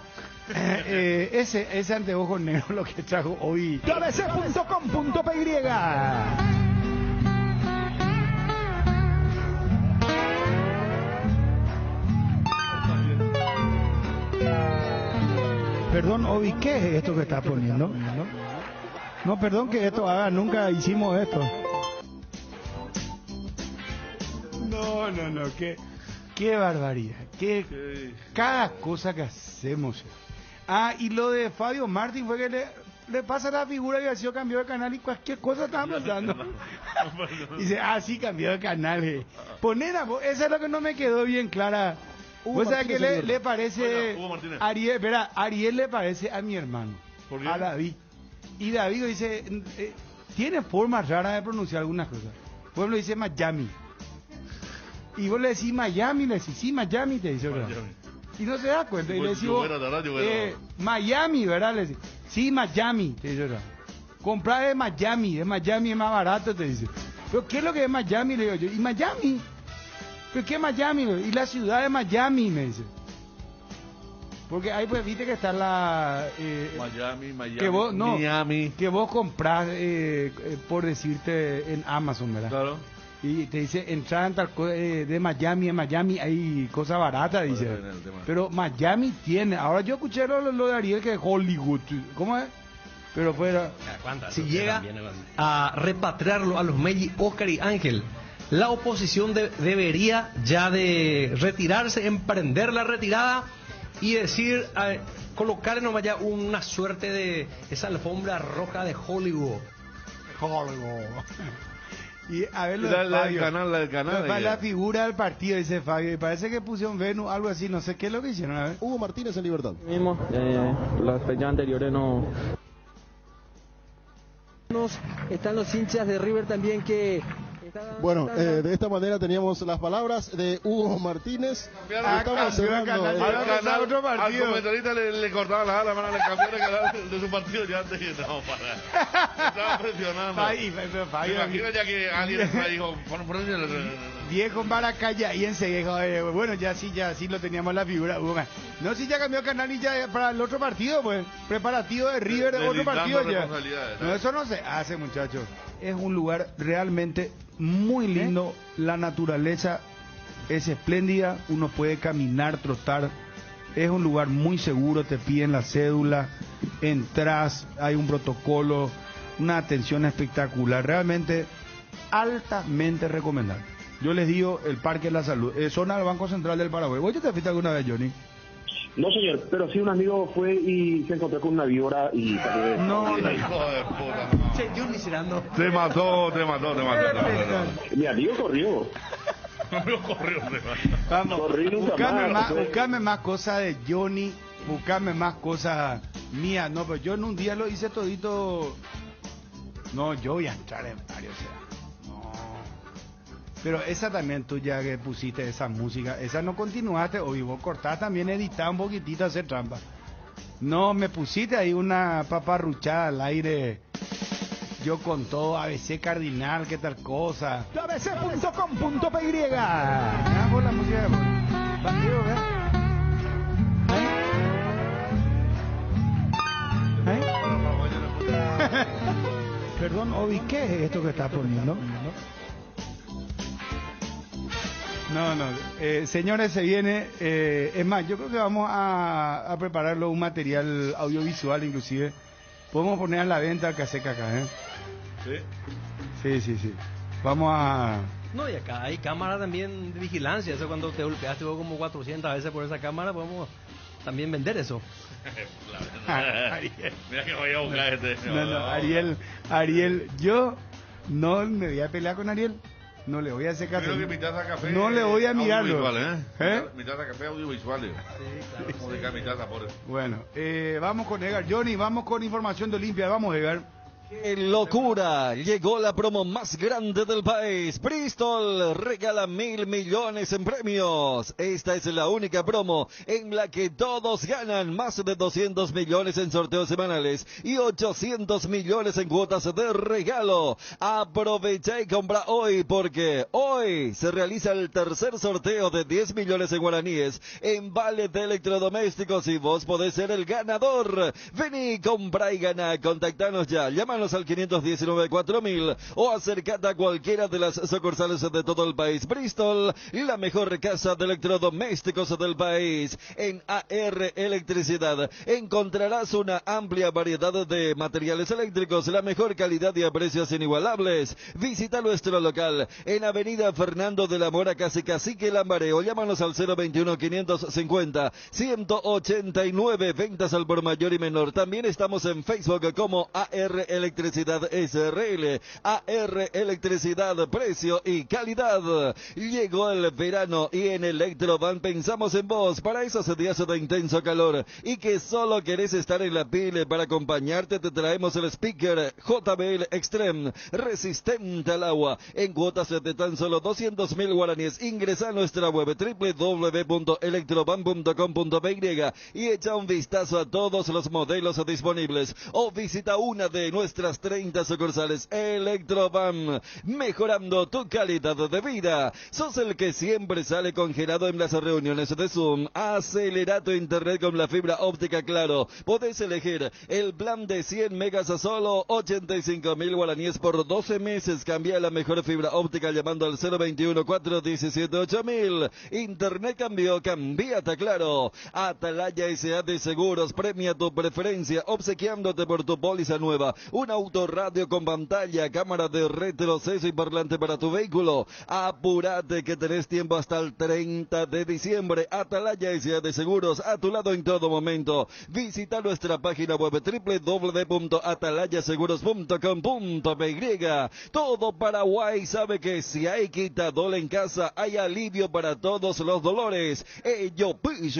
ese anteojo negro lo que trajo hoy. wc.com.py. Perdón, Obi, ¿qué es esto que estás poniendo? No, perdón que esto haga, nunca hicimos esto. No, qué barbaridad, cada cosa que hacemos. Y lo de Fabio Martín fue que le pasa la figura que ha sido cambiado de canal y cualquier cosa estaba pasando. Dice, sí, cambió de canal. Ponela, esa es lo que no me quedó bien clara. O sea que le parece Ariel, verá, Ariel le parece a mi hermano, a David. Y David dice, tiene formas raras de pronunciar algunas cosas. Por ejemplo, dice Miami. Y vos le decís Miami, le decís, sí, Miami, te dice, ¿verdad? Y no se da cuenta. Y le decís, vos, Miami, ¿verdad? Le decís, sí, Miami, te dice, ¿verdad? Comprar de Miami es más barato, te dice. ¿Pero qué es lo que es Miami? Le digo yo, ¿y Miami? ¿Pero qué es Miami? Y la ciudad de Miami, me dice. Porque ahí pues viste que está la... Miami, que vos, no, Miami. Que vos comprás, por decirte, en Amazon, ¿verdad? Claro. Y te dice, entrar en tal de Miami, en Miami hay cosas baratas, dice. Pero Miami tiene... Ahora yo escuché lo de Ariel que es Hollywood. ¿Cómo es? Pero fuera... Si llega a repatriarlo a los Meji, Oscar y Ángel, la oposición debería ya de retirarse, emprender la retirada y decir, colocarle nomás ya una suerte de esa alfombra roja de Hollywood. Y a ver la del canal. La figura del partido, dice Fabio. Y parece que pusieron Venus, algo así, no sé qué es lo que hicieron. A ver. Hugo Martínez en Libertad. Mismo, las fechas anteriores no... Están los hinchas de River también que... Bueno, de esta manera teníamos las palabras de Hugo Martínez. Estamos cerrando al comentarista le cortaban las alas, le cambiaron el canal de su partido ya antes y no, para. Estaba presionando. Me imagino ya que alguien dijo, viejo Maracaya y enseguida, bueno, ya sí lo teníamos la figura. No, si ya cambió el canal y ya para el otro partido, pues, preparativo de River, otro partido ya. No, eso no se hace, muchachos. Es un lugar realmente muy lindo, la naturaleza es espléndida, uno puede caminar, trotar, es un lugar muy seguro, te piden la cédula, entras, hay un protocolo, una atención espectacular, realmente altamente recomendable. Yo les digo, el Parque de la Salud, zona del Banco Central del Paraguay. ¿Vos ya te fuiste alguna vez, Johnny? No, señor, pero sí un amigo fue y se encontró con una víbora y... No, hijo de puta. Che, Johnny Serando. Te mató. Mi amigo corrió. Vamos, buscame más cosas de Johnny, buscame más cosas mías. No, pero yo en un día lo hice todito. No, yo voy a entrar en varios, o sea. Pero esa también tú ya que pusiste esa música, esa no continuaste, o vos cortás también, editá un poquitito, hacer trampa. No, me pusiste ahí una paparruchada al aire, yo con todo, ABC Cardinal, qué tal cosa. ABC.com.py. Vamos la música de partido, Perdón, Obi, ¿qué es esto que estás poniendo? No, señores, se viene, es más, yo creo que vamos a prepararlo un material audiovisual inclusive, podemos poner a la venta el cassette acá, Sí, vamos a... No, y acá hay cámara también de vigilancia, eso cuando te golpeaste vos como 400 veces por esa cámara, podemos también vender eso. Ariel. Mira que voy a buscar Ariel, yo no me voy a pelear con Ariel. No le voy a hacer caso. No le voy a mirarlo. Mi taza café audiovisual. Sí, claro. Mi taza por eso. Bueno, vamos con Edgar. Johnny, vamos con información de Olimpia. Vamos, Edgar. ¡Qué locura! Llegó la promo más grande del país. Bristol regala 1.000 millones en premios. Esta es la única promo en la que todos ganan más de 200 millones en sorteos semanales y 800 millones en cuotas de regalo. Aprovecha y compra hoy porque hoy se realiza el tercer sorteo de 10 millones en guaraníes en vale de electrodomésticos y vos podés ser el ganador. Vení, compra y gana. Contactanos ya. Llámanos al 519-4000 o acercate a cualquiera de las sucursales de todo el país. Bristol, la mejor casa de electrodomésticos del país. En AR Electricidad encontrarás una amplia variedad de materiales eléctricos, la mejor calidad y a precios inigualables. Visita nuestro local en Avenida Fernando de la Mora, casi Cacique Lambaré, o llámanos al 021-550-189, ventas al por mayor y menor. También estamos en Facebook como AR Electricidad. Electricidad SRL. AR Electricidad, precio y calidad. Llegó el verano y en Electroban pensamos en vos para esos días de intenso calor y que solo querés estar en la pile. Para acompañarte te traemos el speaker JBL Extreme, resistente al agua, en cuotas de tan solo 200.000 guaraníes. Ingresa a nuestra web www.electroban.com.py y echa un vistazo a todos los modelos disponibles o visita una de nuestras 30 sucursales. Electroban, mejorando tu calidad de vida. Sos el que siempre sale congelado en las reuniones de Zoom. Acelera tu internet con la fibra óptica Claro. Podés elegir el plan de 100 megas a solo 85.000 guaraníes por 12 meses. Cambia la mejor fibra óptica llamando al 021-417-8000. Internet cambió, cambiate a Claro. Atalaya S.A. de Seguros premia tu preferencia obsequiándote por tu póliza nueva un autorradio con pantalla, cámara de retroceso y parlante para tu vehículo. Apúrate que tenés tiempo hasta el 30 de diciembre. Atalaya S.A. de Seguros, a tu lado en todo momento. Visita nuestra página web www.atalayaseguros.com.py. Todo Paraguay sabe que si hay quitadol en casa, hay alivio para todos los dolores. Yo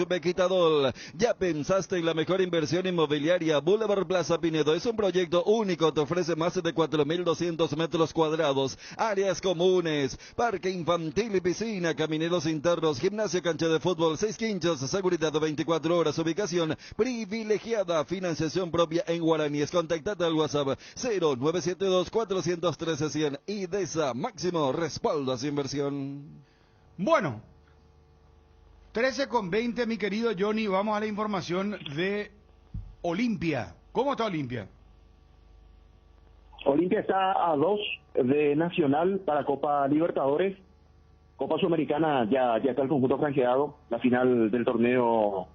me quitadol. ¿Ya pensaste en la mejor inversión inmobiliaria? Boulevard Plaza Pinedo es un proyecto único. Te ofrece más de 4.200 metros cuadrados, áreas comunes, parque infantil y piscina, camineros internos, gimnasio, cancha de fútbol, 6 quinchos, seguridad 24 horas, ubicación privilegiada, financiación propia en guaraníes. Contactate al WhatsApp 0972-413-100 y DESA, máximo respaldo a su inversión. Bueno, 13:20, mi querido Johnny, vamos a la información de Olimpia. ¿Cómo está Olimpia? Olimpia está a 2 de Nacional para Copa Libertadores. Copa Sudamericana ya está el conjunto franjeado. La final del torneo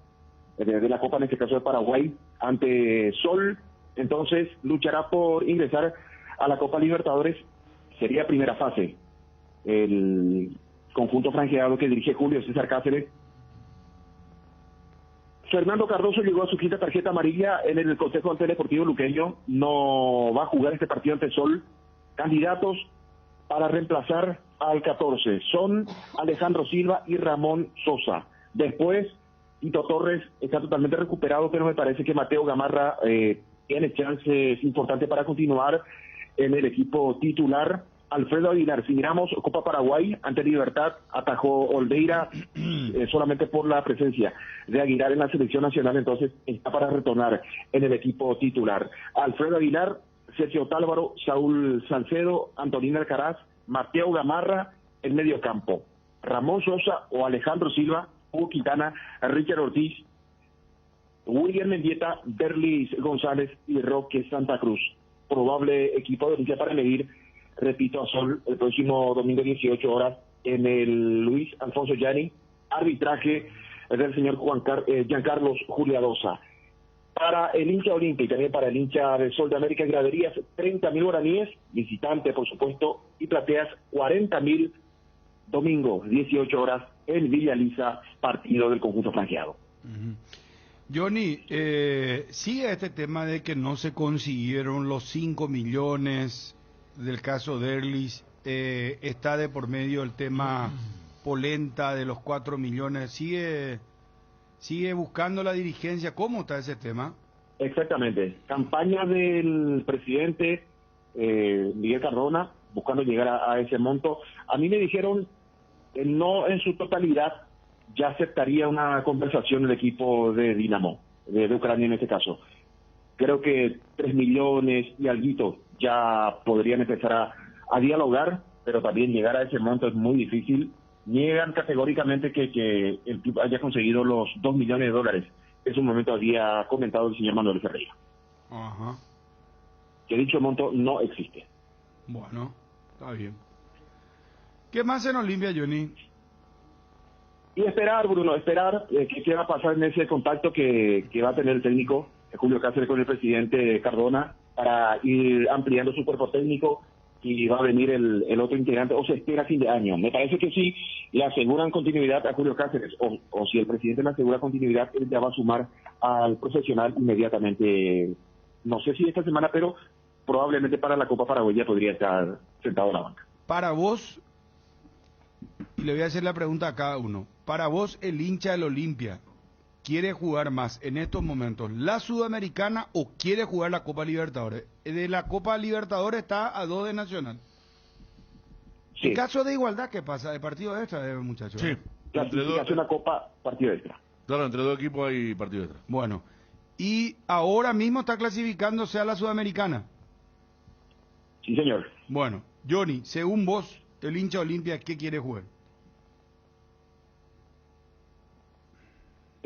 de la Copa, en este caso de Paraguay, ante Sol. Entonces luchará por ingresar a la Copa Libertadores. Sería primera fase. El conjunto franjeado que dirige Julio César Cáceres. Fernando Cardoso llegó a su quinta tarjeta amarilla en el Consejo Deportivo Luqueño. No va a jugar este partido ante Sol. Candidatos para reemplazar al 14 son Alejandro Silva y Ramón Sosa. Después, Tito Torres está totalmente recuperado, pero me parece que Mateo Gamarra tiene chances importantes para continuar en el equipo titular. Alfredo Aguilar, si miramos Copa Paraguay, ante Libertad atajó Olveira solamente por la presencia de Aguilar en la selección nacional, entonces está para retornar en el equipo titular. Alfredo Aguilar, Sergio Tálvaro, Saúl Salcedo, Antonino Alcaraz, Mateo Gamarra en medio campo. Ramón Sosa o Alejandro Silva, Hugo Quintana, Richard Ortiz, William Mendieta, Berlis González y Roque Santa Cruz. Probable equipo de Olimpia para medir, repito, a Sol el próximo domingo 18 horas en el Luis Alfonso Gianni. Arbitraje del señor Giancarlos Juliadosa. Para el hincha Olimpia y también para el hincha del Sol de América en graderías, 30.000 guaraníes, visitante por supuesto, y plateas 40.000, domingo 18 horas en Villa Lisa, partido del conjunto franjeado. Johnny, sigue este tema de que no se consiguieron los 5 millones del caso Derlis, está de por medio el tema Polenta de los 4 millones, sigue buscando la dirigencia. ¿Cómo está ese tema? Exactamente, campaña del presidente Miguel Cardona buscando llegar a ese monto. A mí me dijeron no en su totalidad ya aceptaría una conversación el equipo de Dinamo, de Ucrania en este caso. Creo que 3 millones y alguito ya podrían empezar a dialogar, pero también llegar a ese monto es muy difícil. Niegan categóricamente que el club haya conseguido los $2 millones. En su momento había comentado el señor Manuel Ferreira. Ajá. Que dicho monto no existe. Bueno, está bien. ¿Qué más en Olimpia, Johnny? Y esperar, Bruno, qué va a pasar en ese contacto que va a tener el técnico Julio Cáceres con el presidente Cardona para ir ampliando su cuerpo técnico, y va a venir el otro integrante, o se espera a fin de año. Me parece que sí, le aseguran continuidad a Julio Cáceres, o si el presidente le asegura continuidad, él ya va a sumar al profesional inmediatamente, no sé si esta semana, pero probablemente para la Copa Paraguaya podría estar sentado en la banca. Para vos, y le voy a hacer la pregunta a cada uno, para vos el hincha del Olimpia, ¿quiere jugar más en estos momentos la Sudamericana o quiere jugar la Copa Libertadores? De la Copa Libertadores está a 2 de Nacional. Sí. En caso de igualdad, ¿qué pasa? ¿De partido extra, muchachos? Sí. Clasificación a la Copa, partido extra. Claro, entre dos equipos hay partido extra. Bueno, y ahora mismo está clasificándose a la Sudamericana. Sí, señor. Bueno, Johnny, según vos, el hincha Olimpia, ¿qué quiere jugar?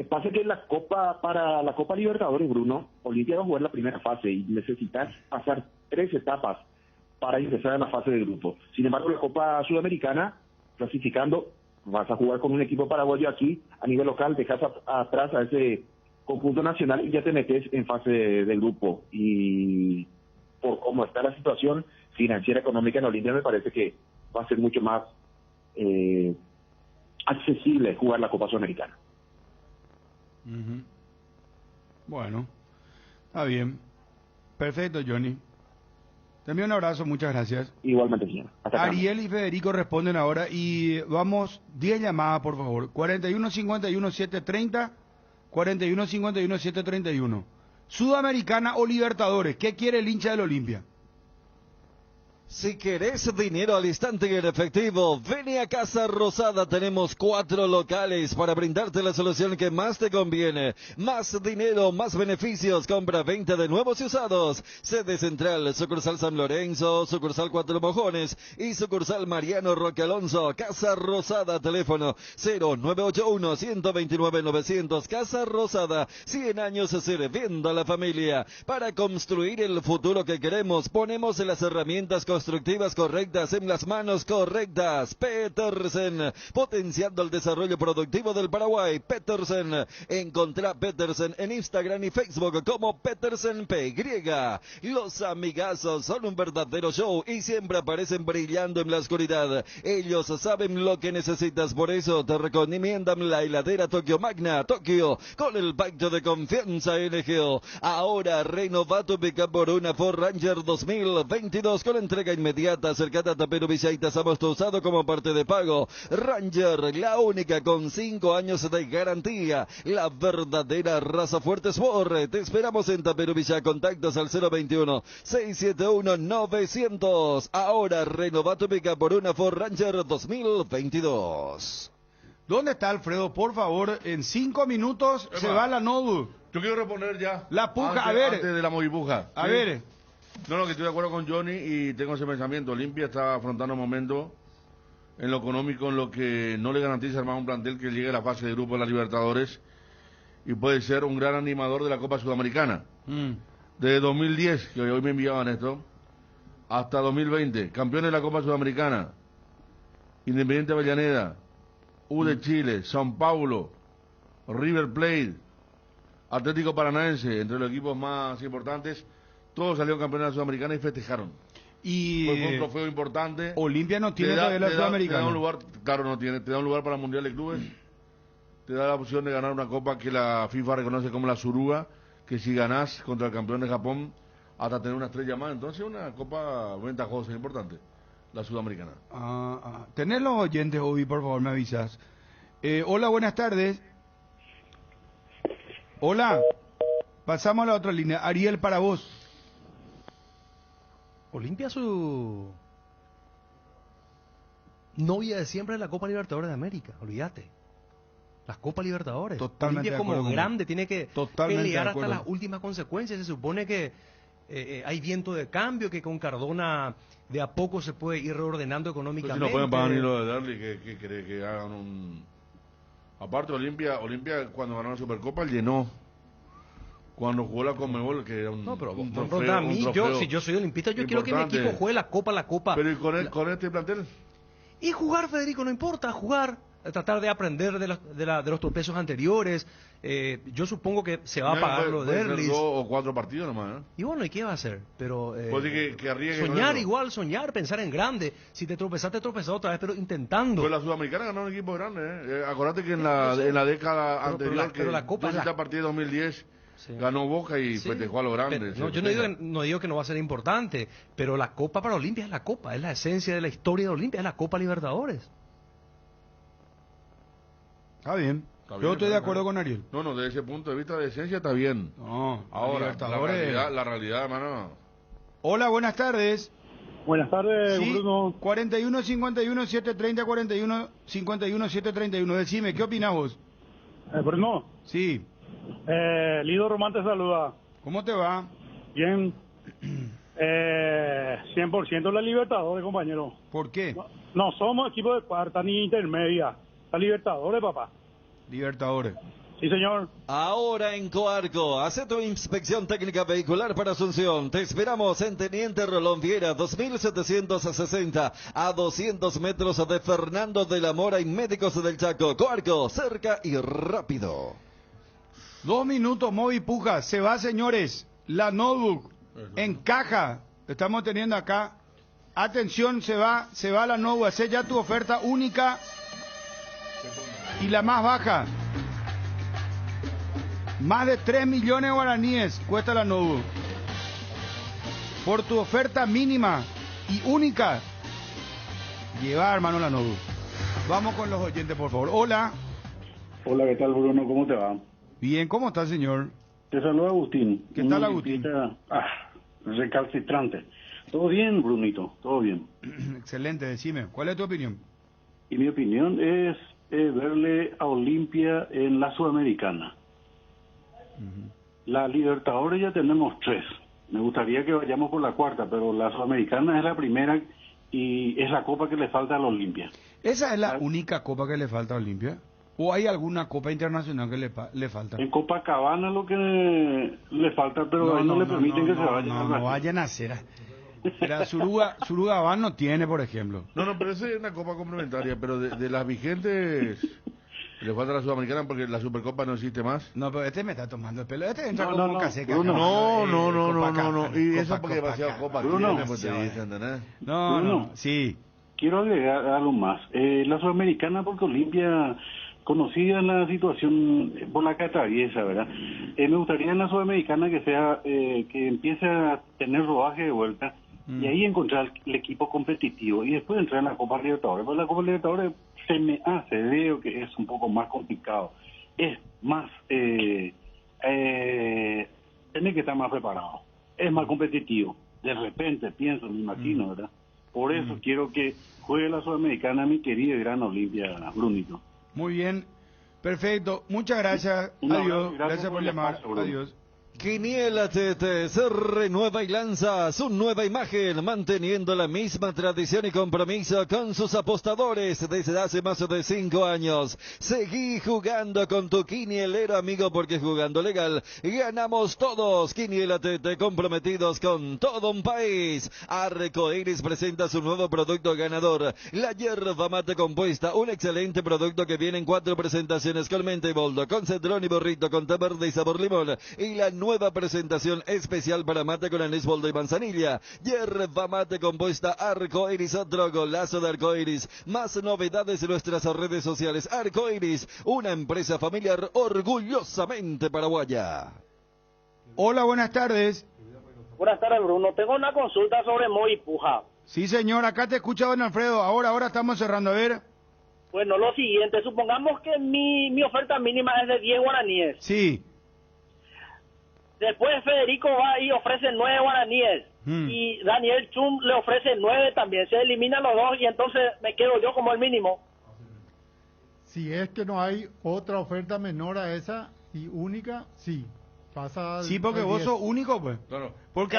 Pasa que para la Copa Libertadores, Bruno, Olimpia va a jugar la primera fase y necesitas pasar 3 etapas para ingresar a la fase de grupo. Sin embargo, la Copa Sudamericana, clasificando, vas a jugar con un equipo paraguayo aquí, a nivel local, dejas atrás a ese conjunto nacional y ya te metes en fase de grupo. Y por cómo está la situación financiera económica en Olimpia, me parece que va a ser mucho más accesible jugar la Copa Sudamericana. Bueno, está bien. Perfecto, Johnny. Te envío un abrazo, muchas gracias. Igualmente, señor. Ariel y Federico responden ahora y vamos, 10 llamadas, por favor. 41-51-730, 41-51-731. Sudamericana o Libertadores, ¿qué quiere el hincha del Olimpia? Si querés dinero al instante y en efectivo, ven a Casa Rosada. Tenemos 4 locales para brindarte la solución que más te conviene. Más dinero, más beneficios, compra-venta de nuevos y usados. Sede central, sucursal San Lorenzo, sucursal Cuatro Mojones y sucursal Mariano Roque Alonso. Casa Rosada, teléfono 0981-129-900. Casa Rosada, 100 años sirviendo a la familia. Para construir el futuro que queremos, ponemos las herramientas constructivas correctas en las manos correctas. Petersen, potenciando el desarrollo productivo del Paraguay. Petersen, encontrá Petersen en Instagram y Facebook como Petersen PY. Los amigazos son un verdadero show y siempre aparecen brillando en la oscuridad. Ellos saben lo que necesitas, por eso te recomiendan la heladera Tokio Magna Tokio con el pacto de confianza NGO. Ahora renová tu pickup por una Ford Ranger 2022 con entrega inmediata. Acercate a Tapero Villa y tasamos tu usado como parte de pago. Ranger, la única con 5 años de garantía, la verdadera raza fuerte Sport. Te esperamos en Tapero Villa. Contactos al 021-671-900. Ahora renova tu pica por una Ford Ranger 2022. ¿Dónde está Alfredo? Por favor, en 5 minutos se va la Nodu. Yo quiero responder ya. La puja, antes de la movipuja. A ver. No, que estoy de acuerdo con Johnny y tengo ese pensamiento. Olimpia está afrontando un momento en lo económico en lo que no le garantiza armar un plantel que llegue a la fase de grupo de la Libertadores y puede ser un gran animador de la Copa Sudamericana. Desde 2010, que hoy me enviaban esto, hasta 2020, campeones de la Copa Sudamericana, Independiente Avellaneda, U de Chile, São Paulo, River Plate, Atlético Paranaense, entre los equipos más importantes. Todos salieron campeones de la Sudamericana y festejaron. Y fue un trofeo importante. Olimpia no tiene todavía la Sudamericana. Te da un lugar, claro, no tiene. Te da un lugar para el Mundial de Clubes. Te da la opción de ganar una copa que la FIFA reconoce como la Suruga, que si ganás contra el campeón de Japón, hasta tener una estrella más. Entonces, una copa ventajosa, importante, la Sudamericana. Tenés los oyentes, Obi, por favor, me avisas. Hola, buenas tardes. Hola. Pasamos a la otra línea. Ariel, para vos. Olimpia su novia de siempre en la Copa Libertadores de América, olvídate. Las Copa Libertadores. Totalmente Olimpia como grande tiene que pelear hasta las últimas consecuencias. Se supone que hay viento de cambio, que con Cardona de a poco se puede ir reordenando económicamente. Pues si no pueden pagar ni lo de Darly, que hagan un... Aparte, Olimpia cuando ganó la Supercopa llenó. Cuando jugó la Conmebol, que era un... No, pero un trofeo, a mí, si yo soy olimpista, yo quiero que mi equipo juegue la Copa. Pero ¿y con este plantel? Y jugar, Federico, no importa, jugar, tratar de aprender de los tropiezos anteriores. Yo supongo que se va a pagar lo de Erlis. 2 o 4 partidos nomás, ¿eh? Y bueno, ¿y qué va a hacer? Pero pues que arriesgue soñar igual, pensar en grande. Si te tropezas otra vez, pero intentando. Pues la Sudamericana ganó un equipo grande, ¿eh? Acordate que en la década anterior, pero la Copa a partir de 2010, ganó Boca y festejó a lo grande. Pero, no, yo no digo que no va a ser importante, pero la Copa para Olimpia es la Copa, es la esencia de la historia de Olimpia, es la Copa Libertadores. Está bien. Yo estoy de acuerdo con Ariel. No, desde ese punto de vista de esencia está bien. No, ahora, la realidad, hermano. Hola, buenas tardes. Buenas tardes, Sí, Bruno. 41 51 730 41 51 731. Decime, ¿qué opinás vos? Bruno. Sí. Lido Román te saluda. ¿Cómo te va? Bien. 100% la Libertadores, compañero. ¿Por qué? No somos equipo de cuarta ni intermedia. La Libertadores, papá. Libertadores. Sí, señor. Ahora en Coarco, hace tu inspección técnica vehicular para Asunción. Te esperamos en Teniente Rolón Viera, 2760, a 200 metros de Fernando de la Mora y Médicos del Chaco. Coarco, cerca y rápido. 2 minutos, Movi Puja. Se va, señores. La notebook en caja. Estamos teniendo acá. Atención, se va la notebook. Hacé ya tu oferta única y la más baja. Más de 3 millones de guaraníes cuesta la notebook. Por tu oferta mínima y única, lleva, hermano, la notebook. Vamos con los oyentes, por favor. Hola. Hola, ¿qué tal, Bruno? ¿Cómo te va? Bien, ¿cómo está, señor? Te saluda Agustín. ¿Qué tal, Agustín? Recalcitrante. Todo bien, Brunito, todo bien. Excelente, decime, ¿cuál es tu opinión? Y mi opinión es verle a Olimpia en la Sudamericana. La Libertadores ya tenemos 3. Me gustaría que vayamos por la 4ª, pero la Sudamericana es la primera y es la copa que le falta a la Olimpia. ¿Esa es la única copa que le falta a Olimpia? ¿O hay alguna copa internacional que le falta? En Copacabana lo que le falta, pero no le permiten que se vayan. No vayan a hacer. Pero Surugabán no tiene, por ejemplo. No, pero esa es una copa complementaria, pero de las vigentes le falta la Sudamericana porque la Supercopa no existe más. No, pero este me está tomando el pelo. Este entra como caseca. No. Y eso porque demasiado copa tiene, pues te dicen, ¿entendés? No, sí. Quiero agregar algo más. La Sudamericana, porque Olimpia, conocida la situación por la que atraviesa, ¿verdad? Me gustaría en la Sudamericana que sea, que empiece a tener rodaje de vuelta y ahí encontrar el equipo competitivo y después entrar en la Copa Libertadores. Porque la Copa Libertadores veo que es un poco más complicado. Es más, tiene que estar más preparado. Es más competitivo. De repente, pienso, me imagino, ¿verdad? Por eso quiero que juegue la Sudamericana mi querida y gran Olimpia, Brunito. Muy bien, perfecto, muchas gracias, adiós, gracias por llamar, adiós. Quiniela TT se renueva y lanza su nueva imagen, manteniendo la misma tradición y compromiso con sus apostadores desde hace más de 5 años. Seguí jugando con tu quinielero amigo porque jugando legal ganamos todos. Quiniela TT, comprometidos con todo un país. Arcoiris presenta su nuevo producto ganador, la yerba mate compuesta, un excelente producto que viene en 4 presentaciones con menta y boldo, con cedrón y borrito, con té verde y sabor limón, y la nueva presentación especial para mate con anís, boldo y manzanilla. Yerba mate compuesta Arcoiris, otro golazo de Arcoiris. Más novedades en nuestras redes sociales. Arcoiris, una empresa familiar orgullosamente paraguaya. Hola, buenas tardes. Buenas tardes, Bruno. Tengo una consulta sobre Movi Puja. Sí, señor, acá te escucha don Alfredo. Ahora estamos cerrando, a ver. Bueno, lo siguiente, supongamos que mi oferta mínima es de 10 guaraníes. Sí. Después Federico va y ofrece 9 guaraníes. Y Daniel Chum le ofrece 9 también. Se eliminan los dos y entonces me quedo yo como el mínimo. Si es que no hay otra oferta menor a esa y única, sí. Pasa Sí, porque vos sos único, pues. Claro. Porque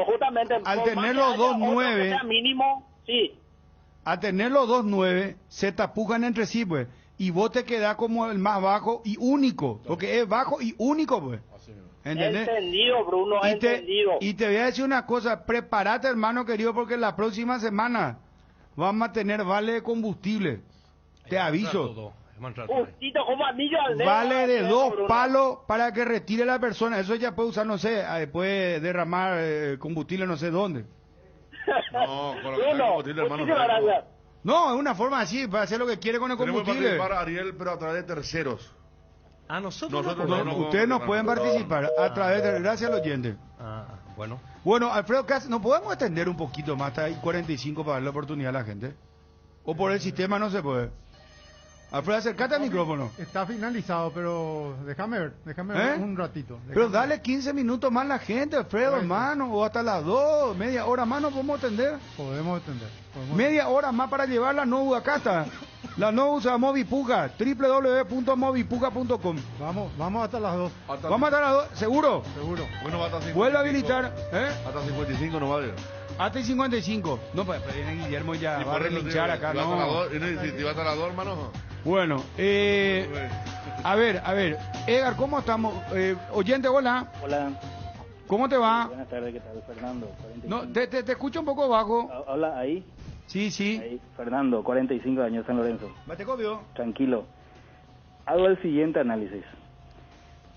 justamente al tener los 2-9, mínimo, sí. Al tener los 2-9, se tapujan entre sí, pues. Y vos te quedás como el más bajo y único. Porque es bajo y único, pues. ¿Entendés? Entendido, Bruno, entendido. Y te voy a decir una cosa, prepárate, hermano querido, porque la próxima semana vamos a tener vale de combustible. Te aviso. Justito como anillo al dedo. Vale de 2 palos para que retire la persona. Eso ya puede usar, no sé, después derramar combustible no sé dónde. No, colocar combustible, hermano. No, es una forma así, para hacer lo que quiere con el combustible. Tenemos que participar, Ariel, pero a través de terceros. A nosotros ustedes nos pueden participar a través de... Gracias al oyente. Bueno. Bueno, Alfredo, ¿no podemos extender un poquito más hasta ahí 45 para darle la oportunidad a la gente? ¿O por el sistema no se puede? Alfredo, acércate al micrófono. Está finalizado, pero déjame ver un ratito. Pero dale 15 minutos más a la gente, Alfredo, hermano, o hasta las 2, media hora más no podemos atender. Podemos atender. Media hora más para llevar la NOU, acá está. La NOU usa Movipuja, www.movipuja.com. Vamos hasta las 2. Vamos hasta las 2, ¿seguro? Seguro. Bueno, hasta 55. Vuelve a habilitar, Hasta 55 no vale. Hasta 55. No, pues Guillermo ya va a relinchar acá, ¿no? Si va hasta las 2, hermano. Bueno, a ver, Edgar, ¿cómo estamos? Oyente, hola. Hola. ¿Cómo te va? Buenas tardes, ¿qué tal? Fernando. 45. No, te escucho un poco bajo. Hola, ahí. Sí. Ahí, Fernando, 45 años, San Lorenzo. ¿Mate copio? Tranquilo. Hago el siguiente análisis.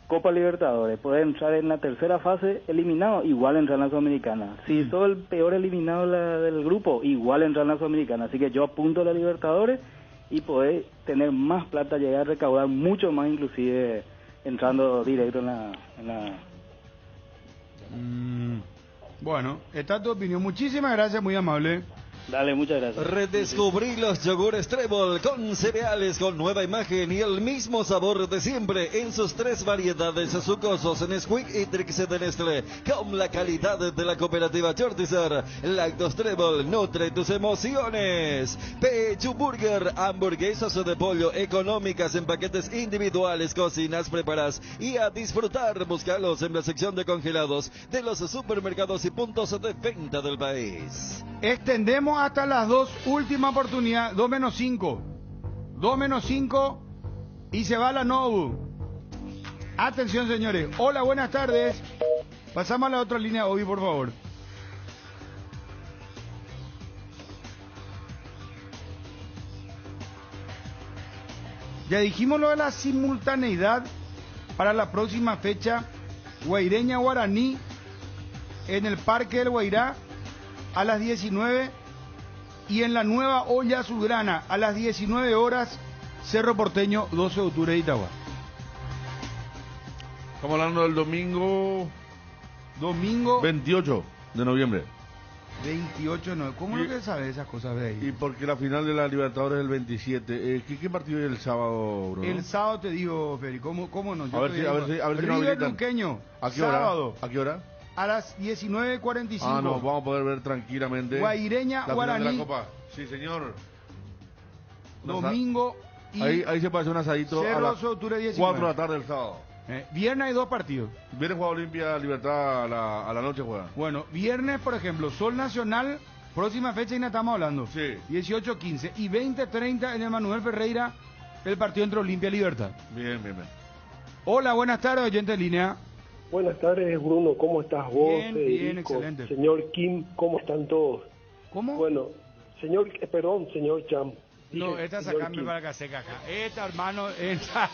Copa Libertadores, puede entrar en la tercera fase eliminado, igual entrar en la Sudamericana. Si sos el peor eliminado del grupo, igual entrar en la Sudamericana. Así que yo apunto a la Libertadores y poder tener más plata, llegar a recaudar mucho más, inclusive entrando directo en la... Bueno, esta es tu opinión. Muchísimas gracias, muy amable. Dale, muchas gracias. Redescubrí los yogures Trébol con cereales con nueva imagen y el mismo sabor de siempre en sus 3 variedades sucosos en Nesquik y Trix de Nestlé, con la calidad de la cooperativa Chortizar. Lactos Trébol, nutre tus emociones. Pechu Burger, hamburguesas de pollo económicas en paquetes individuales, cocinas preparadas y a disfrutar. Búscalos en la sección de congelados de los supermercados y puntos de venta del país. Extendemos hasta las 2, última oportunidad, 2 menos 5 y se va la NOU. Atención, señores. Hola, buenas tardes. Pasamos a la otra línea, Obi, por favor. Ya dijimos lo de la simultaneidad para la próxima fecha. Guaireña Guaraní en el Parque del Guairá a las 19 y en la nueva olla azulgrana a las 19 horas, Cerro Porteño, 12 de octubre de Itagua. Estamos hablando del domingo 28 de noviembre. 28 no, ¿cómo no te sabes esas cosas de ahí? Y porque la final de la Libertadores es el 27. ¿Qué partido es el sábado, Bruno? El sábado te digo, Feri, ¿cómo no? A ver si nos River habilitan. Luqueño, ¿A qué sábado. hora? ¿A qué hora? A las 19:45. No, vamos a poder ver tranquilamente. Guaireña la Guaraní. Final de la Copa. Sí, señor. Domingo y ahí se puede hacer un asadito Cerro, a las 4 de la tarde del sábado. Viernes hay 2 partidos. Viernes juega Olimpia, Libertad a la noche juega. Bueno, viernes, por ejemplo, Sol Nacional, próxima fecha y no estamos hablando. Sí. 18-15 y 20-30 en el Manuel Ferreira, el partido entre Olimpia y Libertad. Bien. Hola, buenas tardes, oyente en línea. Buenas tardes, Bruno, ¿cómo estás vos? Bien, excelente. Señor Kim, ¿cómo están todos? ¿Cómo? Bueno, señor Cham. No, esta sacame para que seca acá. Esta, hermano, esta.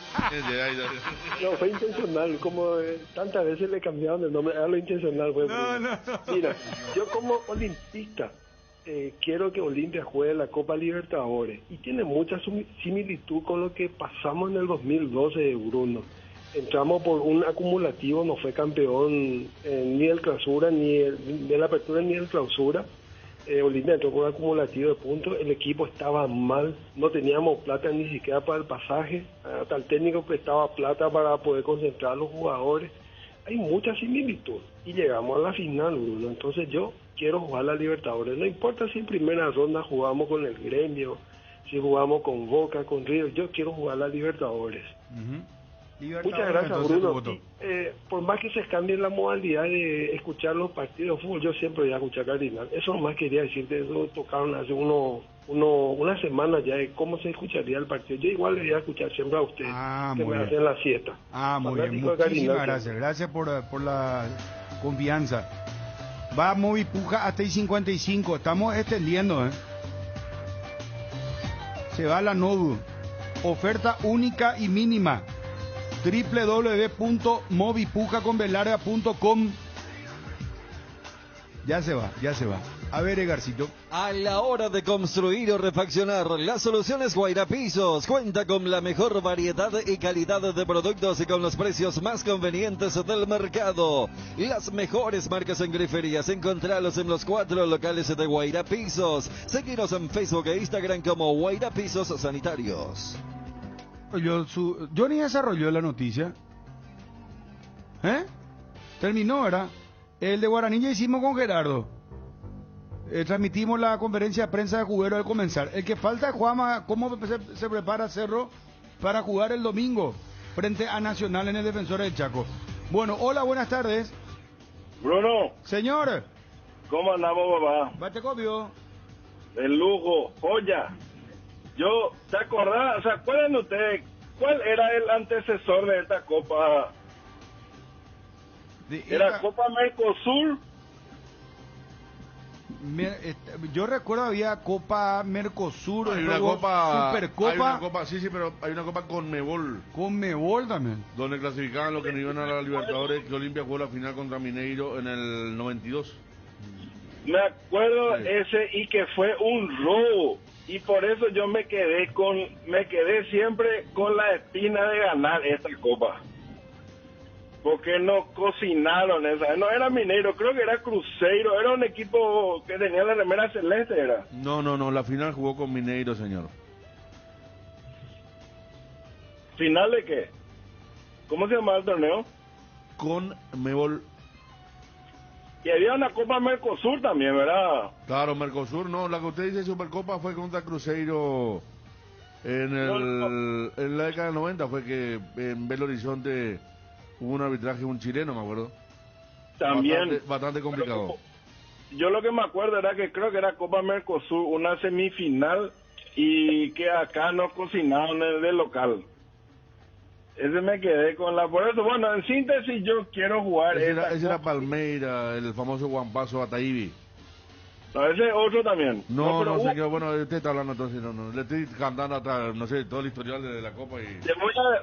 No, fue intencional, como tantas veces le cambiaron el nombre, era lo intencional. Fue, no. Mira, yo como olimpista quiero que Olimpia juegue la Copa Libertadores y tiene mucha similitud con lo que pasamos en el 2012, Bruno. Entramos por un acumulativo, no fue campeón ni el clausura, ni de la apertura ni el clausura. Olimpia entró con un acumulativo de puntos, el equipo estaba mal, no teníamos plata ni siquiera para el pasaje, hasta el técnico prestaba plata para poder concentrar a los jugadores. Hay mucha similitud y llegamos a la final, Bruno. Entonces yo quiero jugar la Libertadores, no importa si en primera ronda jugamos con el Gremio, si jugamos con Boca, con River, yo quiero jugar la Libertadores. Muchas gracias, Bruno. Por más que se cambie la modalidad de escuchar los partidos de fútbol, yo siempre voy a escuchar Cardinal. Eso nomás quería decirte, eso tocaron hace una semana ya de cómo se escucharía el partido. Yo igual le voy a escuchar siempre a usted, que me hacen la siesta. Muy bien, muchísimas gracias. Gracias por la confianza. Va Movipuja hasta el 55, estamos extendiendo, Se va la NODU. Oferta única y mínima. www.movipujaconvelarga.com. Ya se va. A ver, Edgarcito. A la hora de construir o refaccionar, las soluciones Guaira Pisos cuenta con la mejor variedad y calidad de productos y con los precios más convenientes del mercado. Las mejores marcas en griferías, encontralos en los 4 locales de Guaira Pisos. Seguinos en Facebook e Instagram como Guaira Pisos Sanitarios. Johnny desarrolló la noticia. Terminó, ¿verdad? El de Guaraní ya hicimos con Gerardo. Transmitimos la conferencia de prensa de Juguero al comenzar. El que falta es Juanma, cómo se prepara Cerro para jugar el domingo frente a Nacional en el Defensor del Chaco. Bueno, hola, buenas tardes. Bruno. Señor. ¿Cómo andamos, papá? Bate copio. El lujo, joya. ¿Se acordás? ¿Se acuerdan ustedes cuál era el antecesor de esta copa? ¿Era Copa Mercosur? Yo recuerdo había Copa Mercosur, hay una copa, Supercopa. Hay una copa, sí, pero hay una copa Conmebol. Conmebol también. Donde clasificaban los que no iban a la Libertadores, que Olimpia jugó la final contra Mineiro en el 92. Me acuerdo ese y que fue un robo. Y por eso yo me quedé siempre con la espina de ganar esta copa. Porque no cocinaron esa, no era Mineiro, creo que era Cruzeiro, era un equipo que tenía la remera celeste, era. No, la final jugó con Mineiro, señor. ¿Final de qué? ¿Cómo se llamaba el torneo? Conmebol. Y había una Copa Mercosur también, ¿verdad? Claro, Mercosur, no, la que usted dice Supercopa fue contra Cruzeiro en la década del 90, fue que en Belo Horizonte hubo un arbitraje, un chileno, me acuerdo. También. Bastante complicado. Yo lo que me acuerdo era que creo que era Copa Mercosur, una semifinal, y que acá no cocinaron de local. Ese me quedé con la... Por eso, bueno, en síntesis yo quiero jugar... Ese era Palmeira, el famoso Guampazo Ataibi. No, ese otro también. No, señor, bueno, usted está hablando entonces, no, le estoy cantando hasta, no sé, todo el historial de la Copa y...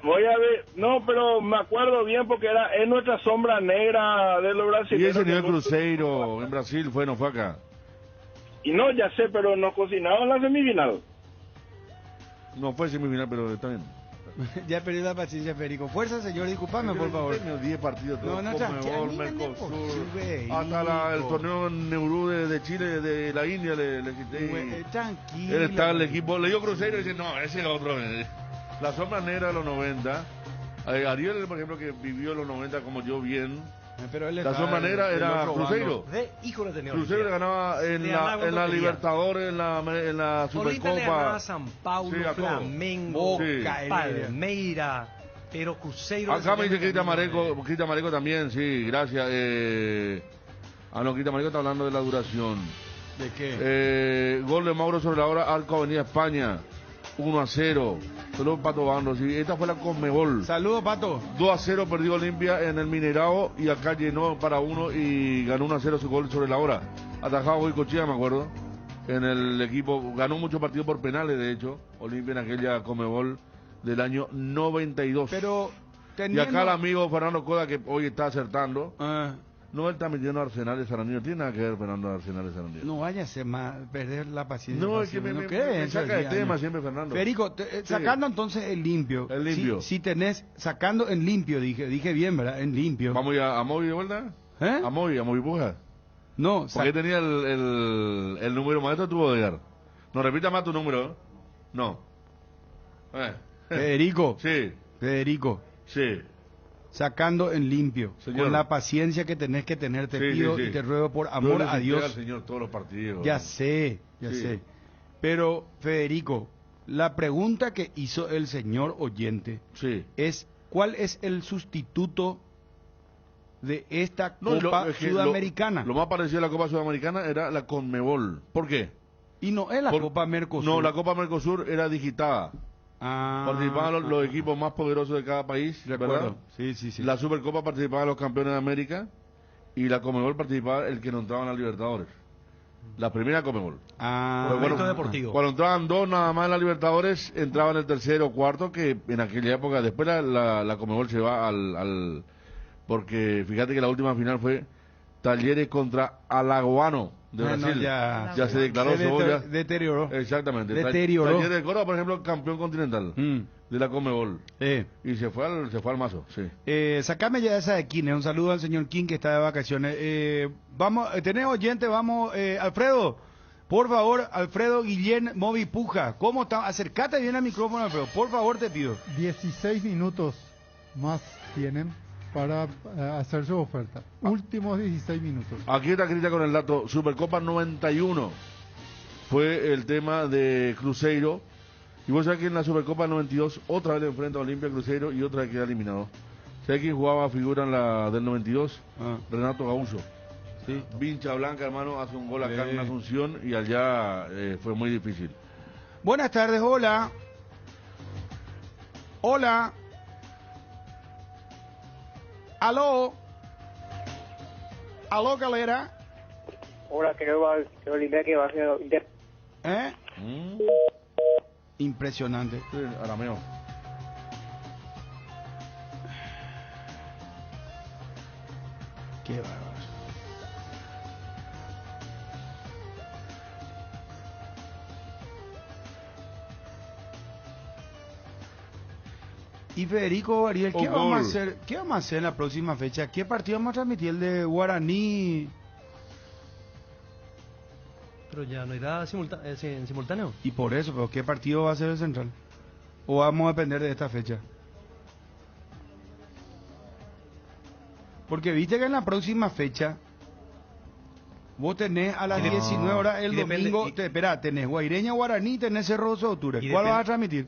Voy a ver, no, pero me acuerdo bien porque es nuestra sombra negra de los brasileños. Y ese nivel Cruzeiro en Brasil no fue acá. Y no, ya sé, pero no cocinaron la semifinal. No fue semifinal, pero está bien. Ya perdí la paciencia, Federico. Fuerza, señor, discúlpame, por favor. 10 partidos, todo. No, Conmebol, Mercosur, hasta el torneo Neurú de Chile, de la India, le quité. Tranquilo. Él está el equipo, le dio Cruzeiro y dice, no, ese es otro. La sombra negra de los 90. Ariel, por ejemplo, que vivió los 90 como yo bien. Pero él la sombra negra era Cruzeiro. Cruzeiro le ganaba en la Libertadores, en la Supercopa. Olimpia le ganaba a San Paulo, Flamengo, Palmeira, pero Cruzeiro... Acá me dice Crita Mareco también, sí, gracias. No, Crita Mareco está hablando de la duración. ¿De qué? Gol de Mauro sobre la hora, Arco Avenida España, 1-0. Saludos, Pato Bando. Sí, esta fue la Conmebol. Saludos, Pato. 2-0 perdió Olimpia en el Mineirao y acá llenó para 1 y ganó 1-0 su gol sobre la hora. Atajado Goicochea, me acuerdo. En el equipo, ganó muchos partidos por penales, de hecho. Olimpia en aquella Conmebol del año 92. Pero Y acá el amigo Fernando Coda, que hoy está acertando. No, él está metiendo a Arsenal de Sarandí. No tiene nada que ver Fernando Arsenal de Sarandí. No vaya a ser más, perder la paciencia. No, es que me saca de tema siempre, Fernando. Federico, sacando entonces el limpio. El limpio. Si tenés, sacando en limpio, dije bien, ¿verdad? En limpio. ¿Vamos a Movi de vuelta? A Movi Puja. No, porque tenía el número maestro, tuvo de llegar. No, repita más tu número. No. Federico. Sí. Federico. Sí. Sacando en limpio, señor, con la paciencia que tenés que tener, te pido y te ruego por amor a Dios. Al Señor todos los partidos. Ya sé. Pero, Federico, la pregunta que hizo el señor oyente es, ¿cuál es el sustituto de esta Copa Sudamericana? Lo más parecido a la Copa Sudamericana era la Conmebol. ¿Por qué? Y no es la Copa Mercosur. No, la Copa Mercosur era digitada. Participaban los equipos más poderosos de cada país, ¿verdad? Sí. La Supercopa participaban los campeones de América y la Conmebol participaba el que no entraba en la Libertadores. La primera Conmebol. Deportivo. Cuando entraban dos nada más en la Libertadores, entraban el tercero o cuarto, que en aquella época, después la Conmebol se va al... Porque fíjate que la última final fue Talleres contra Alagoano de Brasil. Ya se declaró Cebolla. Deterioró. Exactamente. Deterioró. Talleres de Córdoba, por ejemplo, campeón continental de la Conmebol. Y se fue al mazo, sí. Sacame ya esa de King, un saludo al señor King que está de vacaciones. Vamos, tenés oyente, vamos, Alfredo, por favor, Alfredo Guillén Movi Puja, ¿cómo está? Acércate bien al micrófono, Alfredo, por favor te pido. 16 minutos más tienen para hacer su oferta. Últimos 16 minutos. Aquí está Cristian con el dato. Supercopa 91 fue el tema de Cruzeiro. Y vos sabés que en la Supercopa 92 otra vez le enfrenta a Olimpia Cruzeiro y otra vez queda eliminado. ¿Sabés quién jugaba figura en la del 92? Renato Gaúcho. Sí. Vincha Blanca, hermano, hace un gol acá en Asunción y allá fue muy difícil. Buenas tardes, hola. Hola. Aló. Aló, galera. Hola, que Olimpia que va a ser... Impresionante. Sí, arameo. Qué bárbaro. Y Federico Ariel, ¿qué vamos a hacer en la próxima fecha? ¿Qué partido vamos a transmitir? El de Guaraní. Pero ya no irá en simultáneo. Y por eso, pero ¿qué partido va a ser el Central? ¿O vamos a depender de esta fecha? Porque viste que en la próxima fecha vos tenés a las 19 horas el domingo, tenés Guaireña, Guaraní, tenés Cerro 12 de Octubre. ¿Cuál vas a transmitir?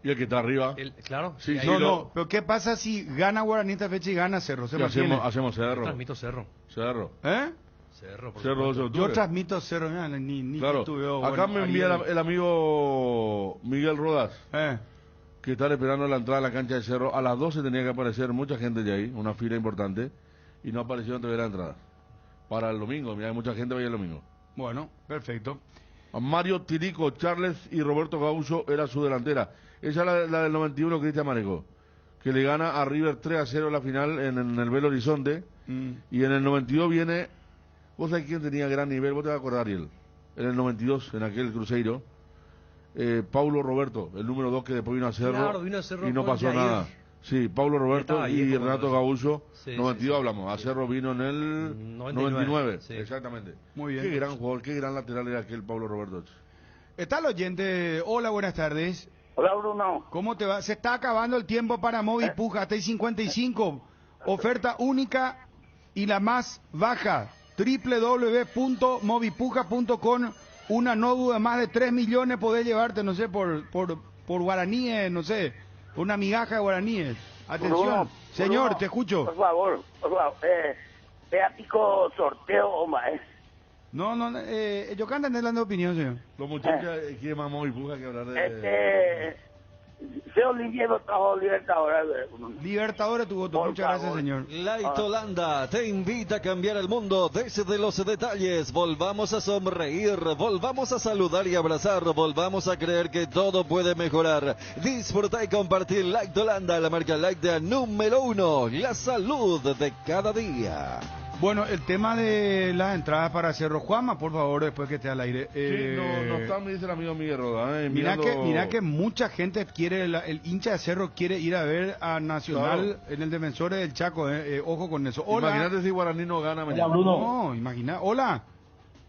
Y el que está arriba. Claro. Sí, no, pero ¿qué pasa si gana Guaraní esta fecha y gana Cerro? Hacemos Cerro. Yo transmito Cerro. Cerro. Cerro, por Cerro 12 de Octubre. Yo transmito Cerro, ni claro. Acá me envía el amigo Miguel Rodas, que está esperando la entrada a la cancha de Cerro. A las 12 tenía que aparecer mucha gente de ahí, una fila importante, y no apareció antes de la entrada. Para el domingo, mira, hay mucha gente vaya el domingo. Bueno, perfecto. Mario Tirico, Charles y Roberto Gaúcho era su delantera. Esa es la del 91, Cristian Maneco, que le gana a River 3-0 la final en el Belo Horizonte. Y en el 92 viene, vos sabés quién tenía gran nivel, vos te vas a acordar, Ariel. En el 92, en aquel Cruzeiro, Paulo Roberto, el número 2 que después vino a Cerro, y no pasó nada. Sí, Paulo Roberto y Renato Gaúcho, 92 hablamos, a Cerro vino en el 99. Sí. Exactamente. Muy bien. Qué gran jugador, qué gran lateral era aquel Paulo Roberto. Está el oyente, hola, buenas tardes. Hola, Bruno. ¿Cómo te va? Se está acabando el tiempo para Movi Puja, hasta 55. Oferta única y la más baja, www.movipuja.com. Una no duda, más de 3 millones podés llevarte, no sé, por guaraníes, no sé, una migaja de guaraníes. Atención, Bruno, señor, Bruno, te escucho. Por favor, vea pico sorteo, hombre. No, yo canto en la opinión, señor. Los muchachos quieren más Movi Puja que hablar de... Se Olimpia no trajo Libertadores. Libertadores tu voto, muchas gracias, señor. Light Holanda te invita a cambiar el mundo desde los detalles. Volvamos a sonreír, volvamos a saludar y abrazar, volvamos a creer que todo puede mejorar. Disfruta y compartir Light Holanda, la marca láctea número 1, la salud de cada día. Bueno, el tema de las entradas para Cerro, Juanma, por favor, después que esté al aire. Sí, no está, me dice el amigo Miguel Roda. Mira que mucha gente quiere, el hincha de Cerro quiere ir a ver a Nacional en el Defensores del Chaco, ojo con eso. Hola. Imagínate si Guaraní no gana mañana. Hola, Bruno. No, imagina. Hola.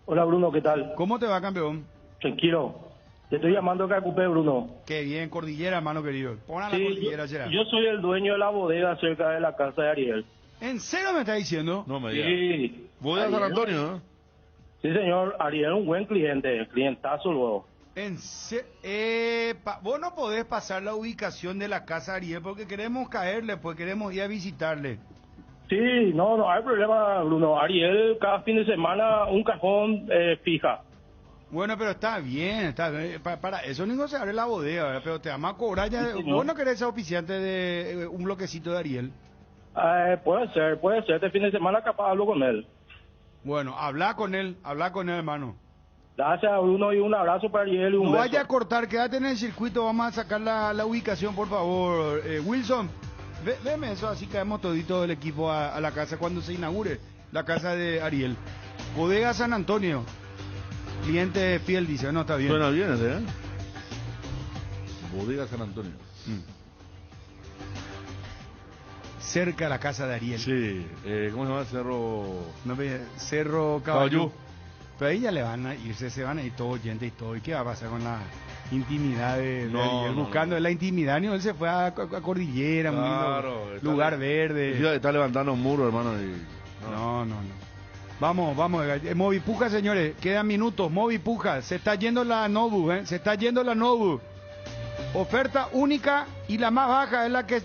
Hola, Bruno, ¿qué tal? ¿Cómo te va, campeón? Tranquilo. Te estoy llamando que ocupé, Bruno. Qué bien, Cordillera, hermano querido. Pon a la Cordillera, yo soy el dueño de la bodega cerca de la casa de Ariel. ¿En serio me está diciendo? No me digas. Sí. Voy a San Antonio, ¿no? Sí, señor. Ariel es un buen cliente, clientazo luego. Vos no podés pasar la ubicación de la casa de Ariel porque queremos caerle, pues queremos ir a visitarle. Sí, no hay problema, Bruno. Ariel cada fin de semana un cajón fija. Bueno, pero está bien. Para eso no se abre la bodega, ¿verdad? Pero te vamos a cobrar ya. Sí, ¿vos no querés ser oficiante de un bloquecito de Ariel? Puede ser. Este fin de semana capaz hablo con él. Bueno, habla con él, hermano. Gracias, Bruno, y un abrazo para Ariel y un beso. No vaya a cortar, quédate en el circuito, vamos a sacar la ubicación, por favor. Wilson, Veme eso, así caemos todito el equipo a la casa cuando se inaugure la casa de Ariel. Bodega San Antonio. Cliente fiel, dice. No, está bien. Suena bien, ¿eh? Bodega San Antonio. Cerca de la casa de Ariel. Sí. ¿Cómo se llama? Cerro Caballú. Pero ahí ya le van a irse, se van a ir todos oyentes y todo. ¿Y qué va a pasar con la intimidad de Ariel? Buscando la intimidad, ni él se fue a Cordillera, claro, lugar verde. Está levantando un muro, hermano. No. Vamos, Movipuja, señores, quedan minutos. Movipuja, se está yendo la Nobu, se está yendo la Nobu. Oferta única y la más baja es la que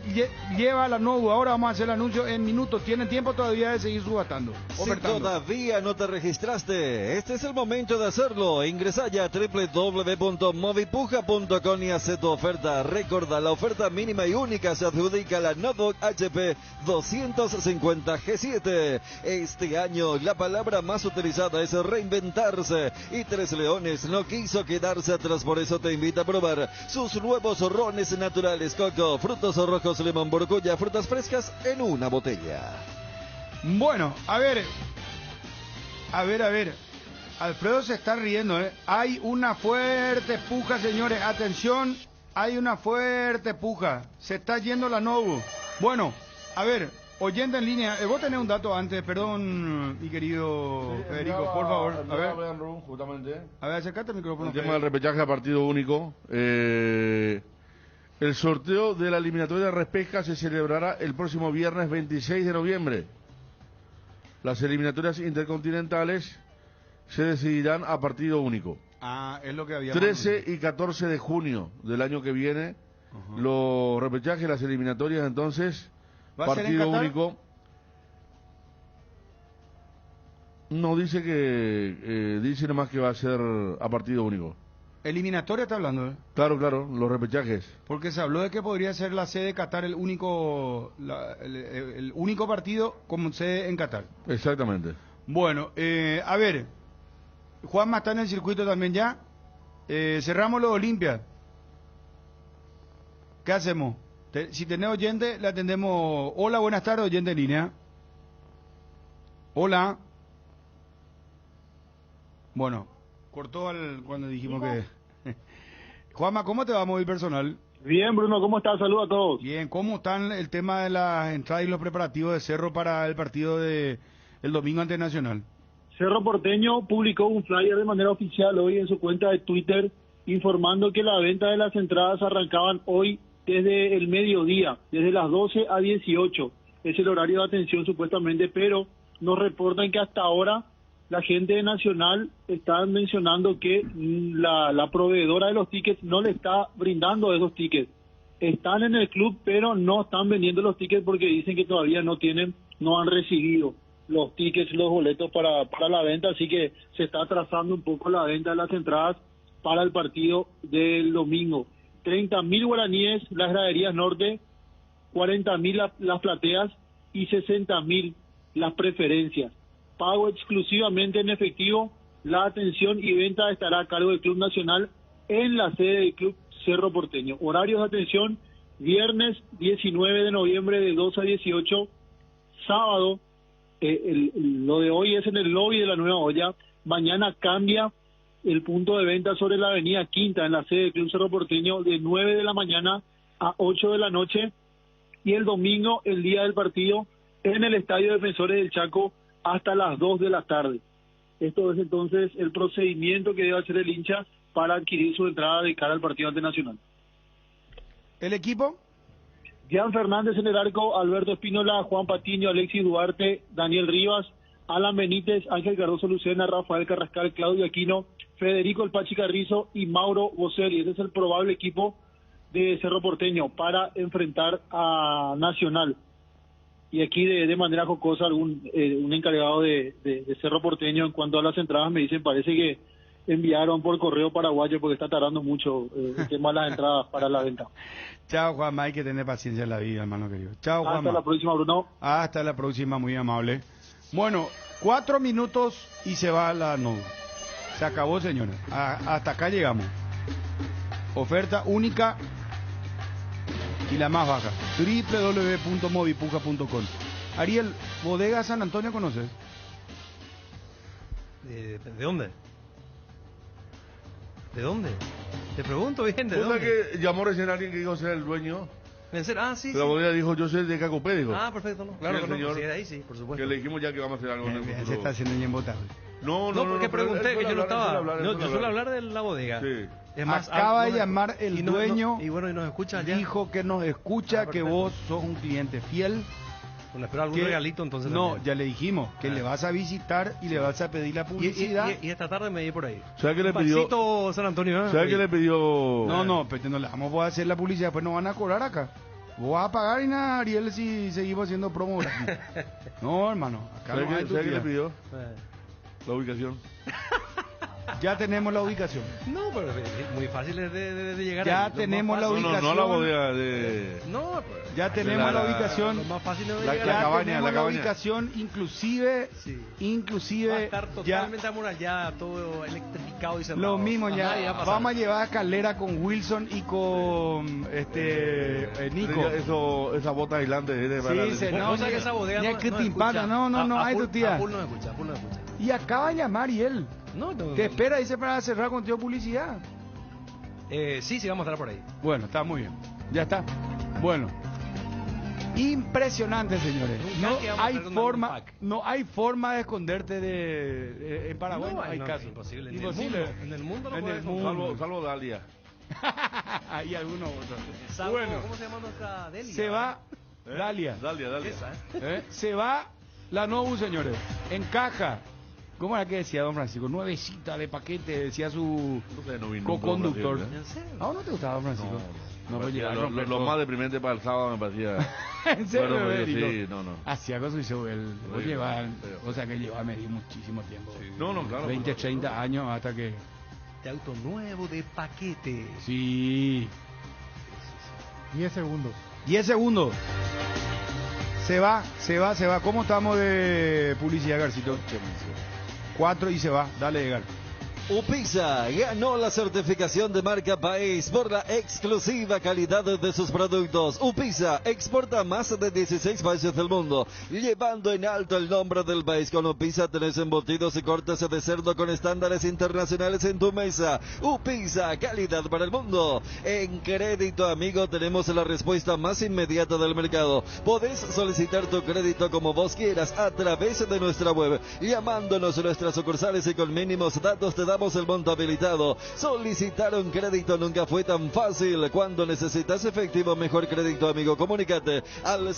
lleva la Nobu. Ahora vamos a hacer el anuncio en minutos. Tienen tiempo todavía de seguir subastando. Si todavía no te registraste, este es el momento de hacerlo. Ingresa ya a www.movipuja.com y haz tu oferta. Recuerda, la oferta mínima y única se adjudica a la Notebook HP 250G7. Este año la palabra más utilizada es reinventarse y Tres Leones no quiso quedarse atrás, por eso te invita a probar sus nuevos rones naturales, coco, frutos rojos, limón, borgoña, frutas frescas en una botella. Bueno, a ver. Alfredo se está riendo, Hay una fuerte puja, señores. Atención, hay una fuerte puja. Se está yendo la Nobu. Bueno, a ver, oyente en línea. Vos tenés un dato antes, perdón, mi querido Federico, por favor. A ver, justamente. A ver, acercate al micrófono. El tema del repechaje a partido único. El sorteo de la eliminatoria de repesca se celebrará el próximo viernes 26 de noviembre. Las eliminatorias intercontinentales se decidirán a partido único. Es lo que había. 13 y 14 de junio del año que viene, los repechajes, las eliminatorias, entonces, partido único. No dice que, dice nomás que va a ser a partido único. Eliminatoria está hablando, Claro, los repechajes. Porque se habló de que podría ser la sede de Qatar el único partido como sede en Qatar. Exactamente. Bueno, a ver, Juanma está en el circuito también ya. Cerramos los Olimpia. ¿Qué hacemos? Si tenés oyente, le atendemos. Hola, buenas tardes, oyente en línea. Hola. Bueno, cortó cuando dijimos que... Juanma, ¿cómo te va, móvil personal? Bien, Bruno, ¿cómo estás? Saludos a todos. Bien, ¿cómo están el tema de las entradas y los preparativos de Cerro para el partido de el domingo ante Nacional? Cerro Porteño publicó un flyer de manera oficial hoy en su cuenta de Twitter informando que la venta de las entradas arrancaban hoy desde el mediodía, desde las 12 a 18. Es el horario de atención supuestamente, pero nos reportan que hasta ahora la gente de Nacional está mencionando que la proveedora de los tickets no le está brindando esos tickets. Están en el club, pero no están vendiendo los tickets porque dicen que todavía no han recibido los tickets, los boletos para la venta, así que se está atrasando un poco la venta de las entradas para el partido del domingo. 30.000 guaraníes las graderías norte, 40.000 las plateas y 60.000 las preferencias. Pago exclusivamente en efectivo. La atención y venta estará a cargo del Club Nacional en la sede del Club Cerro Porteño. Horarios de atención: viernes 19 de noviembre de 2 a 18, sábado, lo de hoy es en el lobby de la Nueva Olla, mañana cambia el punto de venta sobre la avenida Quinta en la sede del Club Cerro Porteño de 9 de la mañana a 8 de la noche, y el domingo, el día del partido, en el Estadio Defensores del Chaco hasta las 2 de la tarde. Esto es entonces el procedimiento que debe hacer el hincha para adquirir su entrada de cara al partido ante Nacional. ¿El equipo? Jean Fernández en el arco, Alberto Espínola, Juan Patiño, Alexis Duarte, Daniel Rivas, Alan Benítez, Ángel Cardoso Lucena, Rafael Carrascal, Claudio Aquino, Federico El Pachi Carrizo y Mauro Boselli. Ese es el probable equipo de Cerro Porteño para enfrentar a Nacional. Y aquí de manera jocosa un encargado de Cerro Porteño en cuanto a las entradas me dicen, parece que enviaron por correo paraguayo porque está tardando mucho el tema de las entradas para la venta. Chao, Juanma, hay que tener paciencia en la vida, hermano querido. Chao, Juanma. Hasta la próxima, Bruno. Hasta la próxima, muy amable. Bueno, 4 minutos y se va la Nobu. Se acabó, señores. Hasta acá llegamos. Oferta única y la más baja, www.movipuja.com. Ariel, Bodega San Antonio, ¿conoces? ¿De dónde? ¿De dónde? Te pregunto bien, ¿de ¿Tú sabes dónde? que llamó recién alguien que dijo ser el dueño? ¿En serio? Ah, sí. La bodega dijo, yo soy de Cacopé, dijo. Ah, perfecto, no. Claro Sí, que el no. señor Sí, ahí sí, por supuesto. Que le dijimos ya que vamos a hacer algo en el futuro. Se está haciendo bien votado. No, porque pero pregunté él que yo no suele estaba. hablar, él Yo suele suelo hablar. hablar de la bodega. Sí. Es más, Acaba de no me- llamar el y no- dueño. y bueno, y nos escucha ya. Dijo que nos escucha, que vos sos un cliente fiel. Bueno, espero algún que- regalito entonces. No, también. ya le dijimos que le vas a visitar y le vas a pedir la publicidad. Y esta tarde me di por ahí. ¿Sabe qué le Un pidió? pasito, San Antonio. ¿Sabes qué le pidió? No, pero no le vamos a hacer la publicidad, pues nos van a cobrar acá. Vos vas a pagar y nada, Ariel, si seguimos haciendo promo gratis. No, hermano, acá ¿Sabes no hay qué, ¿sabe qué le tutía. pidió? La ubicación. Ya tenemos la ubicación. No, pero es muy fácil de llegar. Ya ahí. Lo tenemos más la fácil- ubicación. No la bodega de... No, pero- Ya tenemos la ubicación. Lo más fácil es La- llegar. la Ya cabaña, tenemos la la cabaña. ubicación, inclusive Va a estar ya totalmente amurallada, todo electrificado y cerrado. lo mismo Ajá, ya. y va a pasar. Vamos a llevar a Calera con Wilson y con Nico. Esas botas aislantes. Sí, se no, Vos sabés que esa bodega ni no- que no te escucha. impacta, no, hay tu tía. Apul no escucha, Apul no escucha. Y acaba de llamar y él. No, Te espera, dice, para cerrar contigo publicidad. Sí, vamos a estar por ahí. Bueno, está muy bien. Ya está. Bueno. Impresionante, señores. Nunca No que vamos a hay hacer un forma, pack. no hay forma de esconderte en Paraguay. No, hay no, caso. imposible. Imposible. En el mundo no En puedes el mundo. Salvo Dalia. Hay algunos otros. Salvo, Bueno, ¿cómo se llama nuestra Delia? se va Dalia. Dalia. Esa, Se va la Novu, señores. En caja. ¿Cómo era que decía don Francisco? Nuevecita de paquete, decía su co-conductor. ¿En serio? ¿A vos no te gustaba don Francisco? No, pues llegar a romper lo todo. más deprimente para el sábado me parecía. ¿En serio, Bueno, Federico? sí, no. Hacía con su show, él Sí, llevaba, sí. o sea que llevaba medio muchísimo tiempo. No, claro. 20, 30 años hasta que... De auto nuevo de paquete. Sí. 10 segundos. 10 segundos. Se va. ¿Cómo estamos de publicidad, Garcito? 4 y se va. Dale, Edgar. Upisa ganó la certificación de marca país por la exclusiva calidad de sus productos. Upisa exporta a más de 16 países del mundo, llevando en alto el nombre del país. Con Upisa tenés embutidos y cortes de cerdo con estándares internacionales en tu mesa. Upisa, calidad para el mundo. En Crédito Amigo tenemos la respuesta más inmediata del mercado. Podés solicitar tu crédito como vos quieras a través de nuestra web, llamándonos a nuestras sucursales y con mínimos datos te damos el monto habilitado. Solicitar un crédito nunca fue tan fácil. Cuando necesitas efectivo, mejor Crédito Amigo, comunícate al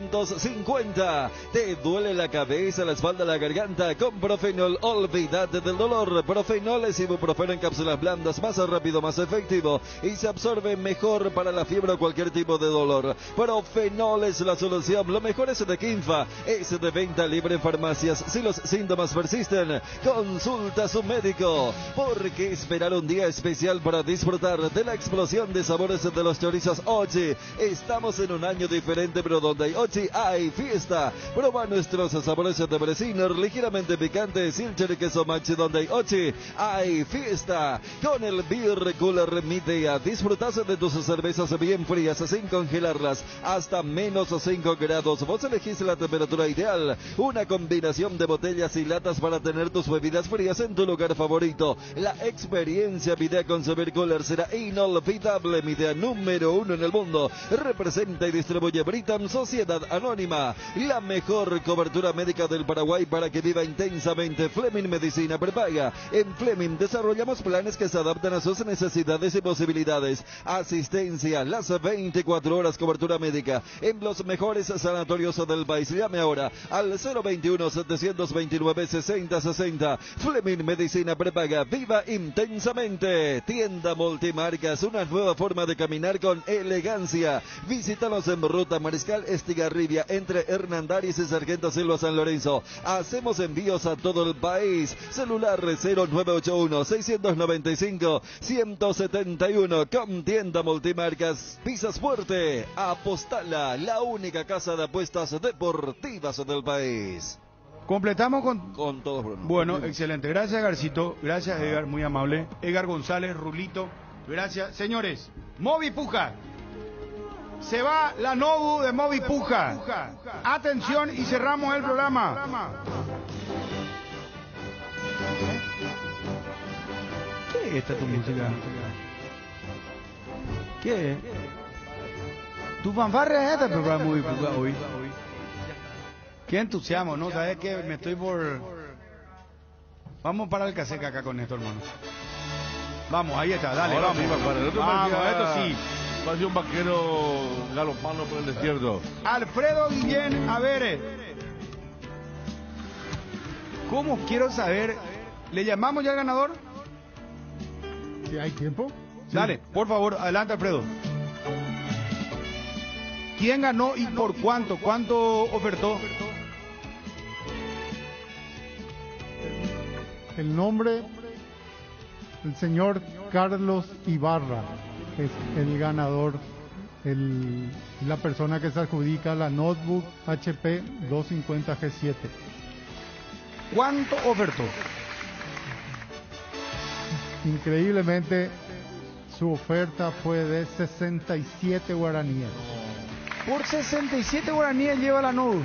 021-495-950. ¿Te duele la cabeza, la espalda, la garganta? Con Profenol, olvídate del dolor. Profenol es ibuprofeno en cápsulas blandas, más rápido, más efectivo y se absorbe mejor para la fiebre o cualquier tipo de dolor. Profenol es la solución. Lo mejor es de Kinfa, es de venta libre en farmacias. Si los síntomas persisten, consulta a su médico. ¿Por qué esperar un día especial para disfrutar de la explosión de sabores de los chorizos Ochi? Estamos en un año diferente, pero donde hay Ochi hay fiesta. Prueba nuestros sabores de Bresiner, ligeramente picantes, Silcher y queso machi. Donde hay Ochi hay fiesta. Con el Beer Cooler Midea disfrutas de tus cervezas bien frías sin congelarlas hasta menos 5 grados. Vos elegís la temperatura ideal. Una combinación de botellas y latas para tener tus bebidas frías en tu lugar favorito. La experiencia Midea con su Beer Cooler será inolvidable. Midea número 1 en el mundo. Representa y distribuye Britam Sociedad Anónima. La mejor cobertura médica del Paraguay para que viva intensamente. Fleming Medicina Prepaga. En Fleming desarrollamos planes que se adaptan a sus necesidades y posibilidades. Asistencia las 24 horas, cobertura médica en los mejores sanatorios del país. Llame ahora al 021-729-6060. Fleming Medicina Prepaga. Viva intensamente. Tienda Multimarcas, una nueva forma de caminar con elegancia. Visítanos en Ruta Mariscal Estigarribia, entre Hernandarias y Sargento Silva San Lorenzo. Hacemos envíos a todo el país. Celular 0981-695-171. Con Tienda Multimarcas. Pisas fuerte. Apostala, la única casa de apuestas deportivas del país. Completamos con todo, Bruno. Bueno, excelente. Gracias, Garcito. Gracias, Edgar, muy amable. Edgar González, Rulito, Gracias, señores. Movi Puja. Se va la Nobu de Movi Puja. Atención y cerramos el programa. ¿Qué es esta tu música? ¿Qué es? Tu fanfarria es esta, pero para Movi Puja hoy. Qué entusiasmo, ¿no? ¿Sabes qué? Me estoy por... Vamos para el caseca acá con esto, hermano. Vamos, ahí está, dale, Ahora vamos. sí, Vamos, esto sí. Parecía un vaquero galopando por el desierto. Alfredo Guillén, a ver. ¿Cómo quiero saber? ¿Le llamamos ya al ganador? Si hay tiempo. Dale, por favor, adelante, Alfredo. ¿Quién ganó y por cuánto? ¿Cuánto ofertó? El nombre, el señor Carlos Ibarra, es el ganador, la persona que se adjudica la notebook HP 250G7. ¿Cuánto ofertó? Increíblemente, su oferta fue de 67 guaraníes. Por 67 guaraníes lleva la notebook.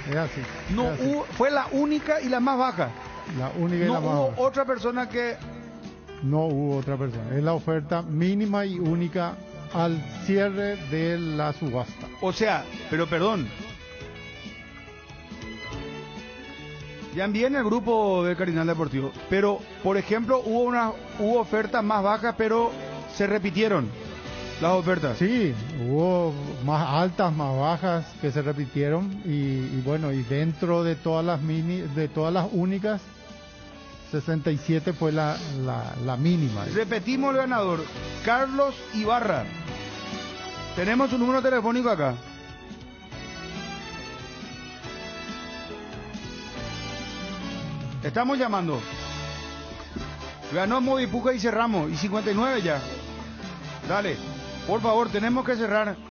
Es así. No es así. fue la única y la más baja. La única y no la más hubo baja. otra persona que... No hubo otra persona. Es la oferta mínima y única al cierre de la subasta. O sea, pero perdón. Ya envié en el grupo del Cardinal Deportivo. Pero, por ejemplo, hubo ofertas más bajas, pero se repitieron las ofertas. Sí, hubo más altas, más bajas que se repitieron y bueno, y dentro de todas las únicas, 67 fue la mínima. Repetimos el ganador, Carlos Ibarra. Tenemos un número telefónico acá. Estamos llamando. Ganó Movi Puja y cerramos. Y 59 ya. Dale, por favor, tenemos que cerrar.